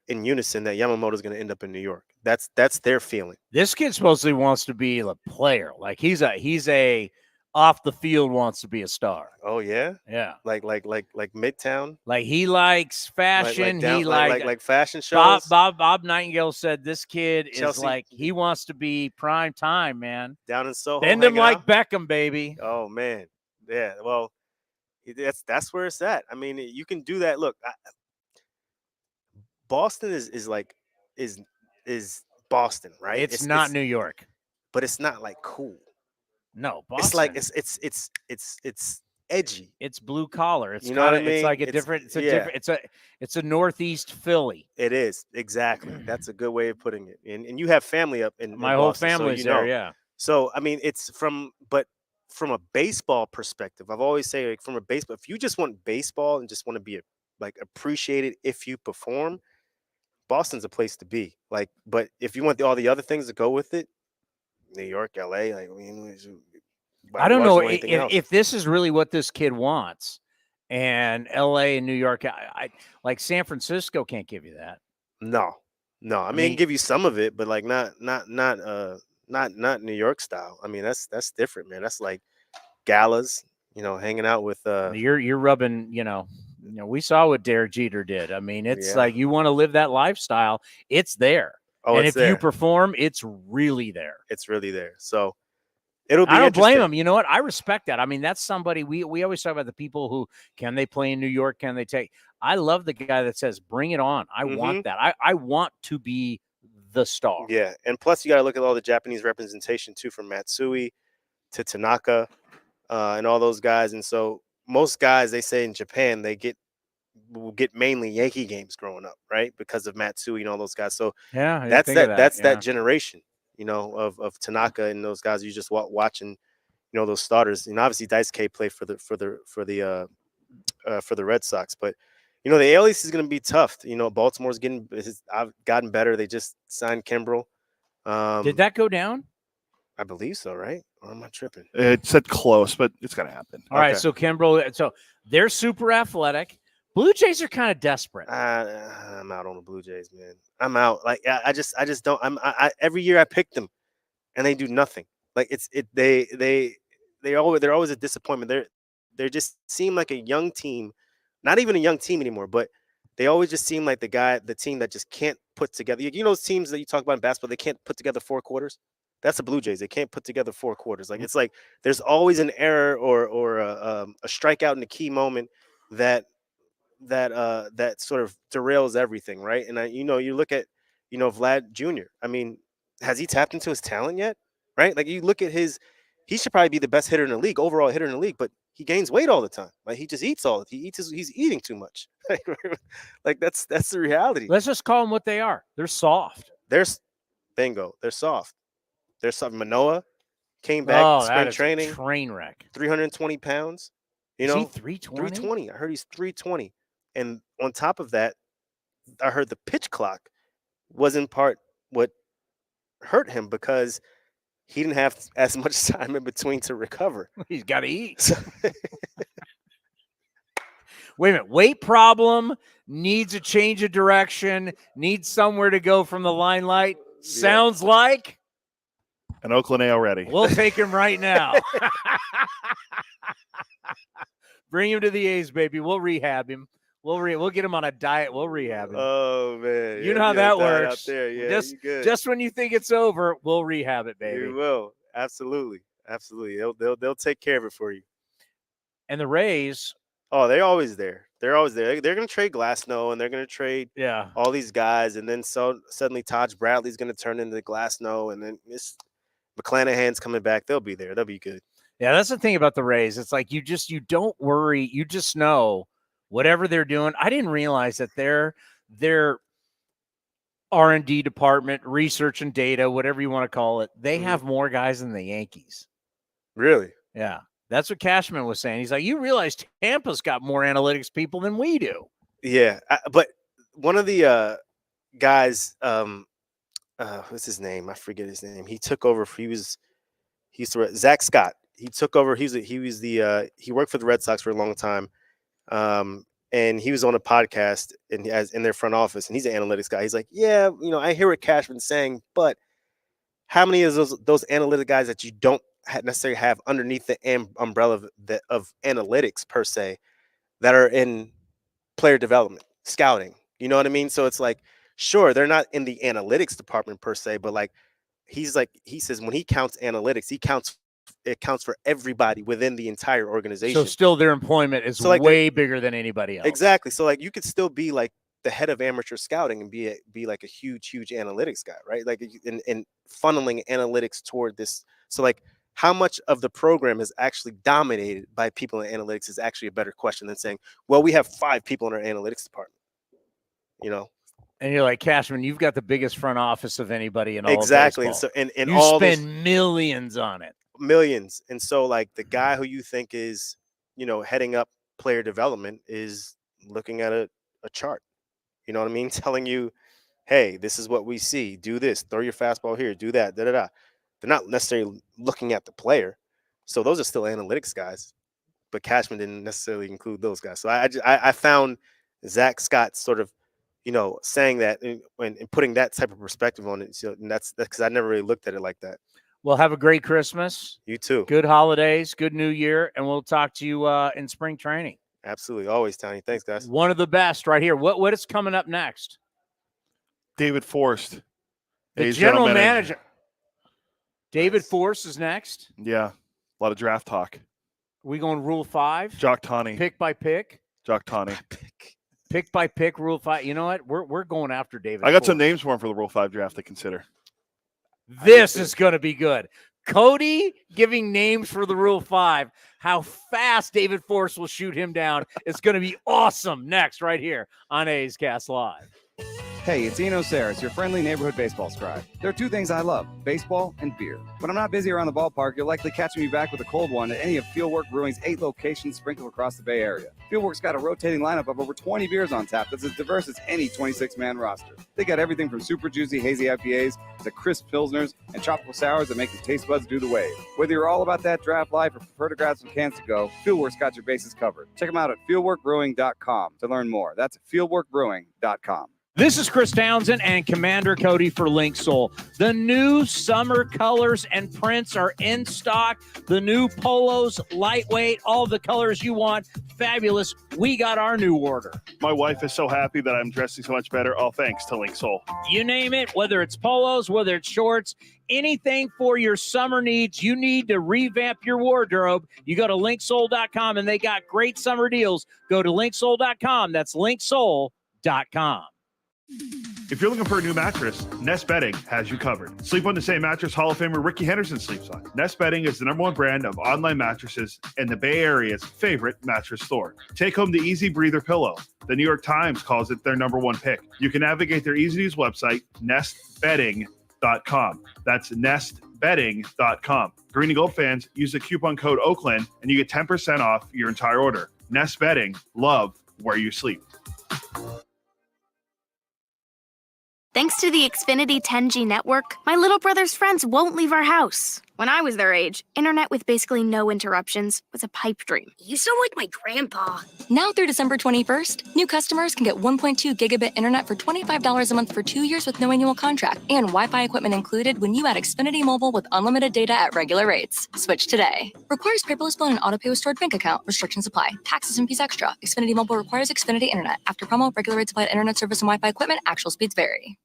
in unison, that Yamamoto's going to end up in New York. That's their feeling. This kid supposedly wants to be a player. Like he's a off the field wants to be a star. Oh yeah, yeah. Like Midtown. Like he likes fashion. Like fashion shows. Bob Nightengale said this kid Chelsea. is like he wants to be prime time, man. Down in Soho. Bend him like out. Beckham, baby. Oh man, yeah. Well, that's where it's at. I mean, you can do that. Look, Boston is Boston, right? It's not New York, but it's not like cool. No, Boston. It's like it's edgy. It's blue collar. It's you know what I mean? It's like a different. It's a different. It's a Northeast Philly. It is exactly. That's a good way of putting it. And you have family up in my whole Boston, family's so you know. there. Yeah. So I mean, but from a baseball perspective, I've always say like from a baseball. If you just want baseball and just want to be appreciated if you perform, Boston's a place to be. Like, but if you want all the other things that go with it. New York, LA, I don't know if this is really what this kid wants, and LA and New York. I like San Francisco can't give you that. No. I mean, give you some of it, but like not New York style. I mean, that's different, man. That's like galas, hanging out with. You're rubbing, we saw what Derek Jeter did. I mean, it's like you want to live that lifestyle. It's there. Oh, and if you perform, it's really there. It's really there. So it'll be. I don't blame him. You know what? I respect that. I mean, that's somebody we always talk about the people who can they play in New York? Can they take? I love the guy that says, "Bring it on." I want that. I want to be the star. Yeah, and plus you got to look at all the Japanese representation too, from Matsui to Tanaka, and all those guys. And so most guys, they say in Japan, will get mainly Yankee games growing up, right? Because of Matsui and all those guys. So yeah, that's that generation, of Tanaka and those guys. You just watching, those starters. And obviously Daisuke played for the Red Sox, but the AL East is going to be tough. Baltimore's gotten better. They just signed Kimbrel. Did that go down? I believe so, right? Or am I tripping? It said close, but it's going to happen. All right, so Kimbrel, so they're super athletic. Blue Jays are kind of desperate. I'm out on the Blue Jays, man. I'm out. Like I just don't. Every year I pick them, and they do nothing. Like they're always a disappointment. They just seem like a young team, not even a young team anymore. But they always just seem like the team that just can't put together. Those teams that you talk about in basketball, they can't put together 4 quarters. That's the Blue Jays. They can't put together 4 quarters. Like it's like there's always an error or a strikeout in a key moment that sort of derails everything, right? And you look at Vlad Jr. I mean, has he tapped into his talent yet? Right? Like you look at he should probably be the best hitter in the league, overall hitter in the league, but he gains weight all the time. Like he just eats he's eating too much. Like that's the reality. Let's just call them what they are. They're soft. Bingo. They're soft. They're soft. Manoah came back spring training. Train wreck. 320 pounds. Is he 320? 320. I heard he's 320. And on top of that, I heard the pitch clock was in part what hurt him because he didn't have as much time in between to recover. He's got to eat. Wait a minute. Weight problem, needs a change of direction, needs somewhere to go from the limelight. Sounds like an Oakland A already. We'll take him right now. Bring him to the A's, baby. We'll rehab him. We'll get him on a diet. We'll rehab him. Oh man, you know how that works. Out there. Yeah, just when you think it's over, we'll rehab it, baby. You will. Absolutely. They'll take care of it for you. And the Rays. Oh, they're always there. They're always there. They're going to trade Glasnow, and they're going to trade all these guys, and then suddenly Taj Bradley's going to turn into Glasnow, and then McClanahan's coming back. They'll be there. They'll be good. Yeah, that's the thing about the Rays. It's like you don't worry. You just know whatever they're doing. I didn't realize that their R&D department, research and data, whatever you want to call it, they have more guys than the Yankees. Really? Yeah. That's what Cashman was saying. He's like, you realize Tampa's got more analytics people than we do. Yeah, but one of the guys, what's his name? I forget his name. He took over. Zach Scott. He took over. He worked for the Red Sox for a long time, and he was on a podcast in their front office, and he's an analytics guy. He's like, yeah, I hear what Cashman's saying, but how many of those analytic guys that you don't necessarily have underneath the umbrella of analytics per se that are in player development, scouting? You know what I mean? So it's like, sure, they're not in the analytics department per se, but like he says when he counts analytics, it counts for everybody within the entire organization. So still their employment is way bigger than anybody else. Exactly. So like you could still be like the head of amateur scouting and be like a huge analytics guy, right? Like and funneling analytics toward this. So like how much of the program is actually dominated by people in analytics is actually a better question than saying, well, we have 5 people in our analytics department, And you're like, Cashman, you've got the biggest front office of anybody in all exactly. of baseball. And so and you all spend millions on it. Millions. And so like the guy who you think is, heading up player development is looking at a chart. You know what I mean? Telling you, hey, this is what we see. Do this. Throw your fastball here. Do that. Da-da-da. They're not necessarily looking at the player. So those are still analytics guys. But Cashman didn't necessarily include those guys. So I found Zach Scott sort of, saying that and putting that type of perspective on it. So, and that's because I never really looked at it like that. Well, have a great Christmas. You too. Good holidays. Good New Year. And we'll talk to you in spring training. Absolutely. Always, Tony. Thanks, guys. One of the best right here. What is coming up next? David Forst. The general manager. David Forst is next. Yeah. A lot of draft talk. We going Rule 5? Jock Tawny. Pick by pick? Jock Tawny. Pick by pick, Rule 5. You know what? We're going after David. I got some names for him for the Rule 5 draft to consider. This is going to be good. Cody giving names for the Rule 5. How fast David Forst will shoot him down. It's going to be awesome next right here on A's Cast Live. Hey, it's Eno Sarris, your friendly neighborhood baseball scribe. There are 2 things I love, baseball and beer. When I'm not busy around the ballpark, you'll likely catch me back with a cold one at any of Fieldwork Brewing's 8 locations sprinkled across the Bay Area. Fieldwork's got a rotating lineup of over 20 beers on tap that's as diverse as any 26-man roster. They got everything from super juicy hazy IPAs to crisp pilsners and tropical sours that make your taste buds do the wave. Whether you're all about that draft life or prefer to grab some cans to go, Fieldwork's got your bases covered. Check them out at fieldworkbrewing.com to learn more. That's fieldworkbrewing.com. This is Chris Townsend and Commander Cody for Link Soul. The new summer colors and prints are in stock. The new polos, lightweight, all the colors you want. Fabulous. We got our new order. My wife is so happy that I'm dressing so much better. All thanks to Link Soul. You name it, whether it's polos, whether it's shorts, anything for your summer needs, you need to revamp your wardrobe. You go to linksoul.com and they got great summer deals. Go to linksoul.com. That's linksoul.com. If you're looking for a new mattress, Nest Bedding has you covered. Sleep on the same mattress Hall of Famer Ricky Henderson sleeps on. Nest Bedding is the #1 brand of online mattresses and the Bay Area's favorite mattress store. Take home the Easy Breather pillow. The New York Times calls it their #1 pick. You can navigate their easy-to-use website, nestbedding.com. That's nestbedding.com. Green and Gold fans, use the coupon code Oakland and you get 10% off your entire order. Nest Bedding, love where you sleep. Thanks to the Xfinity 10G network, my little brother's friends won't leave our house. When I was their age, internet with basically no interruptions was a pipe dream. You sound like my grandpa. Now through December 21st, new customers can get 1.2 gigabit internet for $25 a month for 2 years with no annual contract and Wi-Fi equipment included when you add Xfinity Mobile with unlimited data at regular rates. Switch today. Requires paperless bill and auto-pay with stored bank account. Restrictions apply. Taxes and fees extra. Xfinity Mobile requires Xfinity internet. After promo, regular rates applied internet service and Wi-Fi equipment. Actual speeds vary.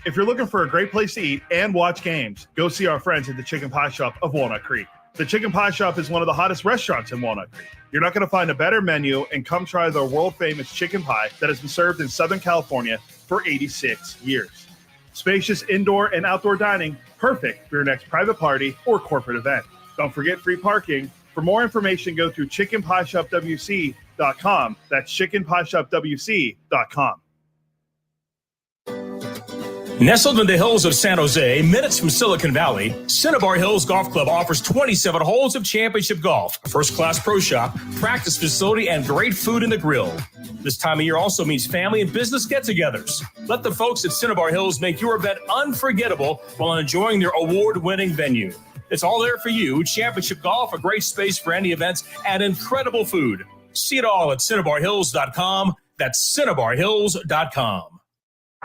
If you're looking for a great place to eat and watch games, go see our friends at the Chicken Pie Shop of Walnut Creek. The Chicken Pie Shop is one of the hottest restaurants in Walnut Creek. You're not going to find a better menu, and come try their world-famous chicken pie that has been served in Southern California for 86 years. Spacious indoor and outdoor dining, perfect for your next private party or corporate event. Don't forget free parking. For more information, go to chickenpieshopwc.com. That's chickenpieshopwc.com. Nestled in the hills of San Jose, minutes from Silicon Valley, Cinnabar Hills Golf Club offers 27 holes of championship golf, a first-class pro shop, practice facility, and great food in the grill. This time of year also means family and business get-togethers. Let the folks at Cinnabar Hills make your event unforgettable while enjoying their award-winning venue. It's all there for you. Championship golf, a great space for any events, and incredible food. See it all at CinnabarHills.com. That's CinnabarHills.com.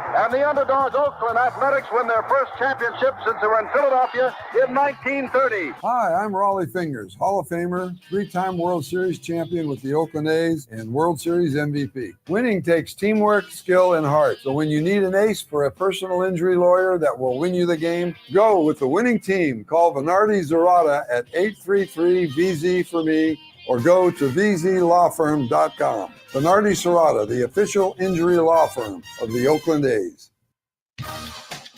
And the underdogs, Oakland Athletics, win their first championship since they were in Philadelphia in 1930. Hi, I'm Raleigh Fingers, Hall of Famer, three-time World Series champion with the Oakland A's and World Series MVP. Winning takes teamwork, skill, and heart. So when you need an ace for a personal injury lawyer that will win you the game, go with the winning team. Call Venardi Zerata at 833-VZ-FOR-ME or go to vzlawfirm.com. Venardi Serrata, the official injury law firm of the Oakland A's.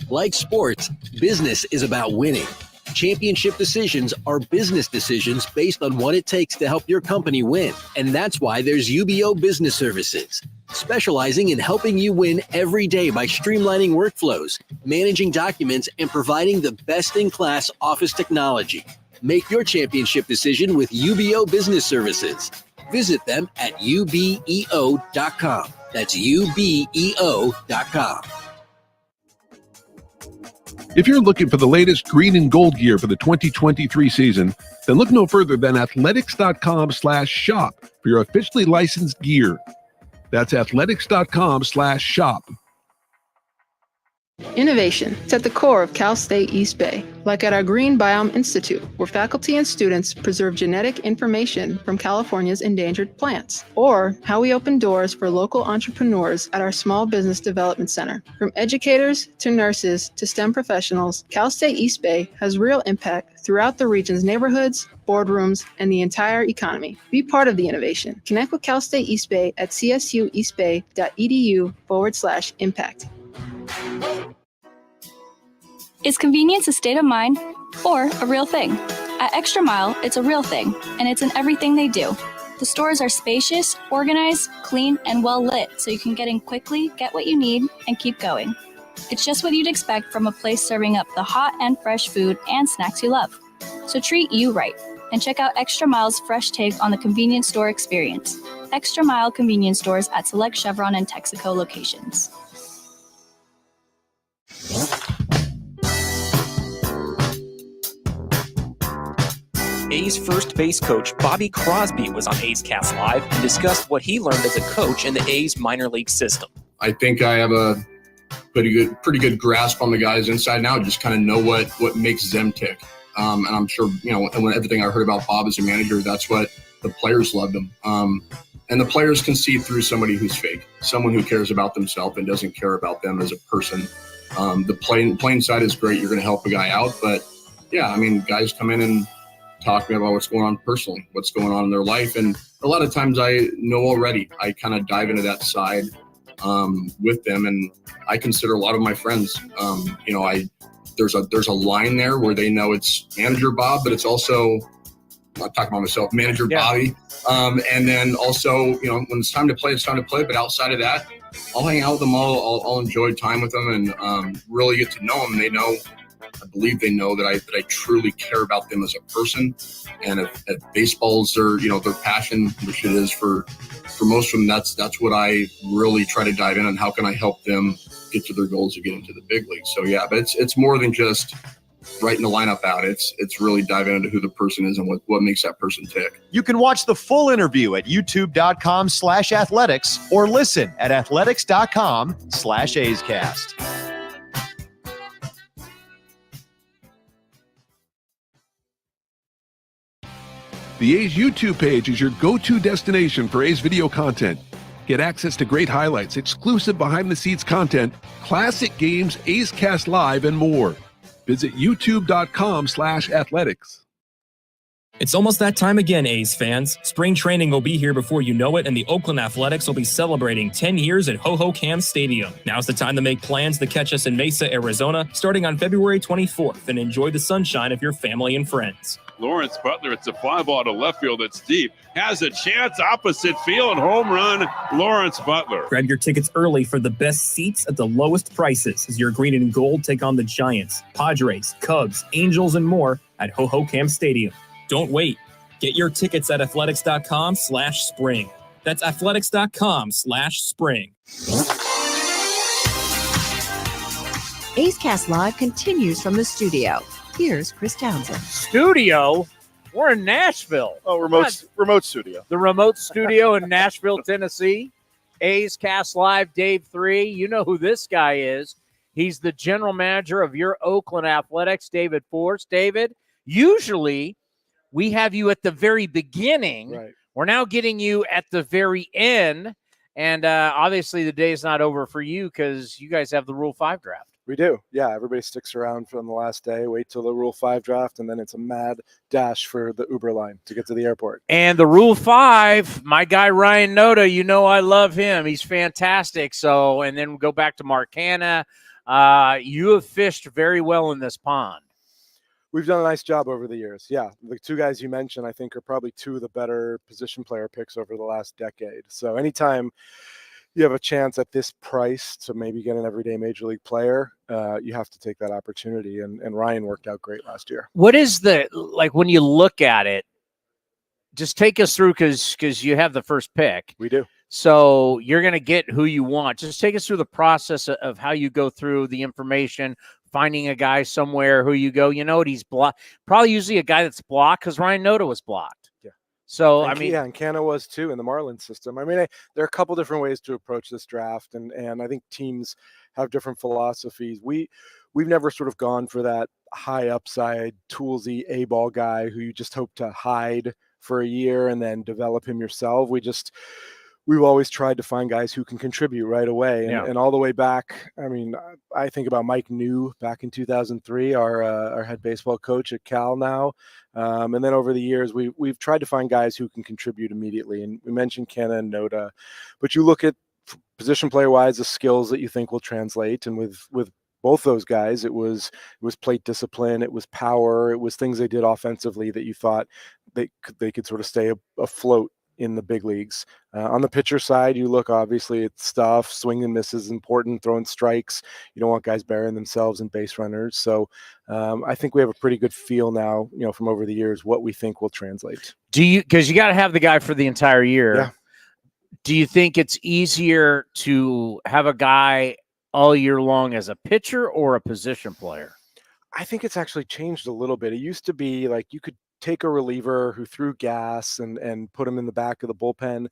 Like sports, business is about winning. Championship decisions are business decisions based on what it takes to help your company win. And that's why there's UBO Business Services, specializing in helping you win every day by streamlining workflows, managing documents, and providing the best-in-class office technology. Make your championship decision with UBO Business Services. Visit them at ubeo.com. That's ubeo.com. If you're looking for the latest green and gold gear for the 2023 season, then look no further than athletics.com/shop for your officially licensed gear. That's athletics.com/shop. Innovation is at the core of Cal State East Bay, like at our Green Biome Institute, where faculty and students preserve genetic information from California's endangered plants, or how we open doors for local entrepreneurs at our Small Business Development Center. From educators to nurses to STEM professionals, Cal State East Bay has real impact throughout the region's neighborhoods, boardrooms, and the entire economy. Be part of the innovation. Connect with Cal State East Bay at csueastbay.edu/impact. Is convenience a state of mind or a real thing? At Extra Mile, it's a real thing, and it's in everything they do. The stores are spacious, organized, clean, and well lit, so you can get in quickly, get what you need, and keep going. It's just what you'd expect from a place serving up the hot and fresh food and snacks you love. So treat you right, and check out Extra Mile's fresh take on the convenience store experience. Extra Mile convenience stores at select Chevron and Texaco locations. A's first base coach Bobby Crosby was on A's Cast Live and discussed what he learned as a coach in the A's minor league system. I think I have a pretty good grasp on the guys inside and out, just kind of know what makes them tick. And I'm sure, and when everything I heard about Bob as a manager, that's what the players loved him. And the players can see through somebody who's fake, someone who cares about themselves and doesn't care about them as a person. The playing side is great. You're going to help a guy out. But, yeah, guys come in and talk to me about what's going on personally, what's going on in their life. And a lot of times I know already. I kind of dive into that side with them. And I consider a lot of my friends, there's a line there where they know it's manager Bob, but it's also, I'm talking about myself, manager Bobby. And then also, when it's time to play, it's time to play. But outside of that, I'll hang out with them all. I'll enjoy time with them and really get to know them. They know I believe they know that I truly care about them as a person. And if baseball's their passion, which it is for most of them, that's what I really try to dive in on. How can I help them get to their goals of getting to the big leagues? So yeah, but it's more than just writing the lineup out. It's really diving into who the person is and what makes that person tick. You can watch the full interview at youtube.com/athletics or listen at athletics.com/A'sCast. The A's YouTube page is your go-to destination for A's video content. Get access to great highlights, exclusive behind-the-scenes content, classic games, A's Cast Live, and more. Visit youtube.com/athletics. It's almost that time again, A's fans. Spring training will be here before you know it, and the Oakland Athletics will be celebrating 10 years at Ho-Ho-Cam Stadium. Now's the time to make plans to catch us in Mesa, Arizona, starting on February 24th, and enjoy the sunshine of your family and friends. Lawrence Butler, it's a fly ball to left field that's deep. Has a chance opposite field, home run, Lawrence Butler. Grab your tickets early for the best seats at the lowest prices as your green and gold take on the Giants, Padres, Cubs, Angels, and more at Ho-Ho-Cam Stadium. Don't wait. Get your tickets at athletics.com/spring. That's athletics.com/spring. A's Cast Live continues from the studio. Here's Chris Townsend. Studio? We're in Nashville. Oh, remote studio. The remote studio in Nashville, Tennessee. A's Cast Live, Dave 3. You know who this guy is. He's the general manager of your Oakland Athletics, David Forst. David, usually we have you at the very beginning. Right. We're now getting you at the very end. And obviously the day's not over for you because you guys have the Rule 5 draft. We do. Yeah, everybody sticks around from the last day, wait till the Rule 5 draft, and then it's a mad dash for the Uber line to get to the airport. And the Rule 5, my guy Ryan Noda, you know I love him. He's fantastic. So, and then go back to Mark Hanna. You have fished very well in this pond. We've done a nice job over the years. Yeah, the two guys you mentioned, I think, are probably two of the better position player picks over the last decade. So anytime you have a chance at this price to maybe get an everyday major league player, you have to take that opportunity. And Ryan worked out great last year. What is the, like, when you look at it, just take us through because you have the first pick. We do. So you're going to get who you want. Just take us through the process of how you go through the information, finding a guy somewhere who you go, you know what, he's blocked. Probably usually a guy that's blocked because Ryan Noda was blocked. Yeah. So, and, I mean, yeah, and Canna was too in the Marlins system. I mean, there are a couple different ways to approach this draft, and I think teams have different philosophies. We've never sort of gone for that high upside, toolsy A-ball guy who you just hope to hide for a year and then develop him yourself. We've always tried to find guys who can contribute right away. And all the way back, I mean, I think about Mike New back in 2003, our head baseball coach at Cal now. And then over the years, we've tried to find guys who can contribute immediately. And we mentioned Canna and Noda, but you look at position player wise, the skills that you think will translate. And with both those guys, it was plate discipline, it was power, it was things they did offensively that you thought they could sort of stay afloat in the big leagues. On the pitcher side, you look, obviously, it's stuff. Swing and miss is important, throwing strikes. You don't want guys burying themselves in base runners. So I think we have a pretty good feel now, from over the years, what we think will translate. Because you got to have the guy for the entire year. Yeah. Do you think it's easier to have a guy all year long as a pitcher or a position player? I think it's actually changed a little bit. It used to be like you could take a reliever who threw gas and put him in the back of the bullpen.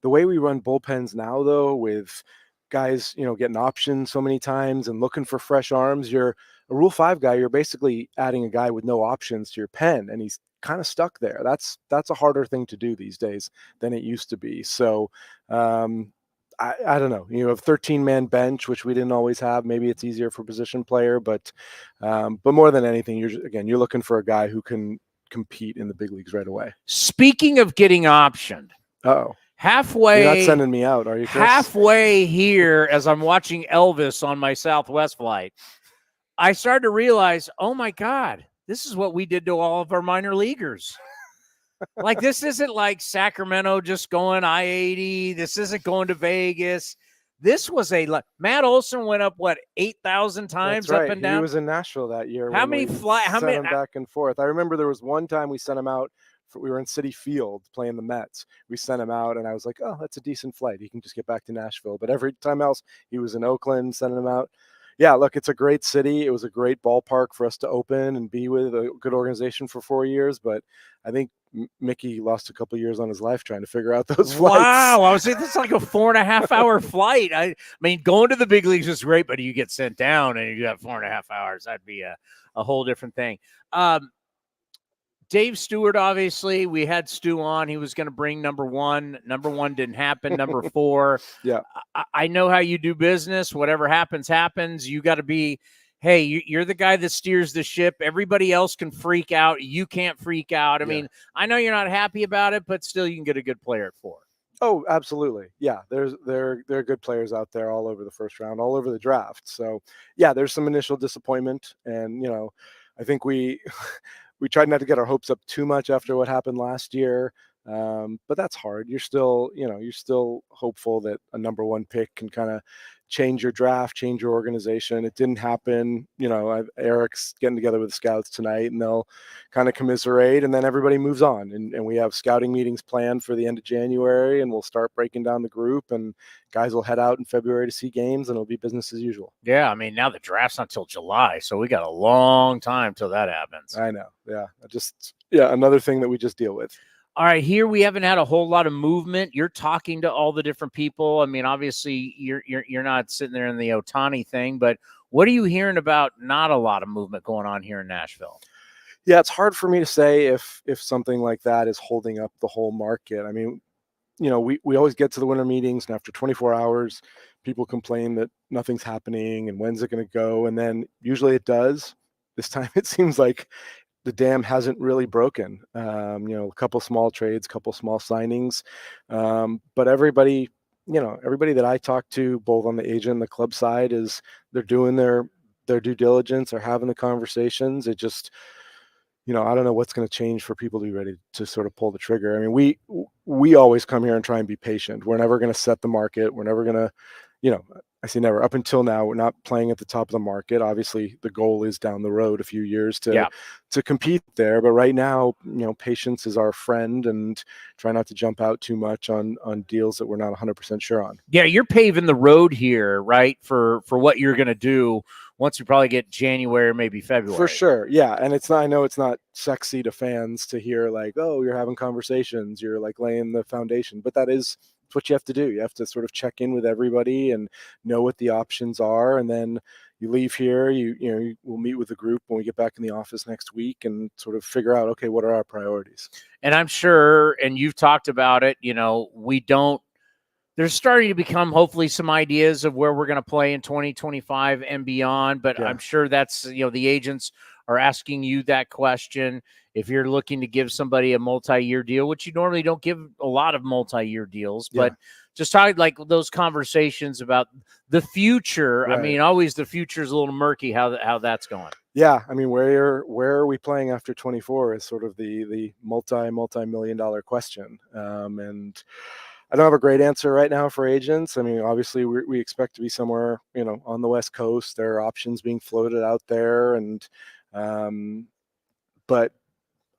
The way we run bullpens now, though, with guys, getting options so many times and looking for fresh arms, you're a Rule 5 guy. You're basically adding a guy with no options to your pen, and he's kind of stuck there. That's a harder thing to do these days than it used to be. So I don't know. You have 13-man bench, which we didn't always have. Maybe it's easier for position player, but more than anything, you're looking for a guy who can compete in the big leagues right away. Speaking of getting optioned, halfway, you're not sending me out, are you, Chris? Halfway here, as I'm watching Elvis on my Southwest flight, I started to realize, oh my God, this is what we did to all of our minor leaguers. Like, this isn't like Sacramento just going I-80. This isn't going to Vegas. This was Matt Olson went up 8,000 times That's right. up and down. He was in Nashville that year. How when many we how sent many him back and forth? I remember there was one time we sent him out. We were in Citi Field playing the Mets. We sent him out, and I was like, "Oh, that's a decent flight. He can just get back to Nashville." But every time else, he was in Oakland, sending him out. Yeah, look, it's a great city. It was a great ballpark for us to open and be with, a good organization for 4 years. But I think Mickey lost a couple years on his life trying to figure out those flights. Wow, I was saying this is like a 4.5 hour flight. I mean, going to the big leagues is great, but you get sent down and you got 4.5 hours. That'd be a whole different thing. Dave Stewart, obviously, we had Stu on. He was going to bring number one. Number one didn't happen. Number 4. Yeah. I know how you do business. Whatever happens, happens. You got to be, hey, you're the guy that steers the ship. Everybody else can freak out. You can't freak out. I mean, I know you're not happy about it, but still you can get a good player at 4. Oh, absolutely. Yeah, there are good players out there all over the first round, all over the draft. So, yeah, there's some initial disappointment. And, I think we tried not to get our hopes up too much after what happened last year. But that's hard. You're still hopeful that a number 1 pick can kind of change your draft, change your organization. It didn't happen. Eric's getting together with the scouts tonight, and they'll kind of commiserate, and then everybody moves on. And we have scouting meetings planned for the end of January, and we'll start breaking down the group, and guys will head out in February to see games, and it'll be business as usual. Yeah, I mean, now the draft's not till July, so we got a long time till that happens. I know. Yeah. Another thing that we just deal with. All right, here we haven't had a whole lot of movement. You're talking to all the different people. I mean, obviously, you're not sitting there in the Ohtani thing, but what are you hearing about not a lot of movement going on here in Nashville? Yeah, it's hard for me to say if something like that is holding up the whole market. I mean, we always get to the winter meetings, and after 24 hours, people complain that nothing's happening and when's it going to go, and then usually it does. This time it seems like the dam hasn't really broken. A couple small trades, couple small signings, but everybody that I talk to, both on the agent and the club side, they're doing their due diligence, they're having the conversations. It just, I don't know what's going to change for people to be ready to sort of pull the trigger. I mean, we always come here and try and be patient. We're never going to set the market. We're never going to, I say never. Up until now, we're not playing at the top of the market. Obviously, the goal is down the road a few years to compete there. But right now, patience is our friend, and try not to jump out too much on deals that we're not 100% sure on. Yeah, you're paving the road here, right, for what you're going to do once we probably get January, maybe February. For sure, yeah. And I know it's not sexy to fans to hear like, oh, you're having conversations, you're like laying the foundation, but that's what you have to do. You have to sort of check in with everybody and know what the options are, and then you leave here. We'll meet with the group when we get back in the office next week and sort of figure out, okay, what are our priorities? And I'm sure, and you've talked about it. There's starting to become hopefully some ideas of where we're going to play in 2025 and beyond. But I'm sure that's the agents are asking you that question. If you're looking to give somebody a multi-year deal, which you normally don't give a lot of multi-year deals, but just talk like those conversations about the future. Right. I mean, always the future is a little murky how that's going. Yeah. I mean, where are we playing after 24 is sort of the multi-million dollar question. And I don't have a great answer right now for agents. I mean, obviously we expect to be somewhere, on the West Coast. There are options being floated out there, and but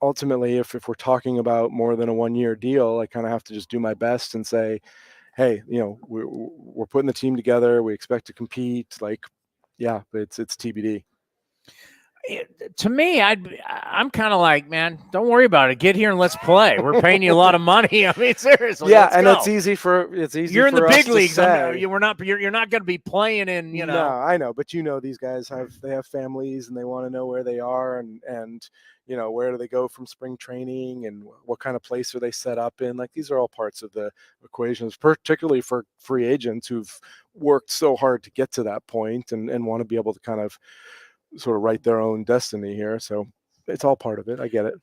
ultimately, if we're talking about more than a 1-year deal, I kind of have to just do my best and say, hey, we're putting the team together. We expect to compete. Like, yeah, but it's TBD. To me, I'm kind of like, man, don't worry about it. Get here and let's play. We're paying you a lot of money. I mean, seriously. Yeah, and go. it's easy. You're in the big leagues. You're not going to be playing in. No, I know, but these guys have families and they want to know where they are and where do they go from spring training and what kind of place are they set up in. Like, these are all parts of the equations, particularly for free agents who've worked so hard to get to that point and want to be able to kind of sort of write their own destiny here. So it's all part of it. I get it.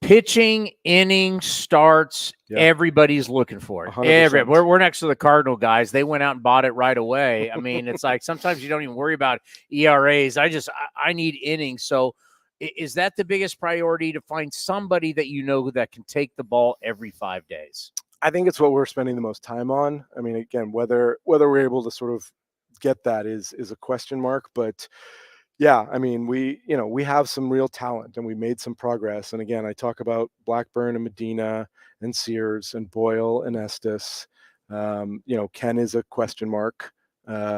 Pitching, inning, starts, everybody's looking for it. We're next to the Cardinal guys. They went out and bought it right away. I mean, it's like sometimes you don't even worry about ERAs. I need innings. So is that the biggest priority, to find somebody that that can take the ball every 5 days? I think it's what we're spending the most time on. I mean, again, whether we're able to sort of get that is a question mark, but yeah, I mean, we have some real talent and we made some progress. And again, I talk about Blackburn and Medina and Sears and Boyle and Estes. Ken is a question mark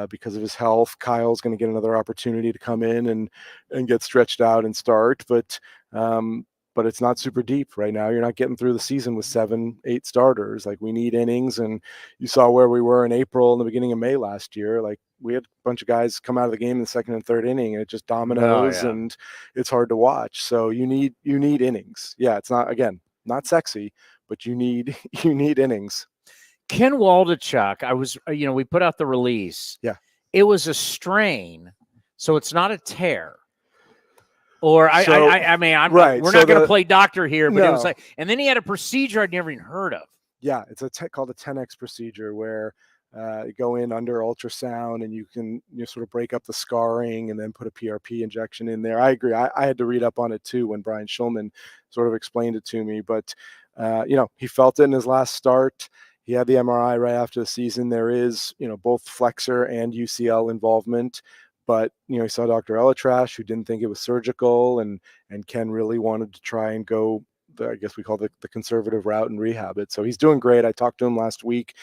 because of his health. Kyle's going to get another opportunity to come in and get stretched out and start, but it's not super deep right now. You're not getting through the season with 7-8 starters. Like, we need innings, and you saw where we were in April and the beginning of May last year. Like, we had a bunch of guys come out of the game in the second and third inning, and it just dominoes, and it's hard to watch. So you need innings. Yeah, it's not sexy, but you need innings. Ken Waldichuk, we put out the release. Yeah. It was a strain, so it's not a tear. Or we're not going to play doctor here, but it was like, and then he had a procedure I'd never even heard of. Yeah, it's called a 10X procedure where you go in under ultrasound and you can sort of break up the scarring and then put a PRP injection in there. I agree. I had to read up on it too when Brian Schulman sort of explained it to me, but he felt it in his last start. He had the MRI right after the season. There is, both flexor and UCL involvement. But, he saw Dr. Elatrash, who didn't think it was surgical, and Ken really wanted to try and go, I guess we call it the conservative route and rehab it. So he's doing great. I talked to him last week,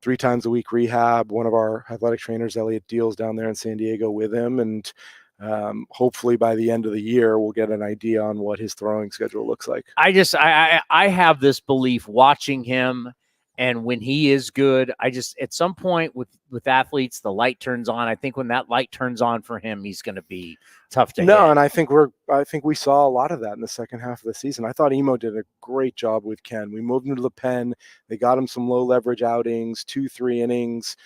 3 times a week rehab. One of our athletic trainers, Elliot Deal's down there in San Diego with him. And hopefully by the end of the year, we'll get an idea on what his throwing schedule looks like. I have this belief watching him. And when he is good, at some point with athletes, the light turns on. I think when that light turns on for him, he's going to be tough to hit. And I think we saw a lot of that in the second half of the season. I thought Emo did a great job with Ken. We moved him to the pen. They got him some low leverage outings, 2-3 innings.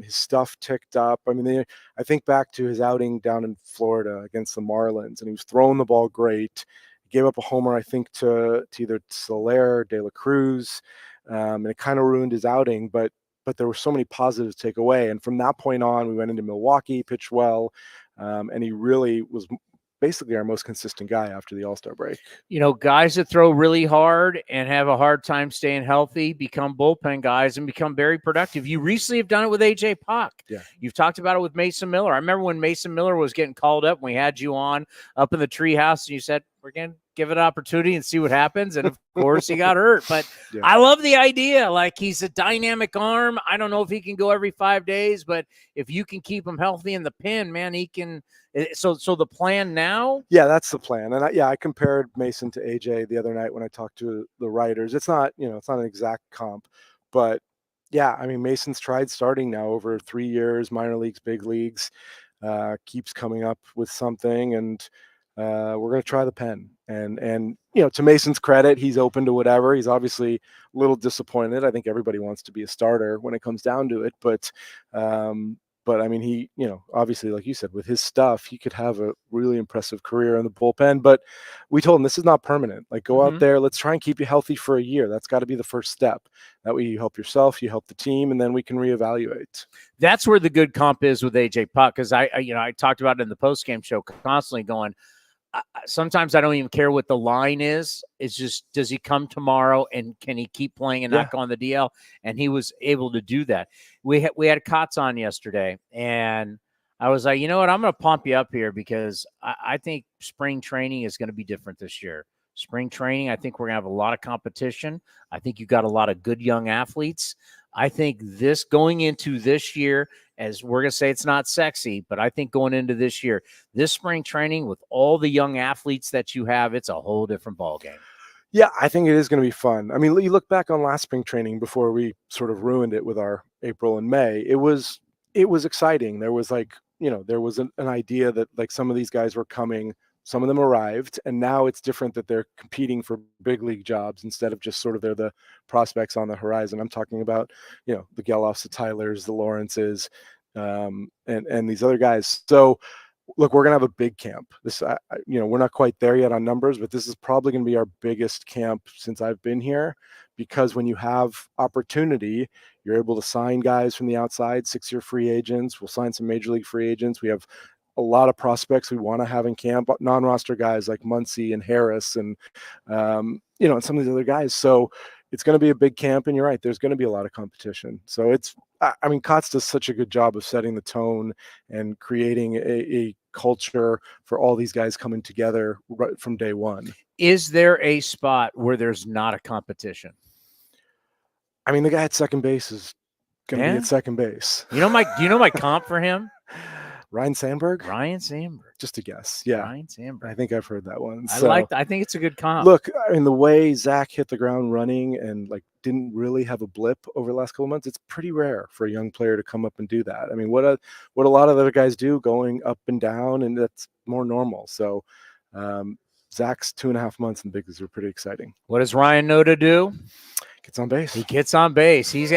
His stuff ticked up. I mean, I think back to his outing down in Florida against the Marlins, and he was throwing the ball great. He gave up a homer, I think, to either Soler or De La Cruz. And it kind of ruined his outing, but there were so many positives to take away. And from that point on, we went into Milwaukee, pitched well, and he really was basically our most consistent guy after the All-Star break. Guys that throw really hard and have a hard time staying healthy become bullpen guys and become very productive. You recently have done it with AJ Puck. Yeah. You've talked about it with Mason Miller. I remember when Mason Miller was getting called up and we had you on up in the treehouse and you said, we're going to give it an opportunity and see what happens. And of course he got hurt, but yeah. I love the idea. Like, he's a dynamic arm. I don't know if he can go every 5 days, but if you can keep him healthy in the pen, man, he can. So the plan now? Yeah, that's the plan. And I compared Mason to AJ the other night when I talked to the writers. It's not, it's not an exact comp, but yeah, I mean, Mason's tried starting now over 3 years, minor leagues, big leagues, keeps coming up with something, and we're going to try the pen. And to Mason's credit, he's open to whatever. He's obviously a little disappointed. I think everybody wants to be a starter when it comes down to it. But I mean, he, obviously, like you said, with his stuff, he could have a really impressive career in the bullpen. But we told him this is not permanent. Like, go out there. Let's try and keep you healthy for a year. That's got to be the first step. That way you help yourself, you help the team, and then we can reevaluate. That's where the good comp is with AJ Puck, because I talked about it in the postgame show, constantly going, sometimes I don't even care what the line is. It's just, does he come tomorrow and can he keep playing and not go on the DL? And he was able to do that. We had Kotz on yesterday, and I was like, you know what? I'm going to pump you up here because I think spring training is going to be different this year. Spring training, I think we're going to have a lot of competition. I think you got a lot of good young athletes. I think going into this year, as we're going to say, it's not sexy, but I think going into this year, this spring training with all the young athletes that you have, it's a whole different ballgame. Yeah, I think it is going to be fun. I mean, you look back on last spring training before we sort of ruined it with our April and May. It was exciting. There was there was an idea that like some of these guys were coming. Some of them arrived, and now it's different that they're competing for big league jobs instead of just sort of they're the prospects on the horizon. I'm talking about, the Geloffs, the Tylers, the Lawrences, and these other guys. So, look, we're going to have a big camp. This, we're not quite there yet on numbers, but this is probably going to be our biggest camp since I've been here, because when you have opportunity, you're able to sign guys from the outside, 6-year free agents. We'll sign some major league free agents. We have a lot of prospects we want to have in camp, non-roster guys like Muncy and Harris and, and some of these other guys. So it's going to be a big camp, and you're right, there's going to be a lot of competition. So I mean, Kotz does such a good job of setting the tone and creating a culture for all these guys coming together right from day one. Is there a spot where there's not a competition? I mean, the guy at second base is going to be at second base. Do you know my comp for him? Ryan Sandberg? Ryan Sandberg. Just a guess. Yeah. Ryan Sandberg. I think I've heard that one. I think it's a good comp. Look, I mean, the way Zach hit the ground running and like didn't really have a blip over the last couple of months, it's pretty rare for a young player to come up and do that. I mean, what a lot of other guys do, going up and down, and that's more normal. So Zach's 2.5 months in the bigs are pretty exciting. What does Ryan know to do? Gets on base. He gets on base. He's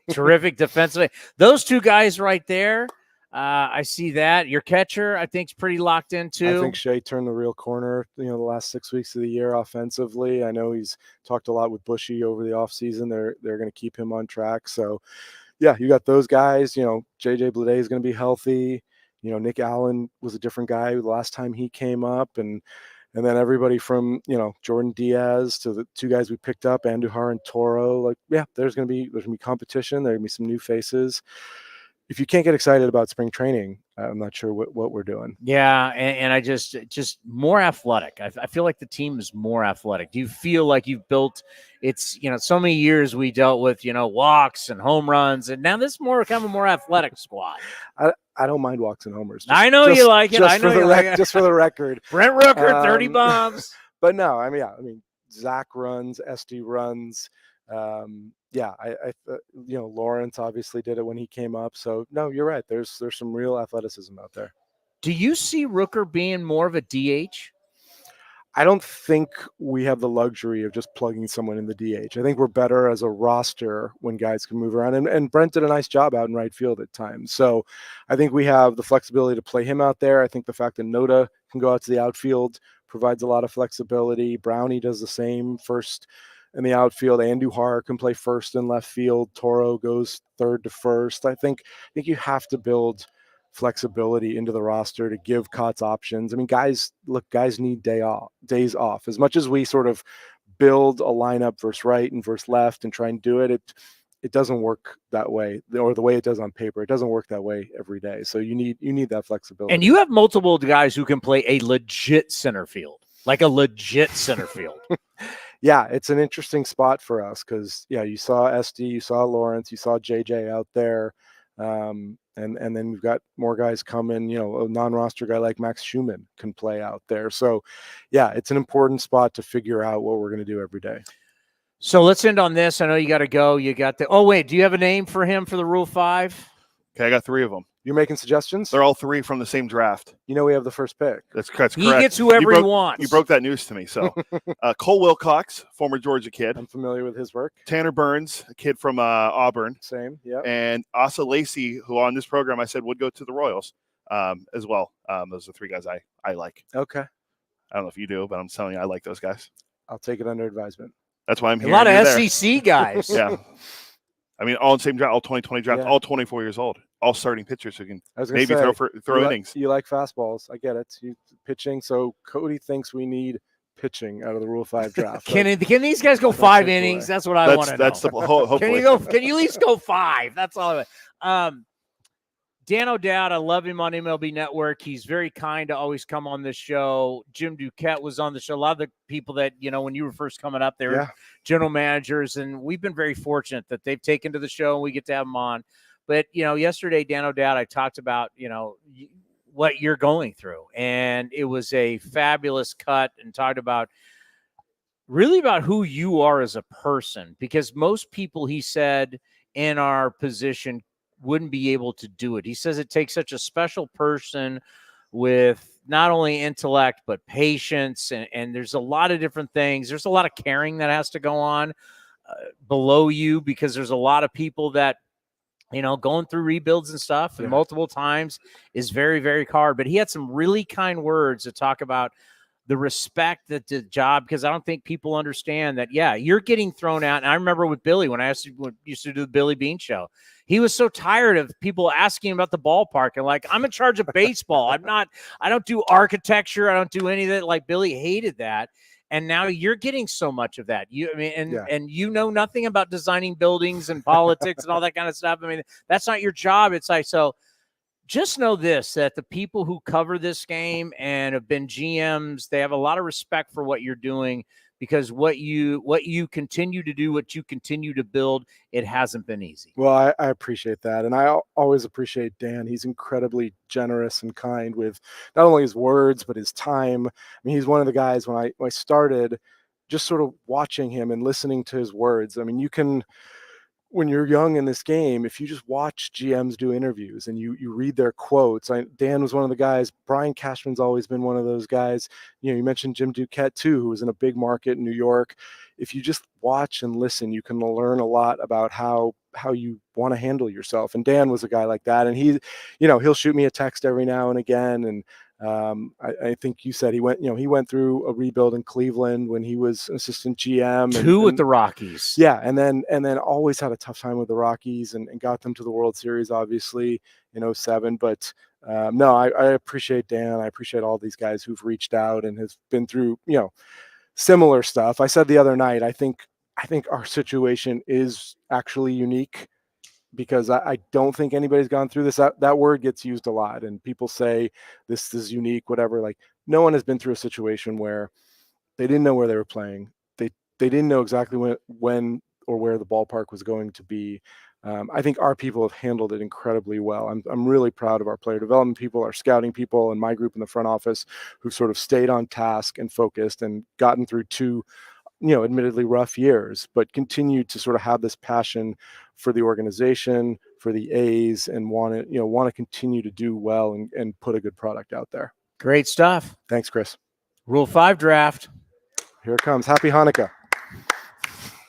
terrific defensively. Those two guys right there. I see that. Your catcher, I think, is pretty locked in too. I think Shea turned the real corner, the last 6 weeks of the year offensively. I know he's talked a lot with Bushy over the offseason. They're going to keep him on track. So, yeah, you got those guys. JJ Bleday is going to be healthy. Nick Allen was a different guy the last time he came up, and then everybody from Jordan Diaz to the two guys we picked up, Andujar and Toro. Like, yeah, there's gonna be competition. There's gonna be some new faces. If you can't get excited about spring training, I'm not sure what we're doing. Yeah, and I just more athletic. I feel like the team is more athletic. Do you feel like you've built? It's so many years we dealt with walks and home runs, and now this is more kind of a more athletic squad. I don't mind walks and homers. I know you like it. I know you like it. Just for the record, Brent Rooker, 30 bombs. But no, I mean, Zach runs, SD runs. Yeah, Lawrence obviously did it when he came up. So no, you're right. There's some real athleticism out there. Do you see Rooker being more of a DH? I don't think we have the luxury of just plugging someone in the DH. I think we're better as a roster when guys can move around. And Brent did a nice job out in right field at times. So I think we have the flexibility to play him out there. I think the fact that Noda can go out to the outfield provides a lot of flexibility. Brownie does the same first in the outfield. Andujar can play first and left field. Toro goes third to first. I think you have to build flexibility into the roster to give Kotz options. I mean, guys need days off. As much as we sort of build a lineup versus right and versus left and try and do it, it doesn't work that way, or the way it does on paper. It doesn't work that way every day. So you need that flexibility. And you have multiple guys who can play a legit center field, like a legit center field. Yeah, it's an interesting spot for us because, yeah, you saw SD, you saw Lawrence, you saw JJ out there. And then we've got more guys coming, a non-roster guy like Max Schumann can play out there. So, yeah, it's an important spot to figure out what we're going to do every day. So let's end on this. I know you got to go. You got the – oh, wait, do you have a name for him for the Rule 5? Okay, I got 3 of them. You're making suggestions? They're all 3 from the same draft. We have the first pick. That's correct. He gets whoever he wants. You broke that news to me. So Cole Wilcox, former Georgia kid. I'm familiar with his work. Tanner Burns, a kid from Auburn. Same, yeah. And Asa Lacey, who on this program I said would go to the Royals as well. Those are 3 guys I like. Okay. I don't know if you do, but I'm telling you, I like those guys. I'll take it under advisement. That's why I'm here. A lot of SEC guys. Yeah. I mean, all in the same draft, all 2020 draft, all 24 years old, all starting pitchers who can maybe throw innings. You like fastballs. I get it. Pitching. So Cody thinks we need pitching out of the Rule 5 draft. Can these guys go 5 innings? That's what I want to know. That's hopefully. Can you at least go 5? That's all. Dan O'Dowd, I love him on MLB Network. He's very kind to always come on this show. Jim Duquette was on the show. A lot of the people that, when you were first coming up, they were general managers, and we've been very fortunate that they've taken to the show and we get to have them on. But, yesterday, Dan O'Dowd, I talked about, what you're going through, and it was a fabulous cut and talked about really about who you are as a person, because most people, he said, in our position wouldn't be able to do it. He says it takes such a special person with not only intellect, but patience. And there's a lot of different things. There's a lot of caring that has to go on below you, because there's a lot of people that, going through rebuilds and stuff and multiple times is very, very hard. But he had some really kind words to talk about the respect that the job, because I don't think people understand that, you're getting thrown out. And I remember with Billy, when I used to do the Billy Bean show, he was so tired of people asking about the ballpark, and like, I'm in charge of baseball. I don't do architecture. I don't do any of that. Like, Billy hated that. And now you're getting so much of that. And you know nothing about designing buildings and politics and all that kind of stuff. I mean, that's not your job. It's like, so just know this, that the people who cover this game and have been GMs, they have a lot of respect for what you're doing, because what you continue to do, what you continue to build, it hasn't been easy. Well, I appreciate that. And I always appreciate Dan. He's incredibly generous and kind with not only his words, but his time. I mean, he's one of the guys when I started just sort of watching him and listening to his words. I mean, you can, when you're young in this game, if you just watch GMs do interviews and you read their quotes, Dan was one of the guys. Brian Cashman's always been one of those guys. You know, you mentioned Jim Duquette too, who was in a big market in New York. If you just watch and listen, you can learn a lot about how you want to handle yourself. And Dan was a guy like that. And he, you know, he'll shoot me a text every now and again. And I think you said he went through a rebuild in Cleveland when he was an assistant GM. Two with the Rockies. Yeah. And then always had a tough time with the Rockies and got them to the World Series, obviously, in 2007. But no, I appreciate Dan. I appreciate all these guys who've reached out and has been through, you know, similar stuff. I said the other night, I think our situation is actually unique, because I don't think anybody's gone through this. That word gets used a lot, and people say this is unique, whatever. Like, no one has been through a situation where they didn't know where they were playing. They didn't know exactly when or where the ballpark was going to be. I think our people have handled it incredibly well. I'm really proud of our player development people, our scouting people, and my group in the front office, who sort of stayed on task and focused and gotten through two, you know, admittedly rough years, but continued to sort of have this passion for the organization, for the A's, and want to continue to do well and put a good product out there. Great stuff. Thanks, Chris. Rule 5 draft. Here it comes. Happy Hanukkah.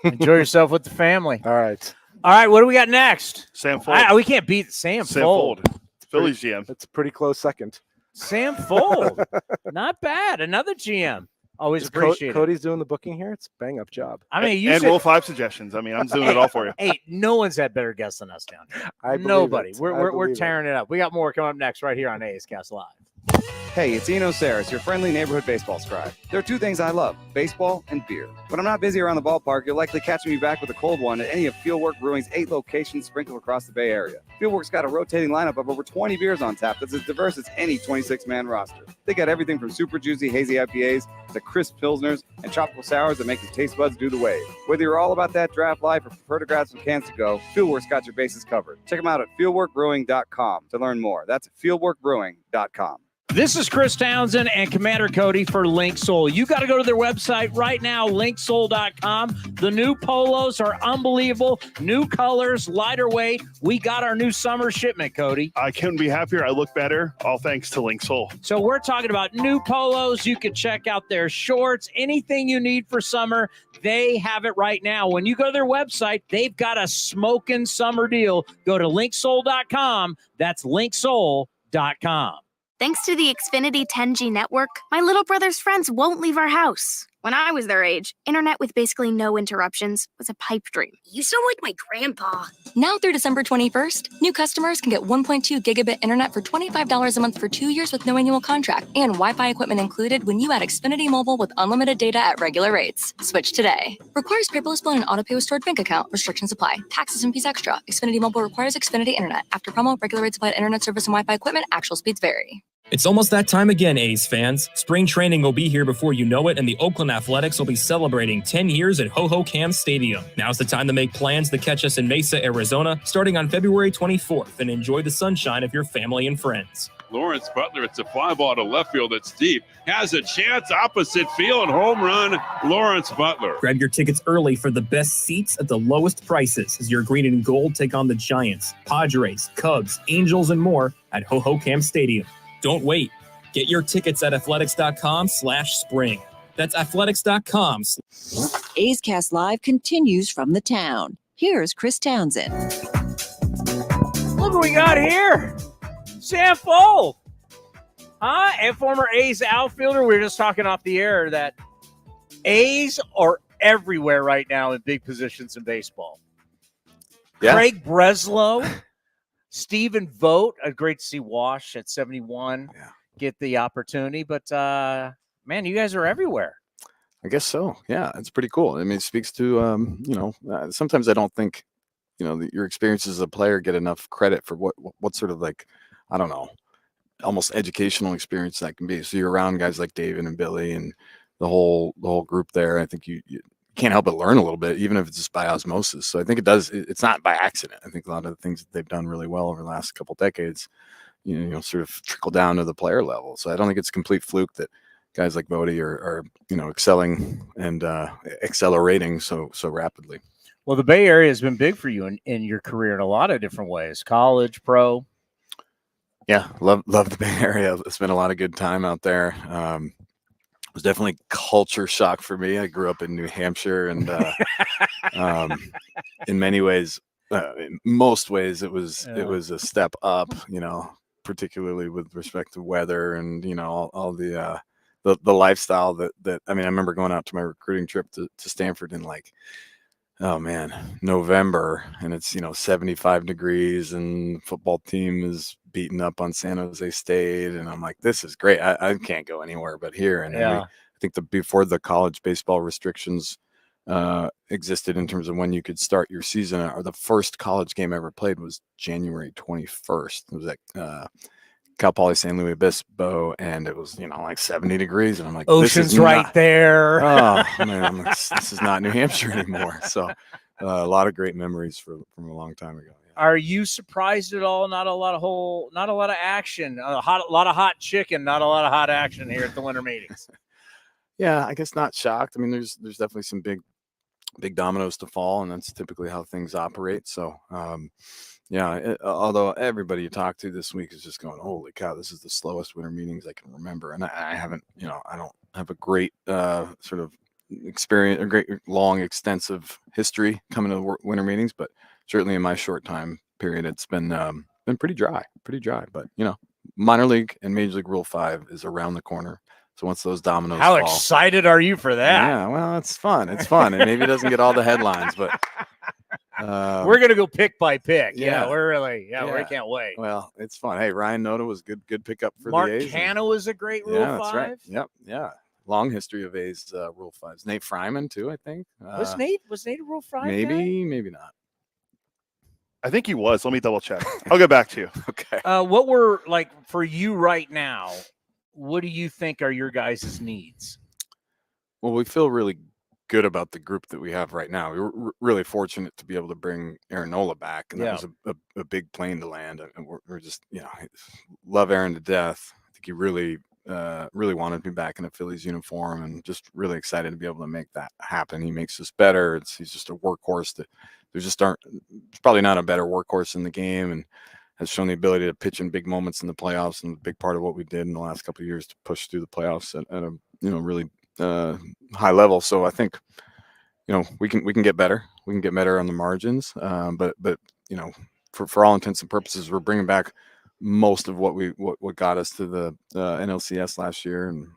Enjoy yourself with the family. All right. What do we got next? Sam Fuld. We can't beat Sam Fuld. Phillies GM. That's a pretty close second. Sam Fuld. Not bad. Another GM. Always appreciate it. Cody's doing the booking here. It's a bang up job. I mean, and Rule 5 suggestions. I mean, I'm doing it all for you. Hey, no one's had better guests than us down here. Nobody. We're tearing it up. We got more coming up next right here on A's Cast Live. Hey, it's Eno Sarris, your friendly neighborhood baseball scribe. There are two things I love, baseball and beer. When I'm not busy around the ballpark, you'll likely catch me back with a cold one at any of Fieldwork Brewing's 8 locations sprinkled across the Bay Area. Fieldwork's got a rotating lineup of over 20 beers on tap that's as diverse as any 26-man roster. They got everything from super juicy, hazy IPAs to crisp pilsners and tropical sours that make your taste buds do the wave. Whether you're all about that draft life or prefer to grab some cans to go, Fieldwork's got your bases covered. Check them out at fieldworkbrewing.com to learn more. That's fieldworkbrewing.com. This is Chris Townsend and Commander Cody for Link Soul. You got to go to their website right now, linksoul.com. The new polos are unbelievable. New colors, lighter weight. We got our new summer shipment, Cody. I couldn't be happier. I look better, all thanks to Link Soul. So we're talking about new polos. You can check out their shorts, anything you need for summer. They have it right now. When you go to their website, they've got a smoking summer deal. Go to linksoul.com. That's linksoul.com. Thanks to the Xfinity 10G network, my little brother's friends won't leave our house. When I was their age, internet with basically no interruptions was a pipe dream. You sound like my grandpa. Now through December 21st, new customers can get 1.2 gigabit internet for $25 a month for 2 years with no annual contract and Wi-Fi equipment included when you add Xfinity Mobile with unlimited data at regular rates. Switch today. Requires paperless bill and auto-pay with stored bank account. Restrictions apply. Taxes and fees extra. Xfinity Mobile requires Xfinity internet. After promo, regular rates applied internet service and Wi-Fi equipment. Actual speeds vary. It's almost that time again, A's fans. Spring training will be here before you know it, and the Oakland Athletics will be celebrating 10 years at Ho-Ho-Cam Stadium. Now's the time to make plans to catch us in Mesa, Arizona, starting on February 24th, and enjoy the sunshine of your family and friends. Lawrence Butler, it's a fly ball to left field that's deep. Has a chance opposite field. Home run, Lawrence Butler. Grab your tickets early for the best seats at the lowest prices as your green and gold take on the Giants, Padres, Cubs, Angels, and more at Ho-Ho-Cam Stadium. Don't wait. Get your tickets at athletics.com/spring. That's athletics.com. A's Cast Live continues from the town. Here's Chris Townsend. Look what we got here. Sam Fuld. And former A's outfielder. We were just talking off the air that A's are everywhere right now in big positions in baseball. Yeah. Craig Breslow. Stephen Vogt, great to see Wash at 71 get the opportunity. But, man, you guys are everywhere. I guess so. Yeah, it's pretty cool. I mean, it speaks to sometimes I don't think your experiences as a player get enough credit for what sort of like, I don't know, almost educational experience that can be. So you're around guys like David and Billy and the whole group there. I think you can't help but learn a little bit, even if it's just by osmosis. So I think it's not by accident. I think a lot of the things that they've done really well over the last couple decades, sort of trickle down to the player level. So I don't think it's a complete fluke that guys like Bodie are excelling and accelerating so rapidly. Well, the Bay Area has been big for you in your career in a lot of different ways, college, pro. Yeah, love the Bay Area. Spent a lot of good time out there. It was definitely culture shock for me. I grew up in New Hampshire, and in many ways, in most ways, it was a step up. Particularly with respect to weather and all the lifestyle that I mean, I remember going out to my recruiting trip to Stanford in like, oh man, November, and it's 75 degrees, and the football team is beating up on San Jose State, and I'm like, this is great. I can't go anywhere but here. And I think before the college baseball restrictions existed in terms of when you could start your season, or the first college game I ever played was January 21st. It was at Cal Poly San Luis Obispo, and it was like 70 degrees, and I'm like, ocean's right there. Oh man, I'm like, this is not New Hampshire anymore. So a lot of great memories from a long time ago. Yeah. Are you surprised at all? Not a lot of action. A lot of hot chicken. Not a lot of hot action here at the winter meetings. Yeah, I guess not shocked. I mean, there's definitely some big dominoes to fall, and that's typically how things operate. So. Although everybody you talk to this week is just going, holy cow, this is the slowest winter meetings I can remember. And I haven't, I don't have a great sort of experience, a great long, extensive history coming to winter meetings, but certainly in my short time period, it's been pretty dry. But, minor league and Major League Rule 5 is around the corner. So once those dominoes How fall, excited are you for that? Yeah, well, it's fun. And maybe it doesn't get all the headlines, but we're gonna go pick by pick. We can't wait. Well, it's fun. Hey, Ryan Noda was good pickup for Mark the A's. Canna was a great Rule 5. That's right. Yep, yeah. Long history of A's Rule 5s. Nate Fryman too, I think. Was Nate a Rule 5? Maybe not. I think he was. Let me double check. I'll get back to you. Okay. What were like for you right now? What do you think are your guys' needs? Well, we feel really good about the group that we have right now. We were really fortunate to be able to bring Aaron Nola back, and that was a big plane to land. And we're just, love Aaron to death. I think he really wanted to be back in a Phillies uniform, and just really excited to be able to make that happen. He makes us better. He's just a workhorse that there's probably not a better workhorse in the game, and has shown the ability to pitch in big moments in the playoffs, and a big part of what we did in the last couple of years to push through the playoffs at a really high level. So I think we can get better. We can get better on the margins, but for all intents and purposes, we're bringing back most of what got us to the NLCS last year, and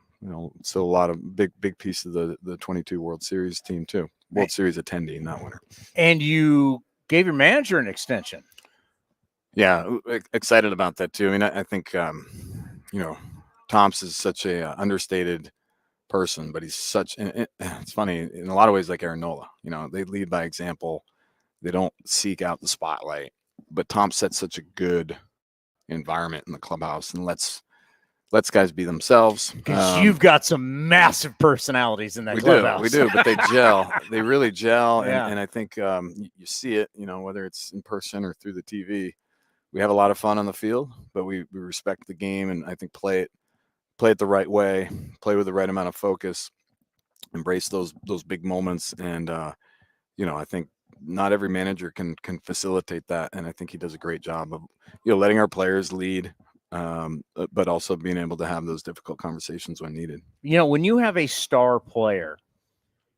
still a lot of big piece of the 22 World Series team too. World Series attendee, not winner. And you gave your manager an extension. Yeah, excited about that too. I mean, I think Tom's is such a understated person, but he's such. It's funny in a lot of ways, like Aaron Nola. They lead by example. They don't seek out the spotlight. But Tom sets such a good environment in the clubhouse and lets guys be themselves. Because you've got some massive personalities in that clubhouse. We do, but they gel. They really gel, and I think you see it. Whether it's in person or through the TV. We have a lot of fun on the field, but we respect the game, and I think play it the right way, play with the right amount of focus, embrace those big moments. And I think not every manager can facilitate that, and I think he does a great job of letting our players lead, but also being able to have those difficult conversations when needed. When you have a star player,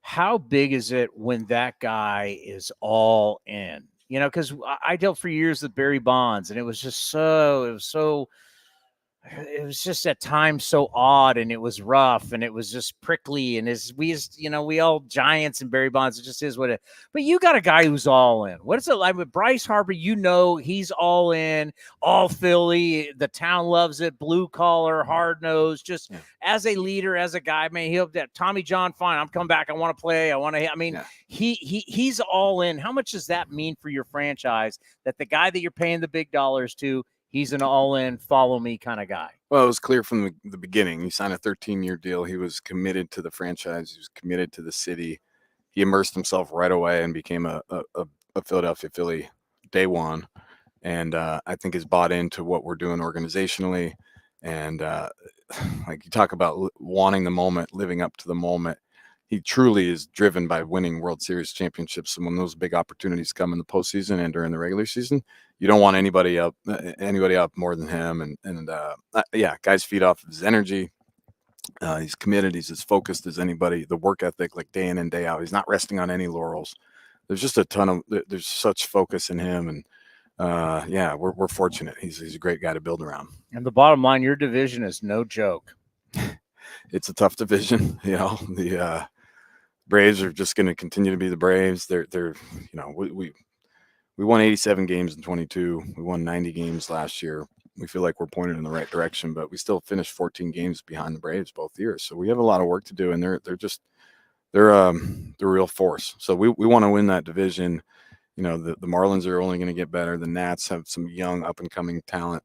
how big is it when that guy is all in? Because I dealt for years with Barry Bonds, and it was so it was just at times so odd, and it was rough, and it was just prickly, and we all Giants and Barry Bonds, it just is what it. But you got a guy who's all in. What is it like with Bryce Harper? He's all in, all Philly. The town loves it. Blue collar, hard nosed. Just as a leader, as a guy, man. He'll that Tommy John. Fine, I'm coming back. I want to play. He's all in. How much does that mean for your franchise? That the guy that you're paying the big dollars to, he's an all-in, follow-me kind of guy. Well, it was clear from the beginning. He signed a 13-year deal. He was committed to the franchise. He was committed to the city. He immersed himself right away and became a Philadelphia Philly day one. And I think has bought into what we're doing organizationally. And like you talk about wanting the moment, living up to the moment. He truly is driven by winning World Series championships. And when those big opportunities come in the postseason and during the regular season, you don't want anybody up more than him. And guys feed off of his energy. He's committed. He's as focused as anybody. The work ethic, like day in and day out. He's not resting on any laurels. There's just there's such focus in him. And we're fortunate. He's a great guy to build around. And the bottom line, your division is no joke. It's a tough division. The Braves are just going to continue to be the Braves. We won 87 games in 22. We won 90 games last year. We feel like we're pointed in the right direction, but we still finished 14 games behind the Braves both years. So we have a lot of work to do, and they're a real force. So we want to win that division. The Marlins are only going to get better. The Nats have some young up and coming talent.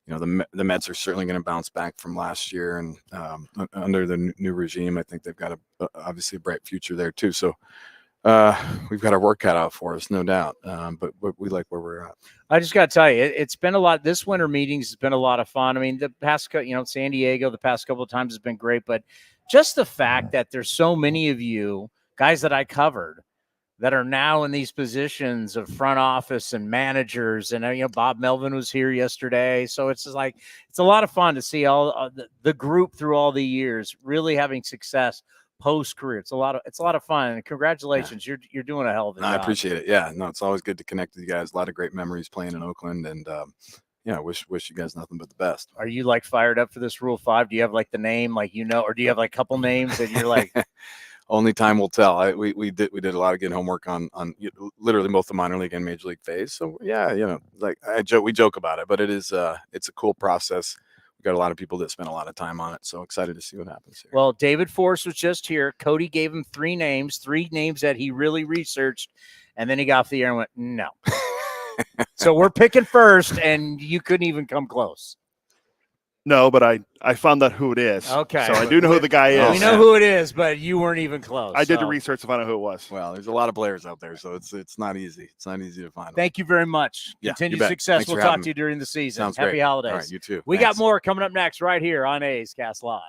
The Mets are certainly going to bounce back from last year, and under the new regime, I think they've got obviously a bright future there too. So we've got our work cut out for us, no doubt. But we like where we're at. I just got to tell you, it's been a lot. This winter meetings has been a lot of fun. I mean, the past, San Diego, the past couple of times has been great, but just the fact that there's so many of you guys that I covered that are now in these positions of front office and managers. And, Bob Melvin was here yesterday. So it's just like, it's a lot of fun to see all the group through all the years really having success post-career. It's a lot of fun. And congratulations. Yeah. You're doing a hell of a job. I appreciate it. Yeah, no, it's always good to connect with you guys. A lot of great memories playing in Oakland. And, wish you guys nothing but the best. Are you fired up for this Rule 5? Do you have the name, or do you have a couple names that you're like, only time will tell. We did a lot of good homework on literally both the minor league and major league phase. So we joke about it, but it's a cool process. We've got a lot of people that spend a lot of time on it. So excited to see what happens here. Well, David Forst was just here. Cody gave him three names that he really researched, and then he got off the air and went, no. So we're picking first, and you couldn't even come close. No, but I found out who it is. Okay. So I do know who the guy is. We know who it is, but you weren't even close. I did the research to find out who it was. Well, there's a lot of players out there, so it's not easy. It's not easy to find. Thank you very much. Yeah, Continued success. We'll talk to you during the season. Sounds Happy great. holidays. All right, you too. We got more coming up next right here on A's Cast Live.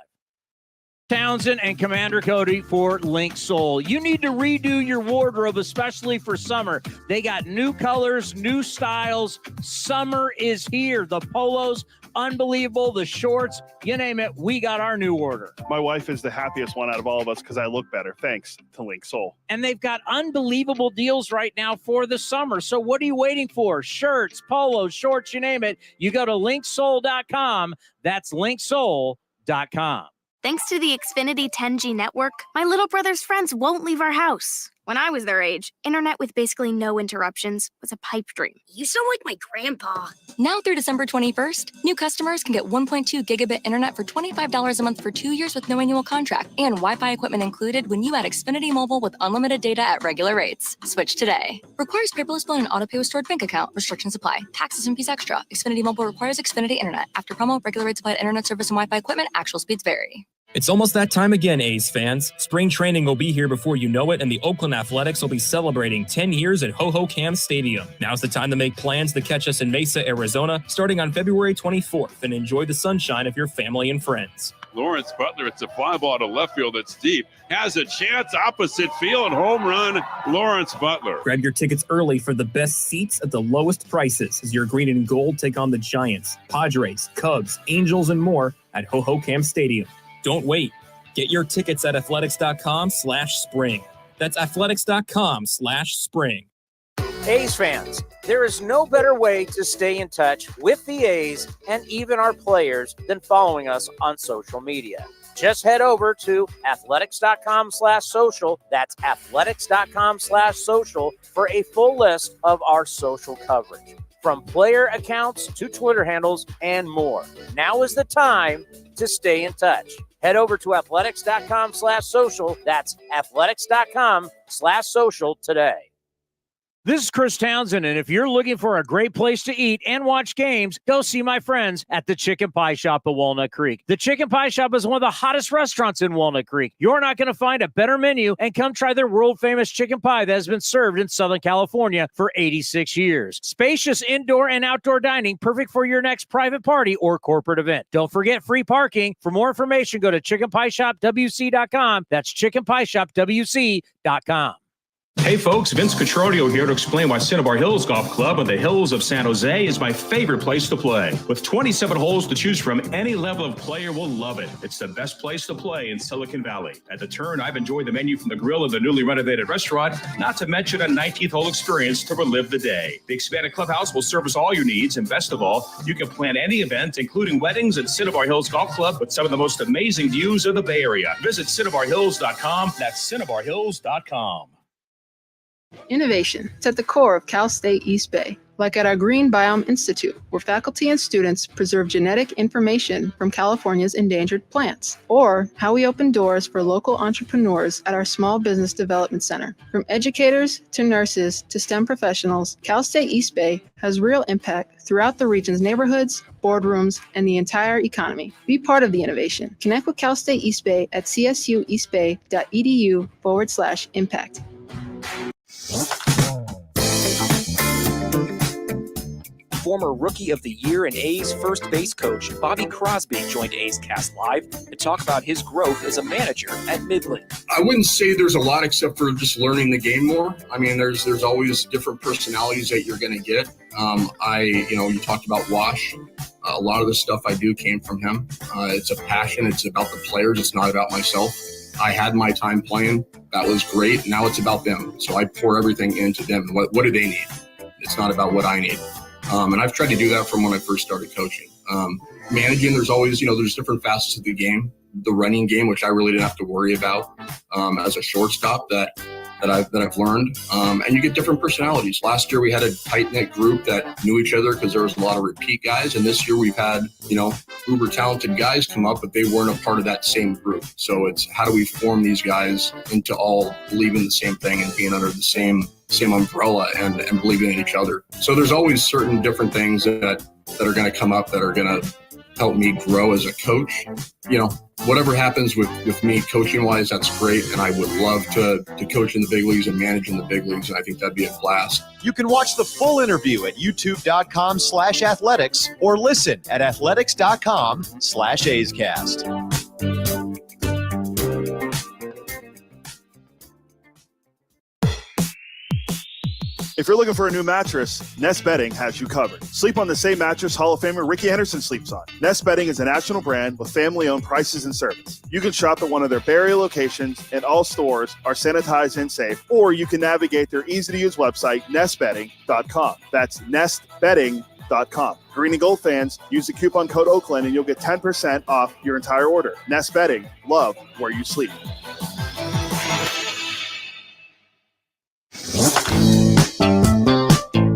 Townsend and Commander Cody for Link Soul. You need to redo your wardrobe, especially for summer. They got new colors, new styles. Summer is here. The polos, unbelievable. The shorts, you name it, we got our new order. My wife is the happiest one out of all of us because I look better, thanks to Link Soul. And they've got unbelievable deals right now for the summer. So what are you waiting for? Shirts, polos, shorts, you name it. You go to linksoul.com. That's linksoul.com. Thanks to the Xfinity 10G network, my little brother's friends won't leave our house. When I was their age, internet with basically no interruptions was a pipe dream. You sound like my grandpa. Now through December 21st, new customers can get 1.2 gigabit internet for $25 a month for 2 years with no annual contract and Wi-Fi equipment included when you add Xfinity Mobile with unlimited data at regular rates. Switch today. Requires paperless bill and auto-pay with stored bank account. Restrictions apply. Taxes and fees extra. Xfinity Mobile requires Xfinity internet. After promo, regular rates applied internet service and Wi-Fi equipment. Actual speeds vary. It's almost that time again, A's fans. Spring training will be here before you know it, and the Oakland Athletics will be celebrating 10 years at Ho-Ho-Cam Stadium. Now's the time to make plans to catch us in Mesa, Arizona, starting on February 24th, and enjoy the sunshine of your family and friends. Lawrence Butler, it's a fly ball to left field that's deep. Has a chance opposite field. Home run, Lawrence Butler. Grab your tickets early for the best seats at the lowest prices as your green and gold take on the Giants, Padres, Cubs, Angels, and more at Ho-Ho-Cam Stadium. Don't wait. Get your tickets at athletics.com/spring. That's athletics.com/spring. A's fans, There is no better way to stay in touch with the A's and even our players than following us on social media. Just head over to athletics.com/social. That's athletics.com/social for a full list of our social coverage, from player accounts to Twitter handles and more. Now is the time to stay in touch. Head over to athletics.com/social. That's athletics.com/social today. This is Chris Townsend, and if you're looking for a great place to eat and watch games, go see my friends at the Chicken Pie Shop of Walnut Creek. The Chicken Pie Shop is one of the hottest restaurants in Walnut Creek. You're not going to find a better menu, and come try their world-famous chicken pie that has been served in Southern California for 86 years. Spacious indoor and outdoor dining, perfect for your next private party or corporate event. Don't forget free parking. For more information, go to chickenpieshopwc.com. That's chickenpieshopwc.com. Hey folks, Vince Cotroneo here to explain why Cinnabar Hills Golf Club on the hills of San Jose is my favorite place to play. With 27 holes to choose from, any level of player will love it. It's the best place to play in Silicon Valley. At the Turn, I've enjoyed the menu from the grill of the newly renovated restaurant, not to mention a 19th hole experience to relive the day. The expanded clubhouse will service all your needs, and best of all, you can plan any event, including weddings, at Cinnabar Hills Golf Club with some of the most amazing views of the Bay Area. Visit CinnabarHills.com. That's CinnabarHills.com. Innovation. It's at the core of Cal State East Bay, like at our Green Biome Institute, where faculty and students preserve genetic information from California's endangered plants, or how we open doors for local entrepreneurs at our Small Business Development Center. From educators to nurses to STEM professionals, Cal State East Bay has real impact throughout the region's neighborhoods, boardrooms, and the entire economy. Be part of the innovation. Connect with Cal State East Bay at csueastbay.edu/impact. Former Rookie of the Year and A's first base coach Bobby Crosby joined A's Cast Live to talk about his growth as a manager at Midland. I wouldn't say there's a lot except for just learning the game more. I mean, there's always different personalities that you're going to get. You talked about Wash. A lot of the stuff I do came from him. It's a passion. It's about the players. It's not about myself. I had my time playing. That was great. Now it's about them. So I pour everything into them. What do they need? It's not about what I need. And I've tried to do that from when I first started coaching. Managing, there's always, there's different facets of the game. The running game, which I really didn't have to worry about as a shortstop that I've learned. And you get different personalities. Last year we had a tight-knit group that knew each other because there was a lot of repeat guys. And this year we've had, uber talented guys come up, but they weren't a part of that same group. So it's how do we form these guys into all believing the same thing and being under the same umbrella and believing in each other. So there's always certain different things that are going to come up that are going to help me grow as a coach. Whatever happens with me coaching wise, that's great. And I would love to coach in the big leagues and manage in the big leagues. And I think that'd be a blast. You can watch the full interview at youtube.com/athletics or listen at athletics.com/A'sCast. If you're looking for a new mattress, Nest Bedding has you covered. Sleep on the same mattress Hall of Famer Ricky Henderson sleeps on. Nest Bedding is a national brand with family-owned prices and service. You can shop at one of their Bay Area locations, and all stores are sanitized and safe, or you can navigate their easy-to-use website, nestbedding.com. That's nestbedding.com. Green and Gold fans, use the coupon code Oakland, and you'll get 10% off your entire order. Nest Bedding, love where you sleep.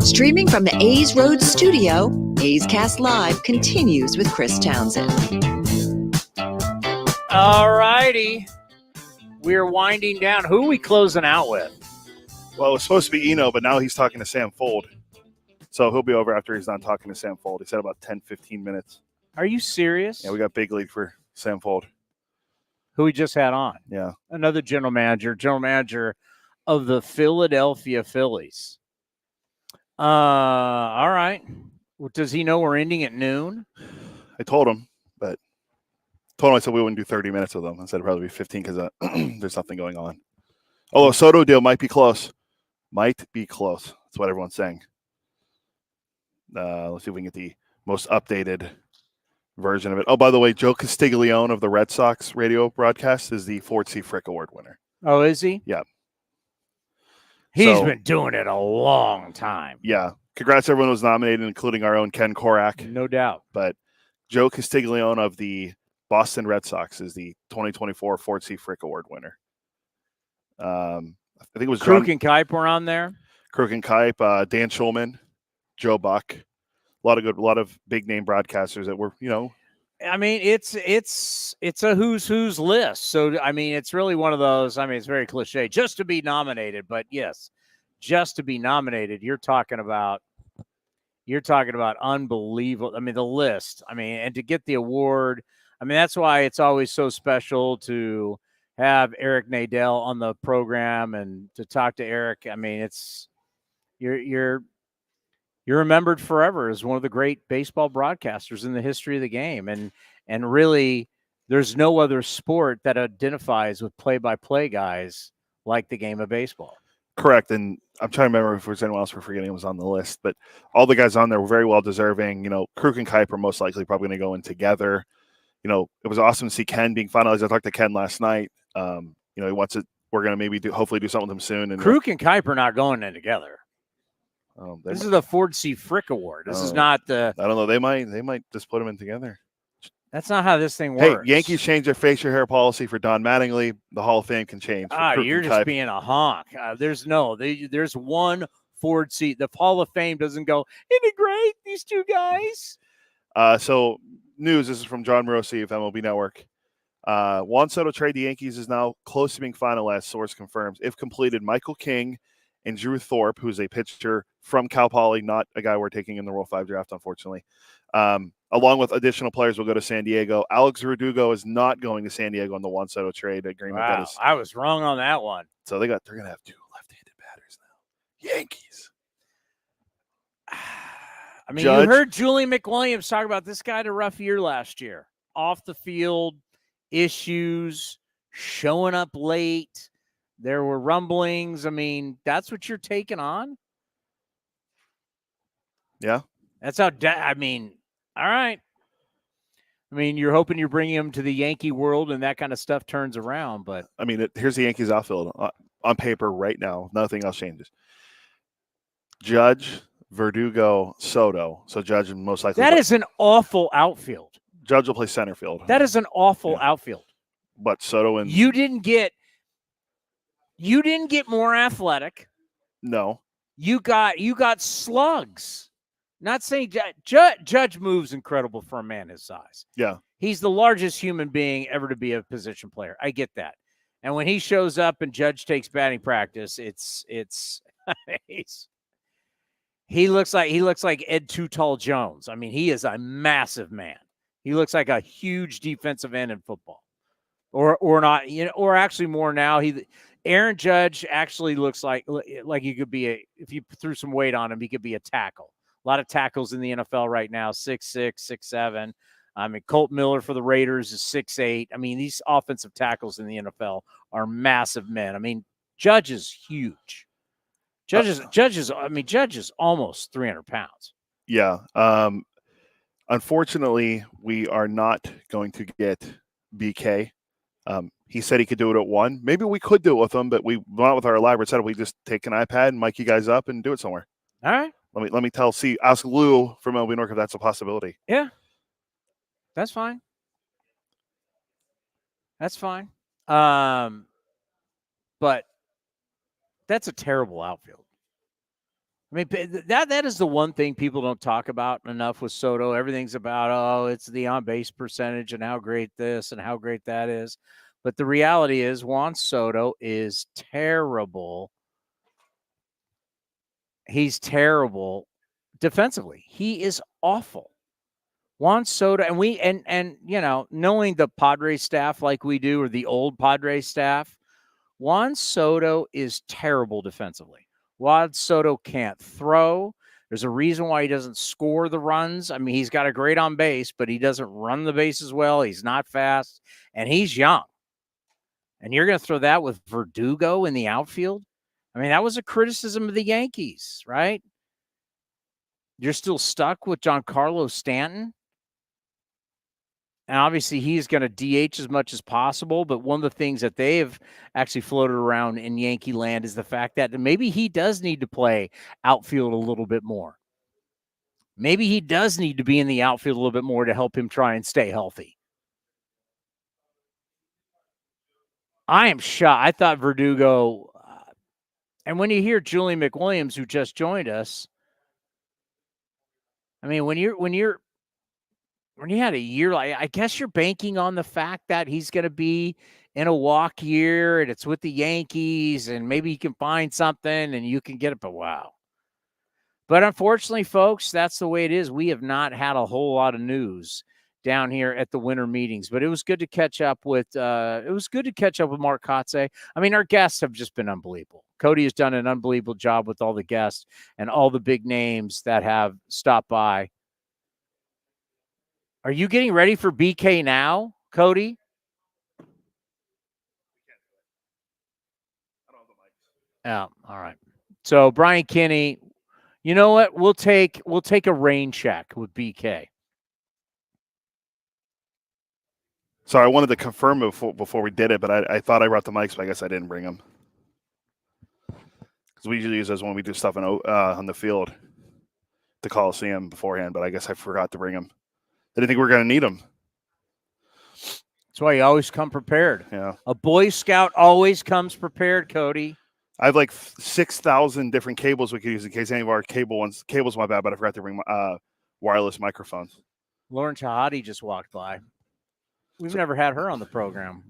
Streaming from the A's Road studio, A's Cast Live continues with Chris Townsend. All righty. We're winding down. Who are we closing out with? Well, it was supposed to be Eno, but now he's talking to Sam Fuld. So he'll be over after he's done talking to Sam Fuld. He said about 10, 15 minutes. Are you serious? Yeah, we got big league for Sam Fuld. Who we just had on. Yeah. Another general manager of the Philadelphia Phillies. All right. Does he know we're ending at noon? I told him I said we wouldn't do 30 minutes with him. I said it'd probably be 15 because there's nothing going on. Oh, Soto deal might be close. Might be close. That's what everyone's saying. Let's see if we can get the most updated version of it. Oh, by the way, Joe Castiglione of the Red Sox radio broadcast is the Ford C. Frick Award winner. Oh, is he? Yeah. He's been doing it a long time. Yeah. Congrats to everyone who was nominated, including our own Ken Korak. No doubt. But Joe Castiglione of the Boston Red Sox is the 2024 Ford C. Frick Award winner. I think it was Kruk and Kipe were on there. Kruk and Kipe, Dan Schulman, Joe Buck, a lot of big name broadcasters that were, I mean, it's a who's list. So I mean, it's really one of those. I mean, it's very cliche just to be nominated, but yes, just to be nominated, you're talking about unbelievable. I mean, the list. I mean, and to get the award. I mean, that's why it's always so special to have Eric Nadel on the program and to talk to Eric. I mean, you're remembered forever as one of the great baseball broadcasters in the history of the game. And really, there's no other sport that identifies with play-by-play guys like the game of baseball. Correct. And I'm trying to remember if there's anyone else we're forgetting was on the list, but all the guys on there were very well deserving. Kruk and Kipe are most likely probably going to go in together. It was awesome to see Ken being finalized. I talked to Ken last night. He wants it. We're going to maybe hopefully do something with him soon. And Kruk and Kipe are not going in together. This is the Ford C. Frick Award. This is not the. I don't know. They might just put them in together. That's not how this thing works. Hey, Yankees changed their facial hair policy for Don Mattingly. The Hall of Fame can change. You're just being a honk. There's one Ford C. The Hall of Fame doesn't go, isn't it great, these two guys? So news. This is from John Morosi of MLB Network. Juan Soto trade the Yankees is now close to being finalized. Source confirms. If completed, Michael King and Drew Thorpe, who's a pitcher from Cal Poly, not a guy we're taking in the Rule 5 draft, unfortunately. Along with additional players, will go to San Diego. Alex Verdugo is not going to San Diego on the Juan Soto trade agreement. Wow, I was wrong on that one. So they're going to have two left-handed batters now. Yankees. I mean, you heard Julian McWilliams talk about this guy had a rough year last year. Off the field, issues, showing up late. There were rumblings. I mean, that's what you're taking on? Yeah. That's how, all right. I mean, you're hoping you're bringing him to the Yankee world and that kind of stuff turns around. But, I mean, here's the Yankees outfield on paper right now. Nothing else changes. Judge, Verdugo, Soto. So Judge most likely. That is an awful outfield. Judge will play center field. That is an awful outfield. But Soto and you didn't get more athletic. No. You got slugs. Not saying Judge moves incredible for a man his size. Yeah. He's the largest human being ever to be a position player. I get that. And when he shows up and Judge takes batting practice, it's he looks like Ed Too Tall Jones. I mean, he is a massive man. He looks like a huge defensive end in football. Or not, or actually more now. Aaron Judge actually looks like he could be if you threw some weight on him, he could be a tackle. A lot of tackles in the NFL right now, 6'6", 6'7". I mean, Colt Miller for the Raiders is 6'8". I mean, these offensive tackles in the NFL are massive men. I mean, Judge is huge. Judge is almost 300 pounds. Yeah. Unfortunately, we are not going to get BK. He said he could do it at 1. Maybe we could do it with him, but not with our elaborate setup. We just take an iPad and mic you guys up and do it somewhere. All right. Let me ask Lou from LB Nork if that's a possibility. Yeah. That's fine. That's fine. But that's a terrible outfield. I mean, that is the one thing people don't talk about enough with Soto. Everything's about, it's the on-base percentage and how great this and how great that is. But the reality is Juan Soto is terrible. He's terrible defensively. He is awful. Juan Soto, and knowing the Padres staff like we do, or the old Padres staff, Juan Soto is terrible defensively. Juan Soto can't throw. There's a reason why he doesn't score the runs. I mean, he's got a great on base, but he doesn't run the bases well. He's not fast, and he's young. And you're going to throw that with Verdugo in the outfield? I mean, that was a criticism of the Yankees, right? You're still stuck with Giancarlo Stanton. And obviously he's going to DH as much as possible. But one of the things that they have actually floated around in Yankee land is the fact that maybe he does need to play outfield a little bit more. maybe he does need to be in the outfield a little bit more to help him try and stay healthy. I am shocked. I thought Verdugo, and when you hear Julian McWilliams, who just joined us, I mean, when you had a year, like, I guess you're banking on the fact that he's going to be in a walk year and it's with the Yankees and maybe he can find something and you can get it. But wow. But unfortunately, folks, that's the way it is. We have not had a whole lot of news down here at the winter meetings, but it was good to catch up with. It was good to catch up with Mark Kotze. I mean, our guests have just been unbelievable. Cody has done an unbelievable job with all the guests and all the big names that have stopped by. Are you getting ready for BK now, Cody? Yeah, all right. So Brian Kinney, you know what? We'll take a rain check with BK. So I wanted to confirm before we did it, but I thought I brought the mics, but I guess I didn't bring them. Because we usually use those when we do stuff on the field, the Coliseum beforehand, but I guess I forgot to bring them. I didn't think we were going to need them. That's why you always come prepared. Yeah. A Boy Scout always comes prepared, Cody. I have like 6,000 different cables we could use in case any of our cables my bad, but I forgot to bring my wireless microphones. Lauren Chahadi just walked by. We've never had her on the program.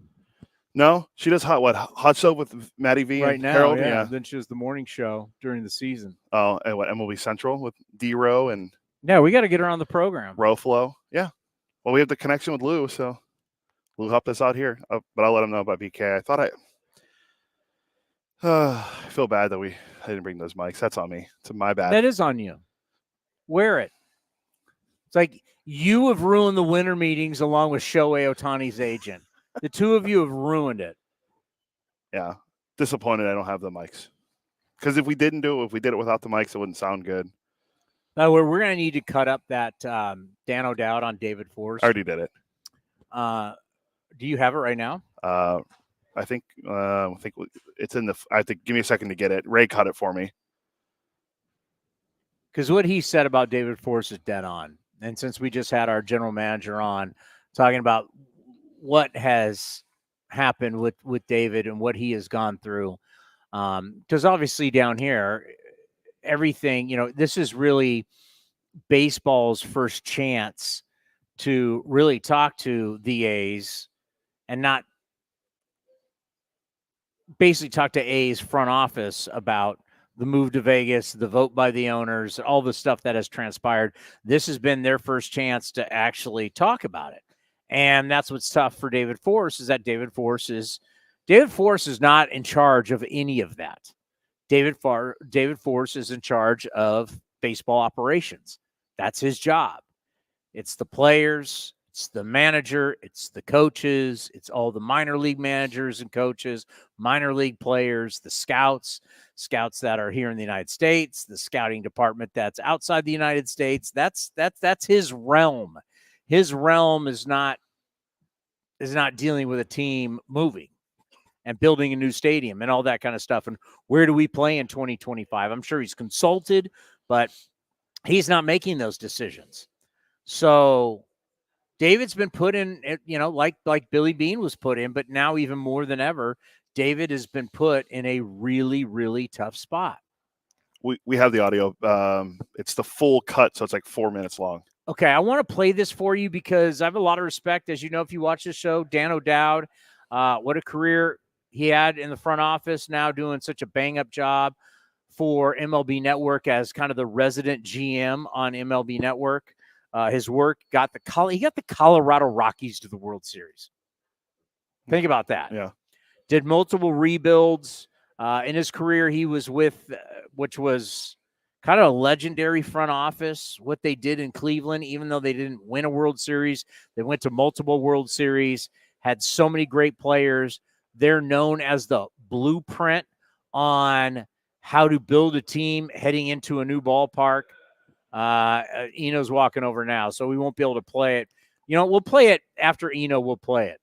No, she does hot soap with Maddie V right and now. Harold. Yeah. Then she does the morning show during the season. Oh, and what MLB Central with D-Row and yeah, we got to get her on the program. Roflo. Yeah. Well, we have the connection with Lou, so Lou helped us out here. But I'll let him know about BK. I thought I feel bad that I didn't bring those mics. That's on me. It's my bad. That is on you. Wear it. It's like you have ruined the winter meetings along with Shohei Ohtani's agent. The two of you have ruined it. Yeah. Disappointed I don't have the mics. Because if we did it without the mics, it wouldn't sound good. Now, we're going to need to cut up that Dan O'Dowd on David Forst. I already did it. Do you have it right now? I think it's in the. I have to give me a second to get it. Ray cut it for me. Because what he said about David Forst is dead on. And since we just had our general manager on talking about what has happened with David and what he has gone through, because obviously down here, everything, this is really baseball's first chance to really talk to the A's and not basically talk to A's front office about the move to Vegas, the vote by the owners, all the stuff that has transpired. This has been their first chance to actually talk about it. And that's what's tough for David Forst, is that David Forst is not in charge of any of that. David Forst is in charge of baseball operations. That's his job. It's the players, it's the manager, it's the coaches, it's all the minor league managers and coaches, minor league players, the scouts that are here in the United States, the scouting department that's outside the United States. That's his realm. His realm is not dealing with a team moving and building a new stadium and all that kind of stuff. And where do we play in 2025? I'm sure he's consulted, but he's not making those decisions. So David's been put in, like Billy Beane was put in, but now even more than ever, David has been put in a really, really tough spot. We have the audio. It's the full cut, so it's like 4 minutes long. Okay, I want to play this for you because I have a lot of respect. As you know, if you watch the show, Dan O'Dowd, what a career he had in the front office, now doing such a bang-up job for MLB Network as kind of the resident GM on MLB Network. His work he got the Colorado Rockies to the World Series. Think about that. Yeah. Did multiple rebuilds. In his career, he was with, which was kind of a legendary front office, what they did in Cleveland, even though they didn't win a World Series. They went to multiple World Series, had so many great players. They're known as the blueprint on how to build a team heading into a new ballpark. Eno's walking over now, so we won't be able to play it. We'll play it after Eno. We'll play it.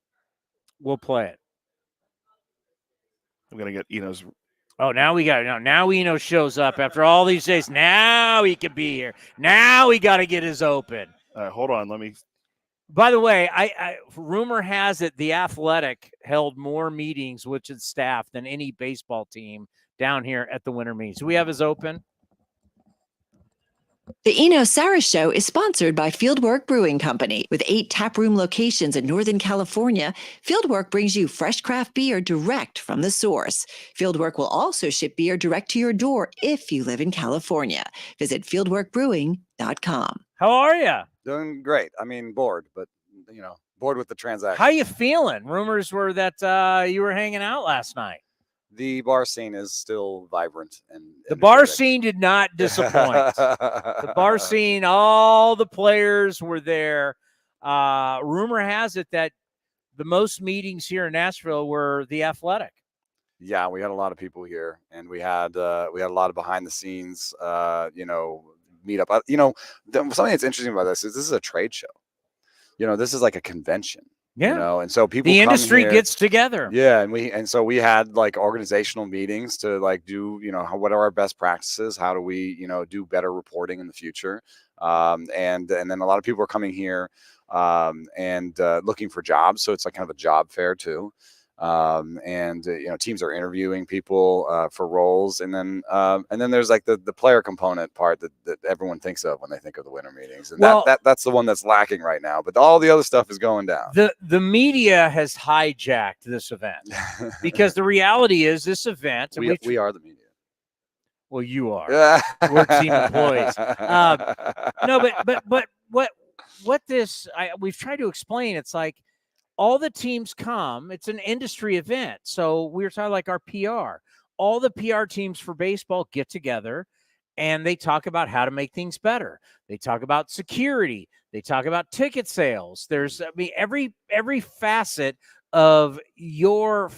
I'm going to get Eno's Oh, now Eno shows up after all these days. Now he can be here. Now we got to get his open. Hold on. Let me. By the way, I rumor has it the Athletic held more meetings with its staff than any baseball team down here at the winter meetings. Do we have his open? The Eno Sarris Show is sponsored by Fieldwork Brewing Company. With 8 taproom locations in Northern California, Fieldwork brings you fresh craft beer direct from the source. Fieldwork will also ship beer direct to your door if you live in California. Visit fieldworkbrewing.com. How are you? Doing great. I mean, bored, but, bored with the transaction. How you feeling? Rumors were that you were hanging out last night. The bar scene is still vibrant. And the bar scene did not disappoint. The bar scene, all the players were there. Rumor has it that the most meetings here in Nashville were the Athletic. Yeah, we had a lot of people here, and we had a lot of behind the scenes, meetup. Something that's interesting about this is a trade show. This is like a convention. Yeah. And so people, the industry gets together. Yeah. And so we had like organizational meetings to like do, what are our best practices? How do we, do better reporting in the future? And then a lot of people are coming here and looking for jobs. So it's like kind of a job fair too. Teams are interviewing people for roles, and then there's like the player component part that everyone thinks of when they think of the winter meetings, and that's the one that's lacking right now. But all the other stuff is going down. The media has hijacked this event because the reality is this event. We are the media. Well, you are. We're team employees. No, but what this we've tried to explain. It's like, all the teams come. It's an industry event. So we're talking like our PR. All the PR teams for baseball get together and they talk about how to make things better. They talk about security. They talk about ticket sales. There's, every facet of your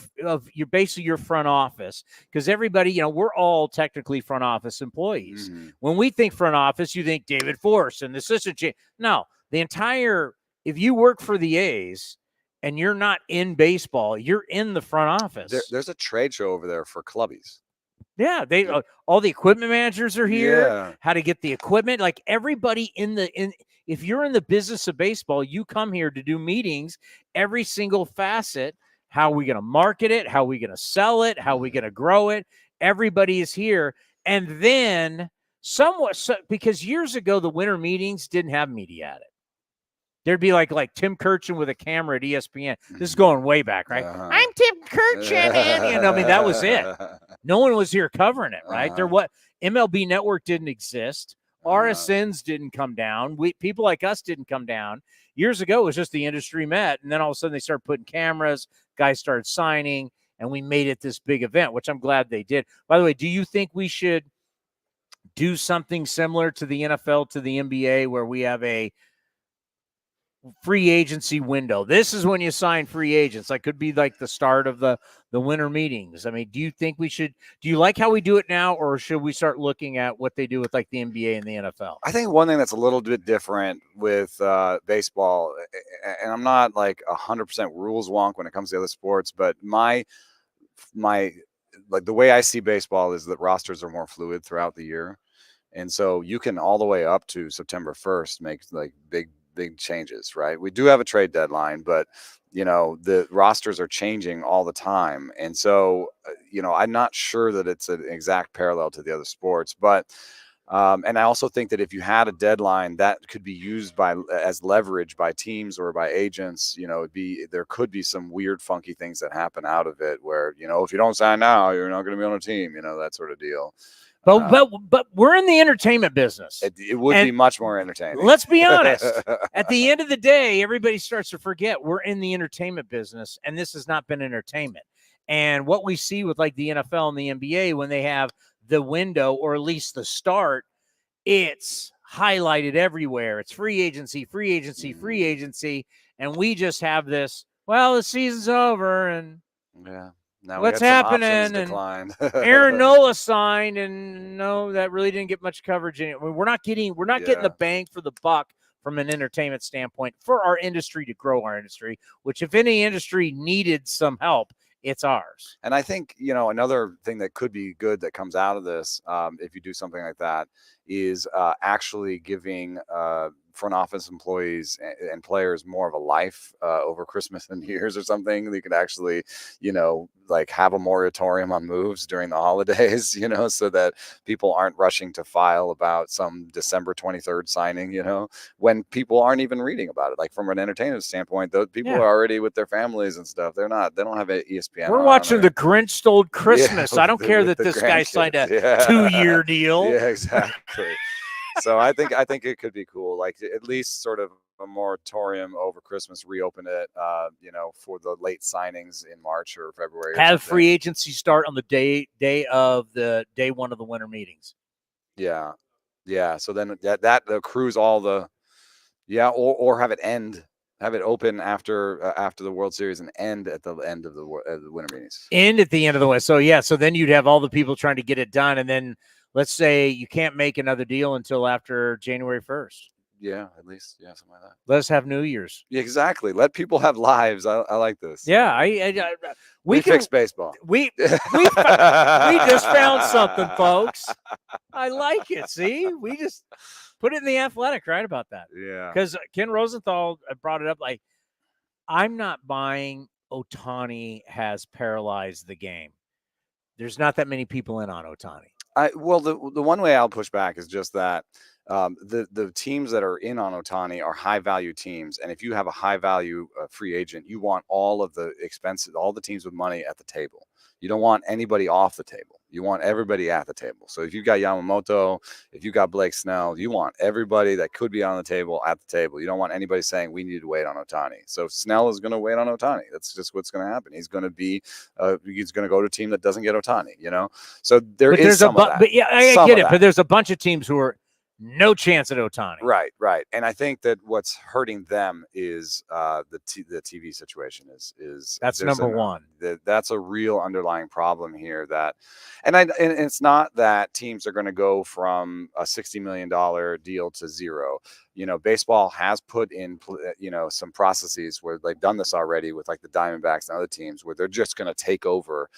basically your front office, because everybody, we're all technically front office employees. Mm-hmm. When we think front office, you think David Forst and the assistant chief. No, if you work for the A's, and you're not in baseball, you're in the front office. There's a trade show over there for clubbies. Yeah, all the equipment managers are here. Yeah. How to get the equipment, like everybody if you're in the business of baseball, you come here to do meetings. Every single facet, how are we going to market it? How are we going to sell it? How are we going to grow it? Everybody is here, and then because years ago the winter meetings didn't have media at it. There'd be like Tim Kirchin with a camera at ESPN. This is going way back, right? I'm Tim Kirchin, and that was it. No one was here covering it, right? MLB Network didn't exist. RSNs didn't come down. People like us didn't come down. Years ago, it was just the industry met, and then all of a sudden they started putting cameras. Guys started signing, and we made it this big event, which I'm glad they did. By the way, do you think we should do something similar to the NFL, to the NBA, where we have a free agency window? This is when you sign free agents. Like, could be like the start of the winter meetings. I mean, do you think do you like how we do it now, or should we start looking at what they do with like the NBA and the NFL? I think one thing that's a little bit different with baseball, and I'm not like 100% rules wonk when it comes to other sports, but my like the way I see baseball is that rosters are more fluid throughout the year. And so you can all the way up to September 1st make like big changes, right? We do have a trade deadline, but the rosters are changing all the time. And so, I'm not sure that it's an exact parallel to the other sports, but and I also think that if you had a deadline that could be used as leverage by teams or by agents, there could be some weird, funky things that happen out of it where, if you don't sign now, you're not going to be on a team, that sort of deal. But we're in the entertainment business. It would be much more entertaining. Let's be honest. At the end of the day, everybody starts to forget we're in the entertainment business, and this has not been entertainment. And what we see with like the NFL and the NBA, when they have the window, or at least the start, it's highlighted everywhere. It's free agency, free agency, free agency. And we just have this, well, the season's over, and yeah. Now what's happening? And Aaron Nola signed, and no, that really didn't get much coverage in it. We're not getting the bang for the buck from an entertainment standpoint for our industry to grow our industry. Which, if any industry needed some help, it's ours. And I think, another thing that could be good that comes out of this, if you do something like that, is actually giving front office employees and players more of a life over Christmas and New Year's or something. They could actually, like have a moratorium on moves during the holidays, so that people aren't rushing to file about some December 23rd signing, when people aren't even reading about it. Like from an entertainment standpoint, those people are already with their families and stuff. They don't have an ESPN. We're watching The Grinch Stole Christmas. I don't care that this guy signed a 2-year deal. Yeah, exactly. So I think it could be cool, like at least sort of a moratorium over Christmas, reopen it, for the late signings in March or February. Have free agency start on the day of the day one of the winter meetings. Yeah. So then that accrues all the, or have it end, have it open after the World Series and end at the end of the winter meetings. End at the end of the winter. So then you'd have all the people trying to get it done, and then let's say you can't make another deal until after January 1st. Yeah, at least, something like that. Let's have New Year's. Yeah, exactly. Let people have lives. I like this. Yeah, we can fix baseball. We just found something, folks. I like it. See, we just put it in the Athletic, right, about that. Yeah. Because Ken Rosenthal brought it up. Like, I'm not buying Ohtani has paralyzed the game. There's not that many people in on Ohtani. Well, the one way I'll push back is just that the teams that are in on Ohtani are high value teams, and if you have a high value free agent, you want all of the expenses, all the teams with money at the table. You don't want anybody off the table. You want everybody at the table. So if you got Yamamoto, if you got Blake Snell, you want everybody that could be on the table at the table. You don't want anybody saying we need to wait on Ohtani. So Snell is going to wait on Ohtani. That's just what's going to happen. He's going to go to a team that doesn't get Ohtani. So there's some of that. But yeah, I get it. But there's a bunch of teams who are no chance at Ohtani. Right. And I think that what's hurting them is the TV situation is that's number one. That's a real underlying problem here. And it's not that teams are going to go from a $60 million deal to zero. Baseball has put in, some processes where they've done this already with like the Diamondbacks and other teams where they're just going to take over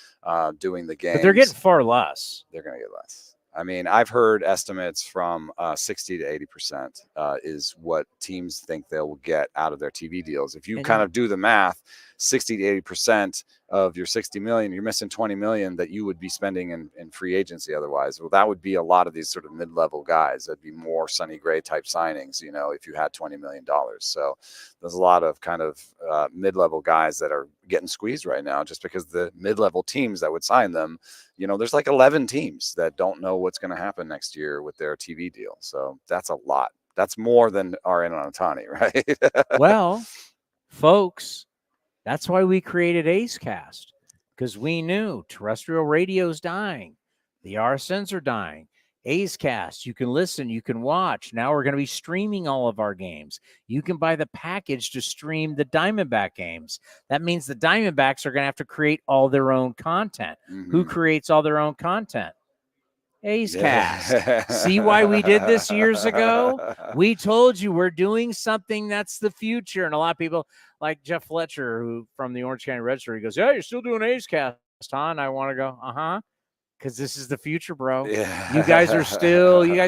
doing the game. But they're getting far less. They're going to get less. I mean, I've heard estimates from 60 to 80% is what teams think they'll get out of their TV deals. If you kind of do the math, 60 to 80% of your 60 million, you're missing 20 million that you would be spending in free agency otherwise. Well, that would be a lot of these sort of mid-level guys. That'd be more Sonny Gray type signings, if you had $20 million. So there's a lot of kind of mid-level guys that are getting squeezed right now just because the mid-level teams that would sign them, there's like 11 teams that don't know what's going to happen next year with their TV deal. So that's a lot. That's more than are in on Ohtani, right? Well, folks, that's why we created A's Cast, because we knew terrestrial radio's dying. The RSNs are dying. A's Cast, you can listen, you can watch. Now we're going to be streaming all of our games. You can buy the package to stream the Diamondback games. That means the Diamondbacks are going to have to create all their own content. Mm-hmm. Who creates all their own content? A's Cast. See why we did this years ago? We told you we're doing something that's the future. And a lot of people like Jeff Fletcher, who from the Orange County Register, he goes, yeah, you're still doing A's Cast, huh? And I want to go, because this is the future, bro. Yeah. You guys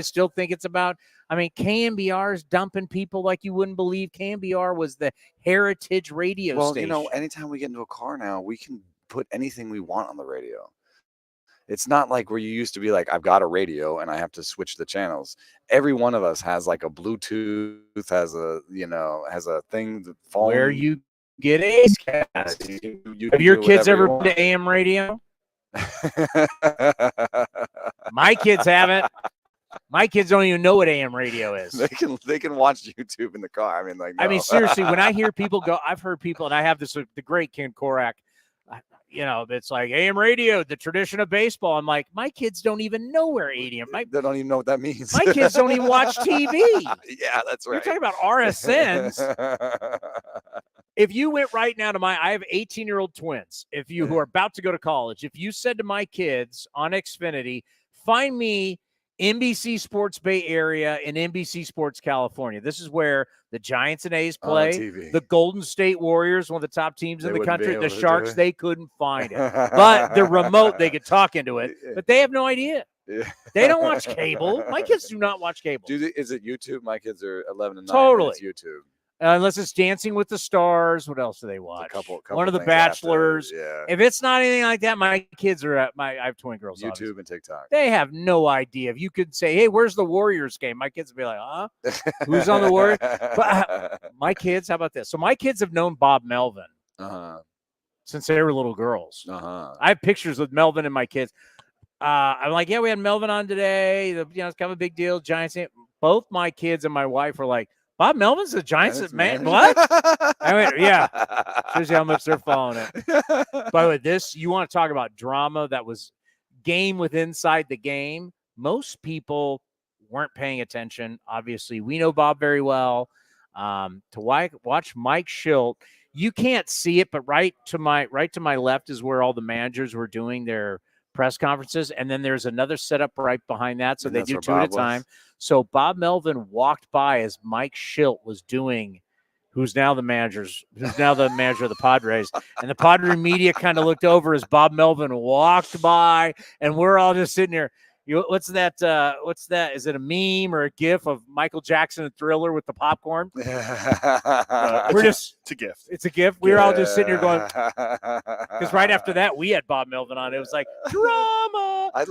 still think it's about, KMBR is dumping people like you wouldn't believe. KMBR was the heritage radio station. Anytime we get into a car now, we can put anything we want on the radio. It's not like where you used to be like, I've got a radio and I have to switch the channels. Every one of us has like a Bluetooth, has a thing that phone. Where you get A's Cast. Have your kids ever been to AM radio? My kids haven't. My kids don't even know what AM radio is. They can watch YouTube in the car. No. Seriously, when I hear people go, I've heard people, and I have this, the great Ken Korak, it's like AM radio, the tradition of baseball. I'm like, my kids don't even know where AM. They don't even know what that means. My kids don't even watch TV. Yeah, that's right. You're talking about RSNs. If you went right now to I have 18-year-old twins. Who are about to go to college. If you said to my kids on Xfinity, find me NBC Sports Bay Area and NBC Sports California. This is where the Giants and A's On play. TV. The Golden State Warriors, one of the top teams in They the wouldn't be country. The able to do Sharks, it. they couldn't find it. But they're remote. They could talk into it. But they have no idea. Yeah. They don't watch cable. My kids do not watch cable. Is it YouTube? My kids are 11 and 9. Totally. It's YouTube. Unless it's Dancing with the Stars. What else do they watch? Couple One of the things Bachelors. after, yeah. If it's not anything like that, my kids are at I have twin girls. YouTube obviously. and TikTok. They have no idea. If you could say, hey, where's the Warriors game? My kids would be like, huh? Who's on the Warriors? But my kids, how about this? So my kids have known Bob Melvin since they were little girls. I have pictures with Melvin and my kids. I'm like, yeah, we had Melvin on today. It's kind of a big deal. Giants. Both my kids and my wife were like, Bob Melvin's the Giants man. What? I went, yeah. Shows you how much they're following it. By the way, you want to talk about drama that was game with inside the game. Most people weren't paying attention. Obviously, we know Bob very well. To watch Mike Schilt, you can't see it, but right to my left is where all the managers were doing their press conferences, and then there's another setup right behind that, so they do two at a time. So Bob Melvin walked by as Mike Schilt was doing, who's now the manager of the Padres, and the Padre media kind of looked over as Bob Melvin walked by, and we're all just sitting here. What's that? Is it a meme or a GIF of Michael Jackson and Thriller with the popcorn? It's a gift. It's a gift. We were all just sitting here going, because right after that we had Bob Melvin on. It was like drama. I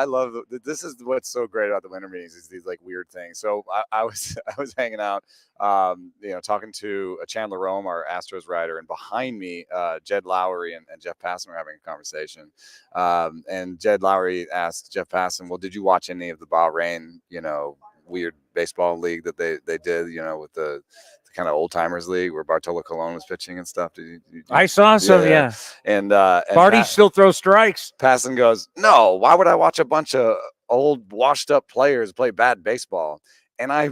love this is what's so great about the winter meetings is these like weird things. So I was hanging out, talking to Chandler Rome, our Astros writer, and behind me, Jed Lowry and Jeff Passan were having a conversation. And Jed Lowry asked Jeff Passan, well, did you watch any of the Bahrain, weird baseball league that they did, with the kind of old timers league where Bartolo Colon was pitching and stuff? I saw some, yeah. And Barty still throws strikes. Passan goes, no, why would I watch a bunch of old washed up players play bad baseball? And I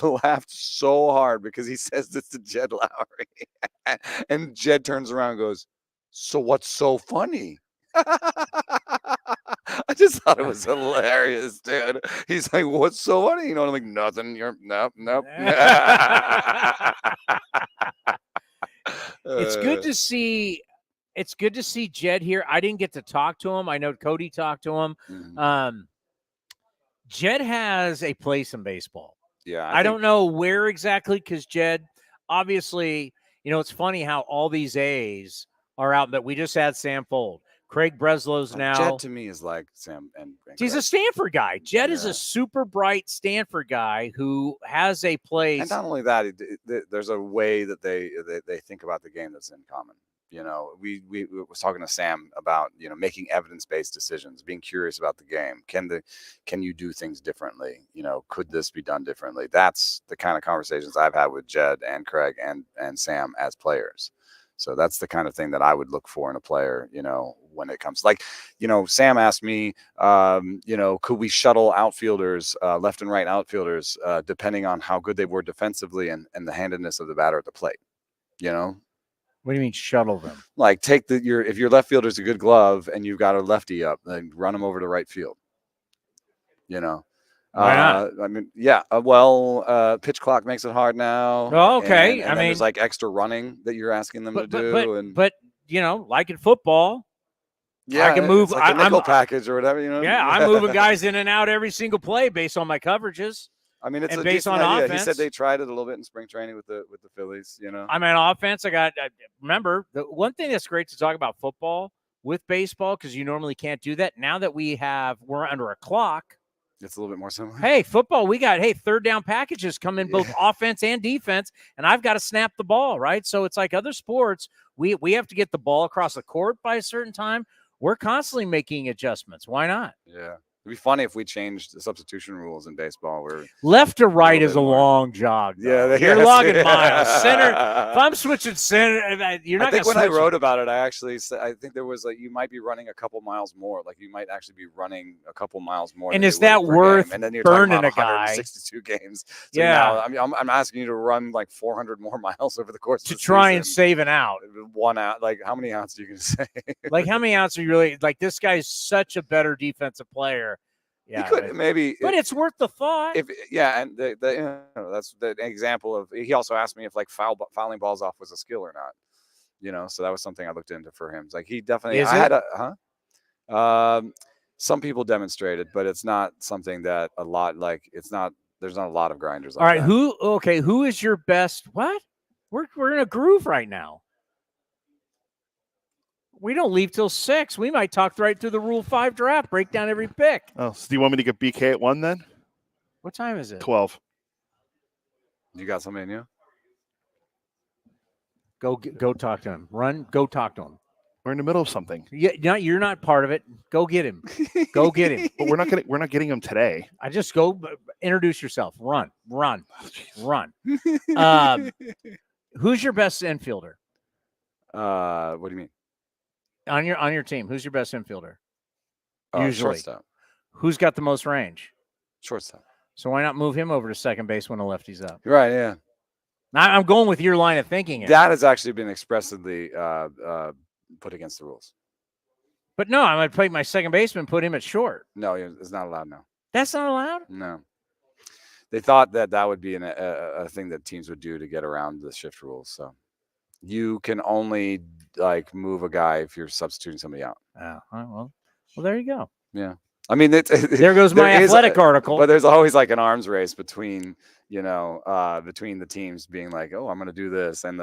laughed so hard because he says this to Jed Lowry. And Jed turns around and goes, so what's so funny? I just thought it was hilarious, dude. He's like, what's so funny? And I'm like, nothing. Nope. It's good to see. It's good to see Jed here. I didn't get to talk to him. I know Cody talked to him. Mm-hmm. Jed has a place in baseball. Yeah. I don't know where exactly, because Jed, obviously, it's funny how all these A's are out, but we just had Sam Fuld. Craig Breslow's now. Jed to me is like Sam and he's a Stanford guy. Jed is a super bright Stanford guy who has a place. And not only that, there's a way that they think about the game that's in common. We was talking to Sam about making evidence-based decisions, being curious about the game. Can you do things differently? Could this be done differently? That's the kind of conversations I've had with Jed and Craig and Sam as players. So that's the kind of thing that I would look for in a player, when it comes Sam asked me, could we shuttle outfielders, left and right outfielders, depending on how good they were defensively and the handedness of the batter at the plate, What do you mean shuttle them? Like take if your left fielder's a good glove and you've got a lefty up, then run him over to right field. Why not? I mean, yeah. Pitch clock makes it hard now. Oh, okay. And then there's like extra running that you're asking them to do. But like in football, yeah, I can move. It's like a nickel package or whatever. Yeah, I'm moving guys in and out every single play based on my coverages. I mean, it's based on idea. offense. He said they tried it a little bit in spring training with the Phillies. I mean, offense. Remember the one thing that's great to talk about football with baseball, because you normally can't do that. Now that we're under a clock. It's a little bit more similar. Hey, football, we got, third down packages come in both offense and defense, and I've got to snap the ball, right? So it's like other sports. We have to get the ball across the court by a certain time. We're constantly making adjustments. Why not? Yeah. It'd be funny if we changed the substitution rules in baseball where left to right is a long jog. Though. Yeah, you're logging miles. Center. If I'm switching center, you're not. I think when I wrote about it, I think there was you might be running a couple miles more. Like you might actually be running a couple miles more. And is that worth and then you're burning talking about a guy? 62 games. So yeah. now, I'm asking you to run like 400 more miles over the course to of the try season. And save an out. 1 out. Like how many outs are you going to say? Like how many outs are you really like? This guy's such a better defensive player. Yeah, he could maybe, but it's worth the thought. If and that's the example of. He also asked me if like fouling balls off was a skill or not. So that was something I looked into for him. It's like he definitely. Is I it? had some people demonstrated, but it's not something that a lot like. It's not. There's not a lot of grinders. All right, that. who is your best? What? We're in a groove right now. We don't leave till 6. We might talk right through the Rule 5 draft, break down every pick. Oh, so do you want me to get BK at 1 then? What time is it? 12. You got something in you? Go talk to him. Go talk to him. We're in the middle of something. Yeah, you're not part of it. Go get him. Go get him. But we're not getting him today. I just go introduce yourself. Run. Who's your best infielder? What do you mean? On your team, who's your best infielder? Usually. Shortstop. Who's got the most range? Shortstop. So why not move him over to second base when the lefty's up? Right, yeah. I'm going with your line of thinking here. That has actually been expressly put against the rules. But no, I'm going to play my second baseman, put him at short. No, it's not allowed now. That's not allowed? No. They thought that would be a thing that teams would do to get around the shift rules. So you can only like move a guy if you're substituting somebody out. Oh, well, there you go. Yeah. I mean, there goes my athletic article. But there's always like an arms race between the teams being like, oh, I'm going to do this, and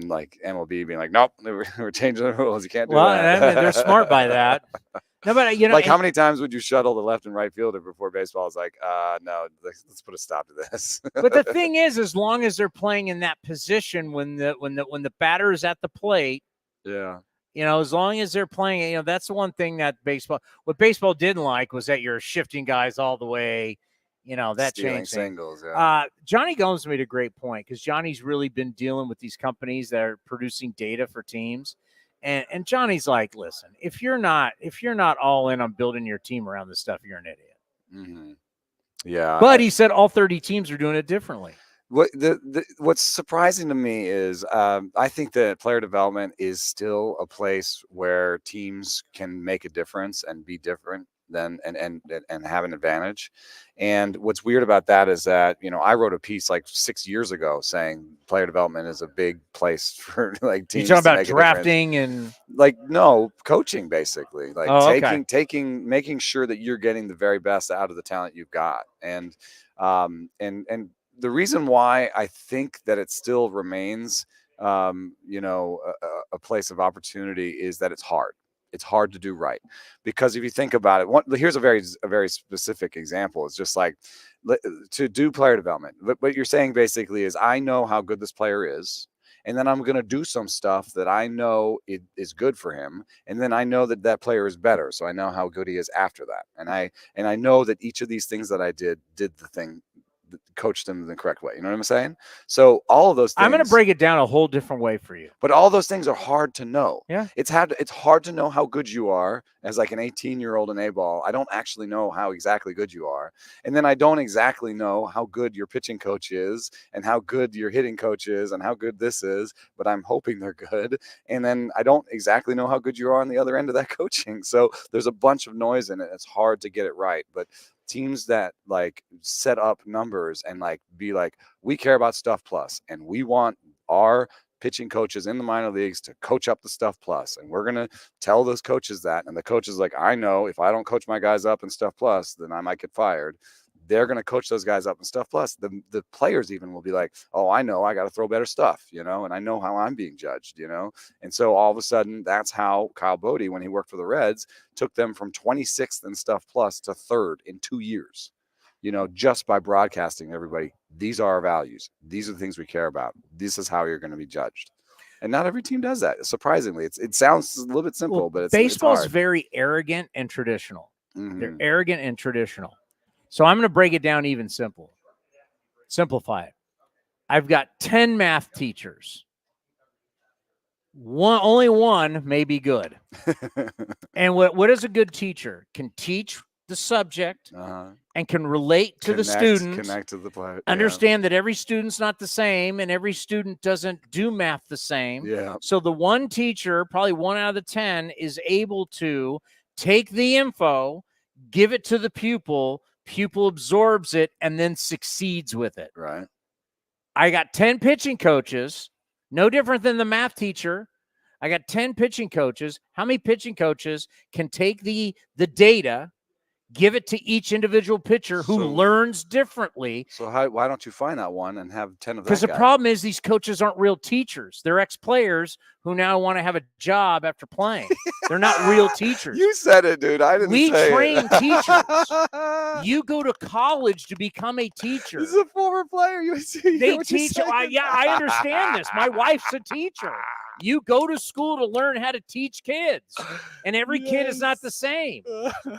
like MLB being like, nope, we're changing the rules. You can't do that. I mean, they're smart by that. No, but like how many times would you shuttle the left and right fielder before baseball is like, no, let's put a stop to this. But the thing is, as long as they're playing in that position when the batter is at the plate, yeah. As long as they're playing, that's the one thing that what baseball didn't like was that you're shifting guys all the way, that changed singles. Yeah. Johnny Gomes made a great point because Johnny's really been dealing with these companies that are producing data for teams. And Johnny's like, listen, if you're not all in on building your team around this stuff, you're an idiot. Mm-hmm. Yeah. But he said all 30 teams are doing it differently. What's surprising to me is I think that player development is still a place where teams can make a difference and be different and have an advantage. And what's weird about that is that, I wrote a piece like 6 years ago saying player development is a big place for like teams. You're talking about drafting and coaching basically, like making sure that you're getting the very best out of the talent you've got. And the reason why I think that it still remains, a place of opportunity is that it's hard. It's hard to do right, because if you think about it, here's a very specific example. It's just like to do player development. What you're saying basically is, I know how good this player is, and then I'm going to do some stuff that I know is good for him, and then I know that player is better, so I know how good he is after that, and I know that each of these things that I did the thing. Coached them the correct way. You know what I'm saying? So all of those things, I'm going to break it down a whole different way for you. But all those things are hard to know. Yeah. It's hard to know how good you are as like an 18-year-old in A-ball. I don't actually know how exactly good you are. And then I don't exactly know how good your pitching coach is and how good your hitting coach is and how good this is, but I'm hoping they're good. And then I don't exactly know how good you are on the other end of that coaching. So there's a bunch of noise in it. It's hard to get it right. But teams that like set up numbers and like be like, we care about stuff plus, and we want our pitching coaches in the minor leagues to coach up the stuff plus, and we're going to tell those coaches that, and the coaches like, I know if I don't coach my guys up in stuff plus, then I might get fired. They're going to coach those guys up in stuff plus. The players even will be like, oh, I know I got to throw better stuff, and I know how I'm being judged, And so all of a sudden, that's how Kyle Bodie, when he worked for the Reds, took them from 26th in stuff plus to 3rd in 2 years, just by broadcasting to everybody, these are our values. These are the things we care about. This is how you're going to be judged. And not every team does that. Surprisingly, it sounds a little bit simple, but baseball's hard. Very arrogant and traditional. Mm-hmm. They're arrogant and traditional. So I'm going to break it down even simplify it. I've got 10 math teachers. Only one may be good. And what is a good teacher? Can teach the subject and can relate to the student. Connect to the player. Understand that every student's not the same and every student doesn't do math the same. Yeah. So the one teacher, probably 1 out of the 10, is able to take the info, give it to the pupil absorbs it, and then succeeds with it. Right. I got 10 pitching coaches, no different than the math teacher. I got 10 pitching coaches. How many pitching coaches can take the data, give it to each individual pitcher who learns differently? So why don't you find that one and have 10 of that? Because the problem is these coaches aren't real teachers. They're ex-players who now want to have a job after playing. They're not real teachers. You said it, dude. I didn't We say train it. teachers. You go to college to become a teacher. He's a former player. They teach. I understand this. My wife's a teacher. You go to school to learn how to teach kids, and every kid is not the same.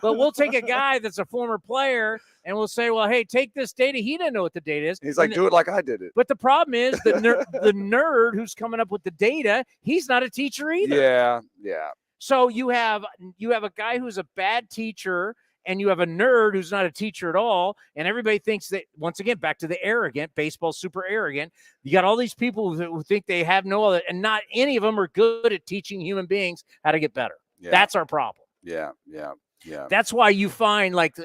But we'll take a guy that's a former player and we'll say, well, hey, take this data. He didn't know what the data is. He's like, do it like I did it. But the problem is the nerd who's coming up with the data, he's not a teacher either. Yeah. So you have a guy who's a bad teacher, and you have a nerd who's not a teacher at all, and everybody thinks that, once again, back to the arrogant, baseball's super arrogant. You got all these people who think they have no other, and not any of them are good at teaching human beings how to get better. Yeah. That's our problem. Yeah. That's why you find, like,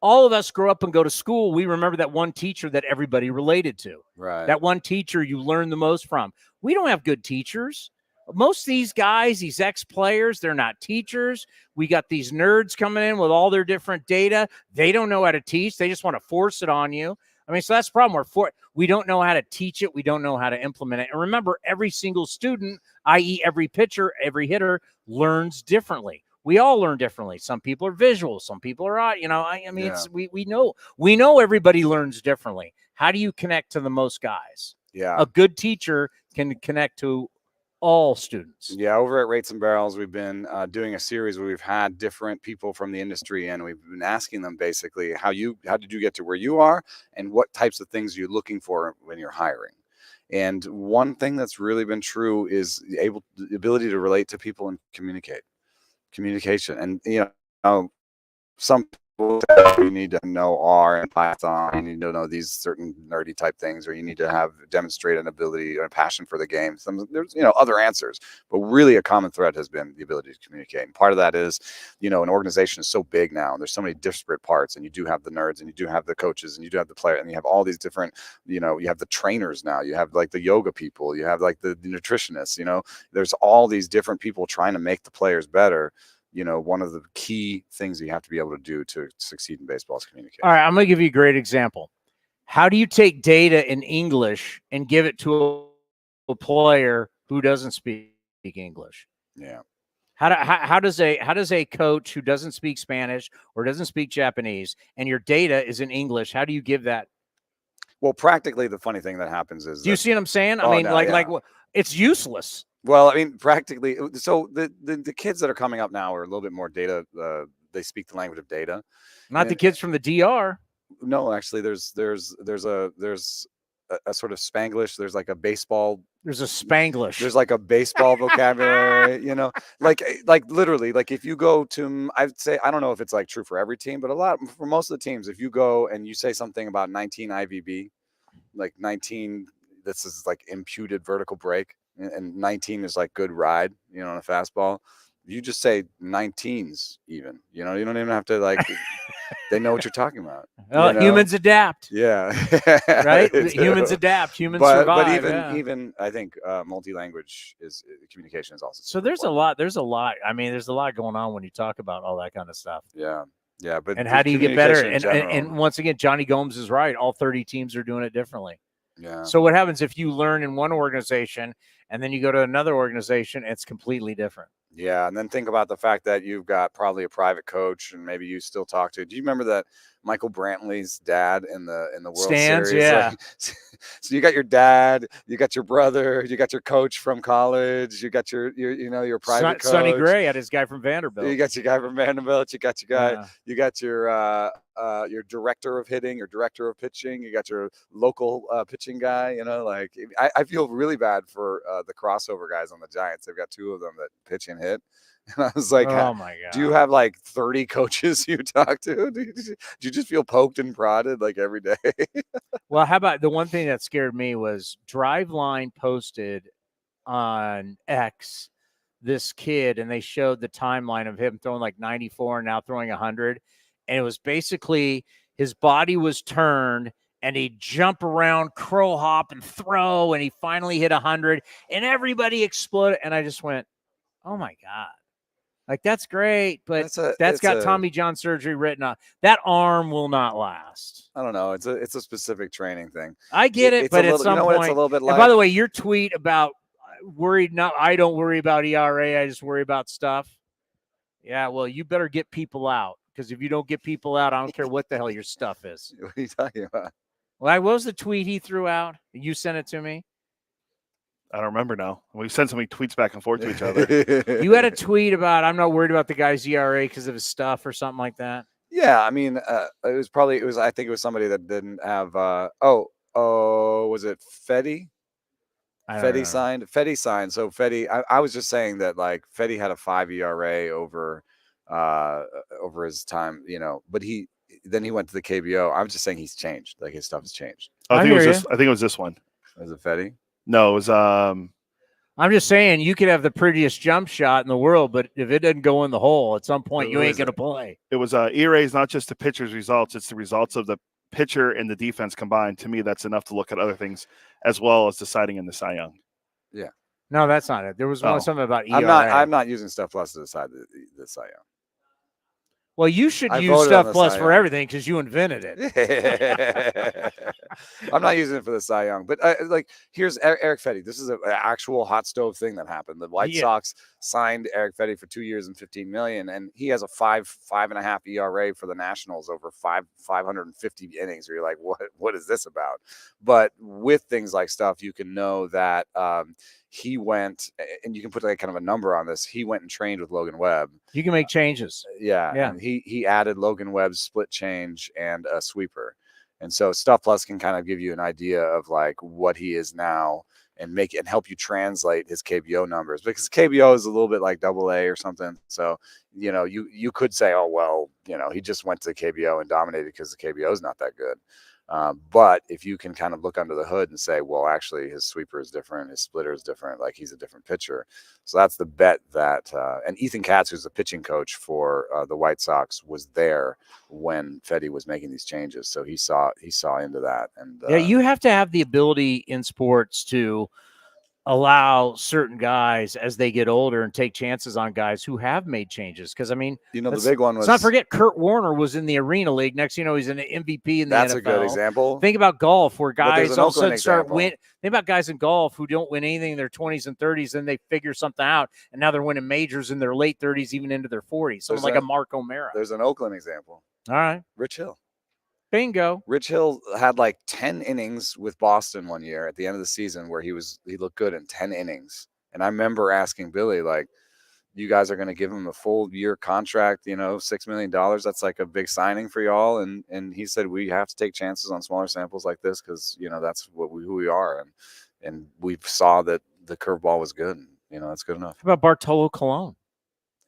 all of us grow up and go to school. We remember that one teacher that everybody related to. Right. That one teacher you learn the most from. We don't have good teachers. Most of these guys, these ex-players, they're not teachers. We got these nerds coming in with all their different data. They don't know how to teach. They just want to force it on you. I mean, so that's the problem. We don't know how to teach it. We don't know how to implement it. And remember, every single student, i.e. every pitcher, every hitter, learns differently. We all learn differently. Some people are visual. Some people are, we know everybody learns differently. How do you connect to the most guys? Yeah. A good teacher can connect to all students. Yeah, over at Rates and Barrels, we've been doing a series where we've had different people from the industry, and we've been asking them basically how did you get to where you are, and what types of things you're looking for when you're hiring. And one thing that's really been true is the ability to relate to people and communication. And some people you need to know R and Python, you need to know these certain nerdy type things, or you need to demonstrate an ability or a passion for the game. There's other answers, but really a common thread has been the ability to communicate. And part of that is, an organization is so big now, and there's so many disparate parts, and you do have the nerds, and you do have the coaches, and you do have the player, and you have all these different, you have the trainers now, you have like the yoga people, you have like the nutritionists, there's all these different people trying to make the players better. One of the key things you have to be able to do to succeed in baseball is communicate. All right, I'm going to give you a great example. How do you take data in English and give it to a player who doesn't speak English? Yeah. How does a coach who doesn't speak Spanish or doesn't speak Japanese, and your data is in English, how do you give that? Well, practically, the funny thing that happens is, do you see what I'm saying? I mean, it's useless. Well, I mean, practically. So the kids that are coming up now are a little bit more data. They speak the language of data. Not the kids from the DR. No, actually, there's a sort of Spanglish. There's like a baseball. There's a Spanglish. There's like a baseball vocabulary. Like literally, like if you go to, I'd say, I don't know if it's like true for every team, but for most of the teams, if you go and you say something about 19 IVB, like 19, this is like imputed vertical break. And 19 is like good ride, on a fastball. You just say 19s even, you don't even have to they know what you're talking about. Humans adapt. Yeah. Right. Humans adapt. Humans survive. But even I think multi-language communication is also. So there's a lot. I mean, there's a lot going on when you talk about all that kind of stuff. Yeah. Yeah. But how do you get better? And once again, Johnny Gomes is right. All 30 teams are doing it differently. Yeah. So what happens if you learn in one organization and then you go to another organization, it's completely different. Yeah. And then think about the fact that you've got probably a private coach, and maybe you still talk to. Do you remember that Michael Brantley's dad in the World Series? Yeah. So you got your dad, you got your brother, you got your coach from college, you got your private coach. Sonny Gray had his guy from Vanderbilt. You got your guy from Vanderbilt. You got your guy. Yeah. You got your director of hitting, your director of pitching. You got your local pitching guy. I feel really bad for the crossover guys on the Giants. They've got two of them that pitch and hit. And I was like, oh my God. Do you have like 30 coaches you talk to? Do you just feel poked and prodded like every day? Well, how about the one thing that scared me was Driveline posted on X this kid, and they showed the timeline of him throwing like 94 and now throwing 100. and it was basically his body was turned, and he'd jump around, crow hop, and throw, and he finally hit 100, and everybody exploded. And I just went, oh, my God. Like, that's great, but that's got Tommy John surgery written on. That arm will not last. I don't know. It's a specific training thing. I get it, but at some point, it's a little bit and by the way, your tweet about I don't worry about ERA, I just worry about stuff. Yeah, well, you better get people out, because if you don't get people out, I don't care what the hell your stuff is. What are you talking about? Well, what was the tweet he threw out? You sent it to me. I don't remember now. We sent so many tweets back and forth to each other. You had a tweet about, I'm not worried about the guy's ERA because of his stuff or something like that. Yeah, I mean, I think it was somebody that didn't have. Was it Fetty? Fetty signed. So Fetty, I was just saying that like Fetty had a 5 ERA over his time, but he went to the KBO. I was just saying he's changed. Like his stuff has changed. I think it was this one. Was it Fetty? No, it was. I'm just saying you could have the prettiest jump shot in the world, but if it doesn't go in the hole at some point, you ain't going to play. It was ERA is not just the pitcher's results; it's the results of the pitcher and the defense combined. To me, that's enough to look at other things as well as deciding in the Cy Young. Yeah. No, that's not it. There was something about ERA. I'm not using Stuff Plus to decide the Cy Young. Well, you should use Stuff Plus for everything because you invented it. I'm not using it for the Cy Young, but here's Eric Fetty. This is an actual hot stove thing that happened. The White Sox signed Eric Fetty for 2 years and $15 million, and he has a 5.5 ERA for the Nationals over 550 innings. Where you're like, what is this about? But with things like Stuff, you can know that he went, and you can put like kind of a number on this. He went and trained with Logan Webb. You can make changes. Yeah. And he added Logan Webb's split change and a sweeper. And so Stuff Plus can kind of give you an idea of like what he is now and help you translate his KBO numbers, because KBO is a little bit like AA or something. So, you could say, oh, well, he just went to the KBO and dominated because the KBO is not that good. But if you can kind of look under the hood and say, well, actually his sweeper is different, his splitter is different, like he's a different pitcher. So that's the bet that, and Ethan Katz, who's the pitching coach for the White Sox, was there when Fetty was making these changes. So he saw into that. And you have to have the ability in sports to allow certain guys as they get older and take chances on guys who have made changes. Because, I mean, the big one was, let's not forget Kurt Warner was in the Arena League. Next, he's an MVP in the NFL. That's a good example. Think about golf where guys all of a sudden start win. Think about guys in golf who don't win anything in their 20s and 30s, and they figure something out, and now they're winning majors in their late 30s, even into their 40s. Someone like a Mark O'Mara. There's an Oakland example. All right. Rich Hill. Bingo. Rich Hill had like 10 innings with Boston one year at the end of the season where he looked good in 10 innings. And I remember asking Billy, like, you guys are going to give him a full year contract, $6 million. That's like a big signing for y'all. And he said, we have to take chances on smaller samples like this because, that's who we are. And we saw that the curveball was good. That's good enough. How about Bartolo Colon?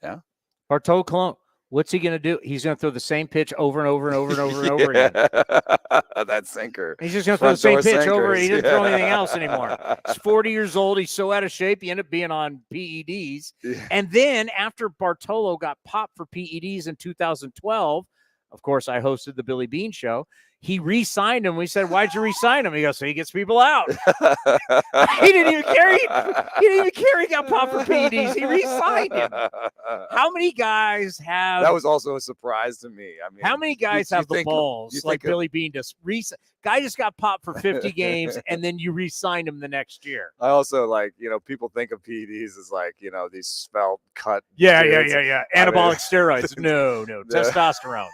Yeah. Bartolo Colon. What's he going to do? He's going to throw the same pitch over and over and over and over and over again. That sinker. He's just going to throw the same pitch over. He doesn't throw anything else anymore. He's 40 years old. He's so out of shape. He ended up being on PEDs. Yeah. And then after Bartolo got popped for PEDs in 2012, of course, I hosted the Billy Bean Show. He re-signed him. We said, why'd you re-sign him? He goes, so he gets people out. He didn't even care. He got popped for PEDs. He re-signed him. How many guys have... That was also a surprise to me. I mean, how many guys have the balls like Billy Bean to re-sign? Guy just got popped for 50 games, and then you re-signed him the next year. I also people think of PEDs as like, these svelte cut. Yeah. Anabolic steroids. No. Testosterone.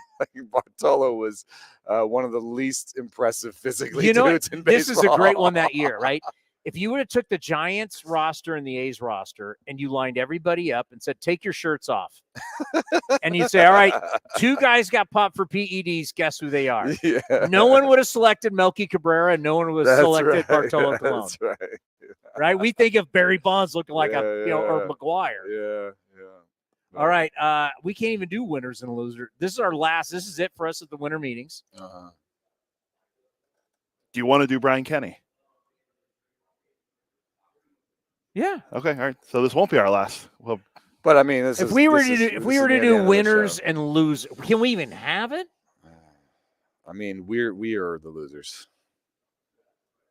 Bartolo was one of the least impressive physically dudes in baseball. This is a great one that year, right? If you would have took the Giants roster and the A's roster and you lined everybody up and said, take your shirts off. And you'd say, all right, 2 guys got popped for PEDs. Guess who they are? Yeah. No one would have selected Melky Cabrera. No one would have selected Bartolo Colon. That's right. Yeah. Right? We think of Barry Bonds looking like or McGuire. Yeah. All right. We can't even do winners and losers. This is our last. This is it for us at the winter meetings. Uh-huh. Do you want to do Brian Kenny? Yeah. Okay. All right. So this won't be our last. Well, But I mean, if we were to do winners and lose, can we even have it? I mean, we are the losers.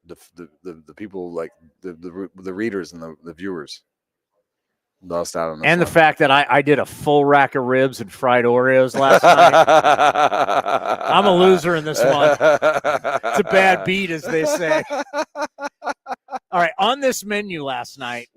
The people like the readers and the viewers lost out on this And the one. fact that I did a full rack of ribs and fried Oreos last night. I'm a loser in this one. It's a bad beat, as they say. All right, on this menu last night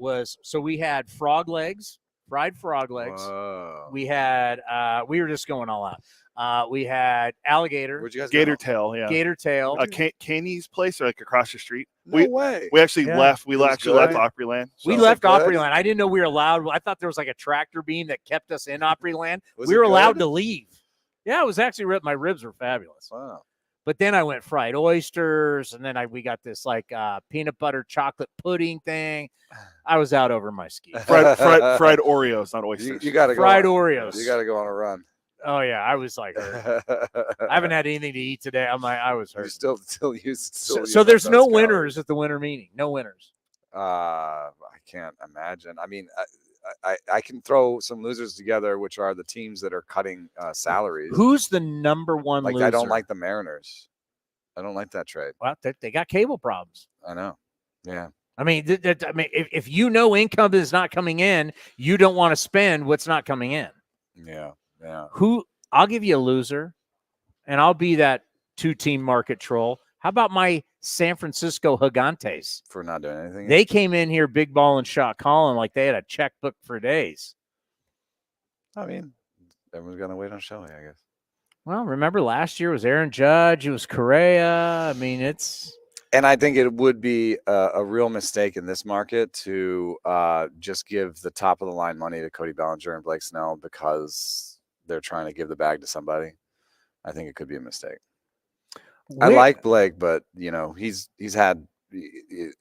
we had frog legs, fried frog legs. Whoa. We had we were just going all out. We had alligator. Where'd you guys Gator go? tail, yeah. Gator tail. Caney's place, or like across the street. No way. We actually Yeah. left. We It was actually left good. Opryland. We So left good? Opryland. I didn't know we were allowed. I thought there was like a tractor beam that kept us in Opryland. Was We it were allowed good? to leave. Yeah, it was actually my ribs were fabulous. Wow. But then I went fried oysters, and then we got this like peanut butter chocolate pudding thing. I was out over my skis. Fried Oreos, not oysters. You got to go. Fried on- Oreos. You got to go on a run. Oh yeah, I was like hurt. I haven't had anything to eat today. I was hurt. You still use. So there's no winners at the winter meeting. No winners. I can't imagine. I mean, I can throw some losers together, which are the teams that are cutting salaries. Who's the number one Like loser? I don't like the Mariners. I don't like that trade. Well, they got cable problems. I know. Yeah. I mean, if you know income is not coming in, you don't want to spend what's not coming in. Yeah. Yeah. I'll give you a loser, and I'll be that 2-team market troll. How about my San Francisco Gigantes? For not doing anything. They came in here big ball and shot calling like they had a checkbook for days. I mean, everyone's gonna wait on Shelley, I guess. Well, remember last year was Aaron Judge, it was Correa. I mean, it's. And I think it would be a real mistake in this market to just give the top of the line money to Cody Bellinger and Blake Snell because they're trying to give the bag to somebody. I think it could be a mistake. I like Blake, but he's had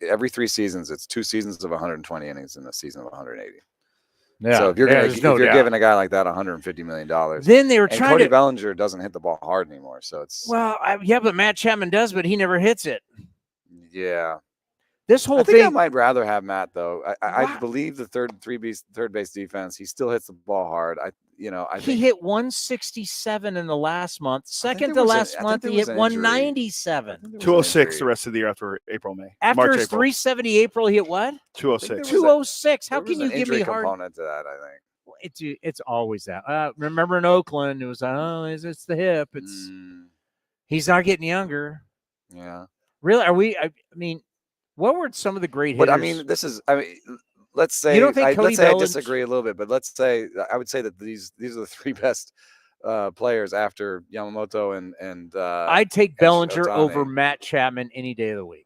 every 3 seasons. It's 2 seasons of 120 innings and a season of 180. Yeah. So if you're there's no doubt. giving a guy like that $150 million, Then they were and trying Cody to. Bellinger doesn't hit the ball hard anymore, so it's Yeah, but Matt Chapman does, but he never hits it. yeah. This whole I think I thing. might rather have Matt though. I believe the third base defense. He still hits the ball hard. He think hit 167 in the last month. Second to there was last I think month, there he was hit an injury. 197. 206 the rest of the year after April, May. After March, his April. 370 April, he hit what? 206. 206. How There was can you an give me injury hard? component to that? I think. It's always that. Remember in Oakland, it was it's the hip. It's he's not getting younger. Yeah. Really? Are we? I mean, what were some of the great hitters? But I mean, let's say You don't think Cody let's say I Bellinger- disagree a little bit, but let's say I would say that these are the 3 best players after Yamamoto and I'd take and Bellinger Ohtani. over Matt Chapman any day of the week.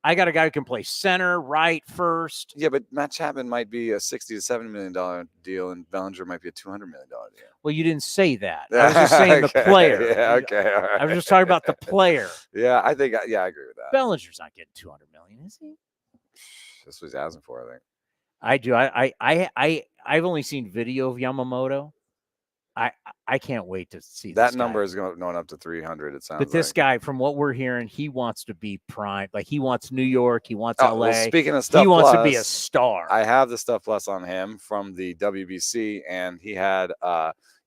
I got a guy who can play center, right, first. Yeah, but Matt Chapman might be a $60 to $70 million deal, and Bellinger might be a $200 million deal. Well, you didn't say that. I was just saying the player. Yeah, okay. All right. I was just talking about the player. Yeah, I think. Yeah, I agree with that. Bellinger's not getting $200 million, is he? This was asking for, I think. I do. I've only seen video of Yamamoto. I can't wait to see That this number guy. is going up to 300. It sounds. But this like. guy, from what we're hearing, he wants to be prime. Like he wants New York. He wants Oh, LA. well, speaking of stuff, he wants to be a plus, star. I have the stuff plus on him from the WBC, and he had.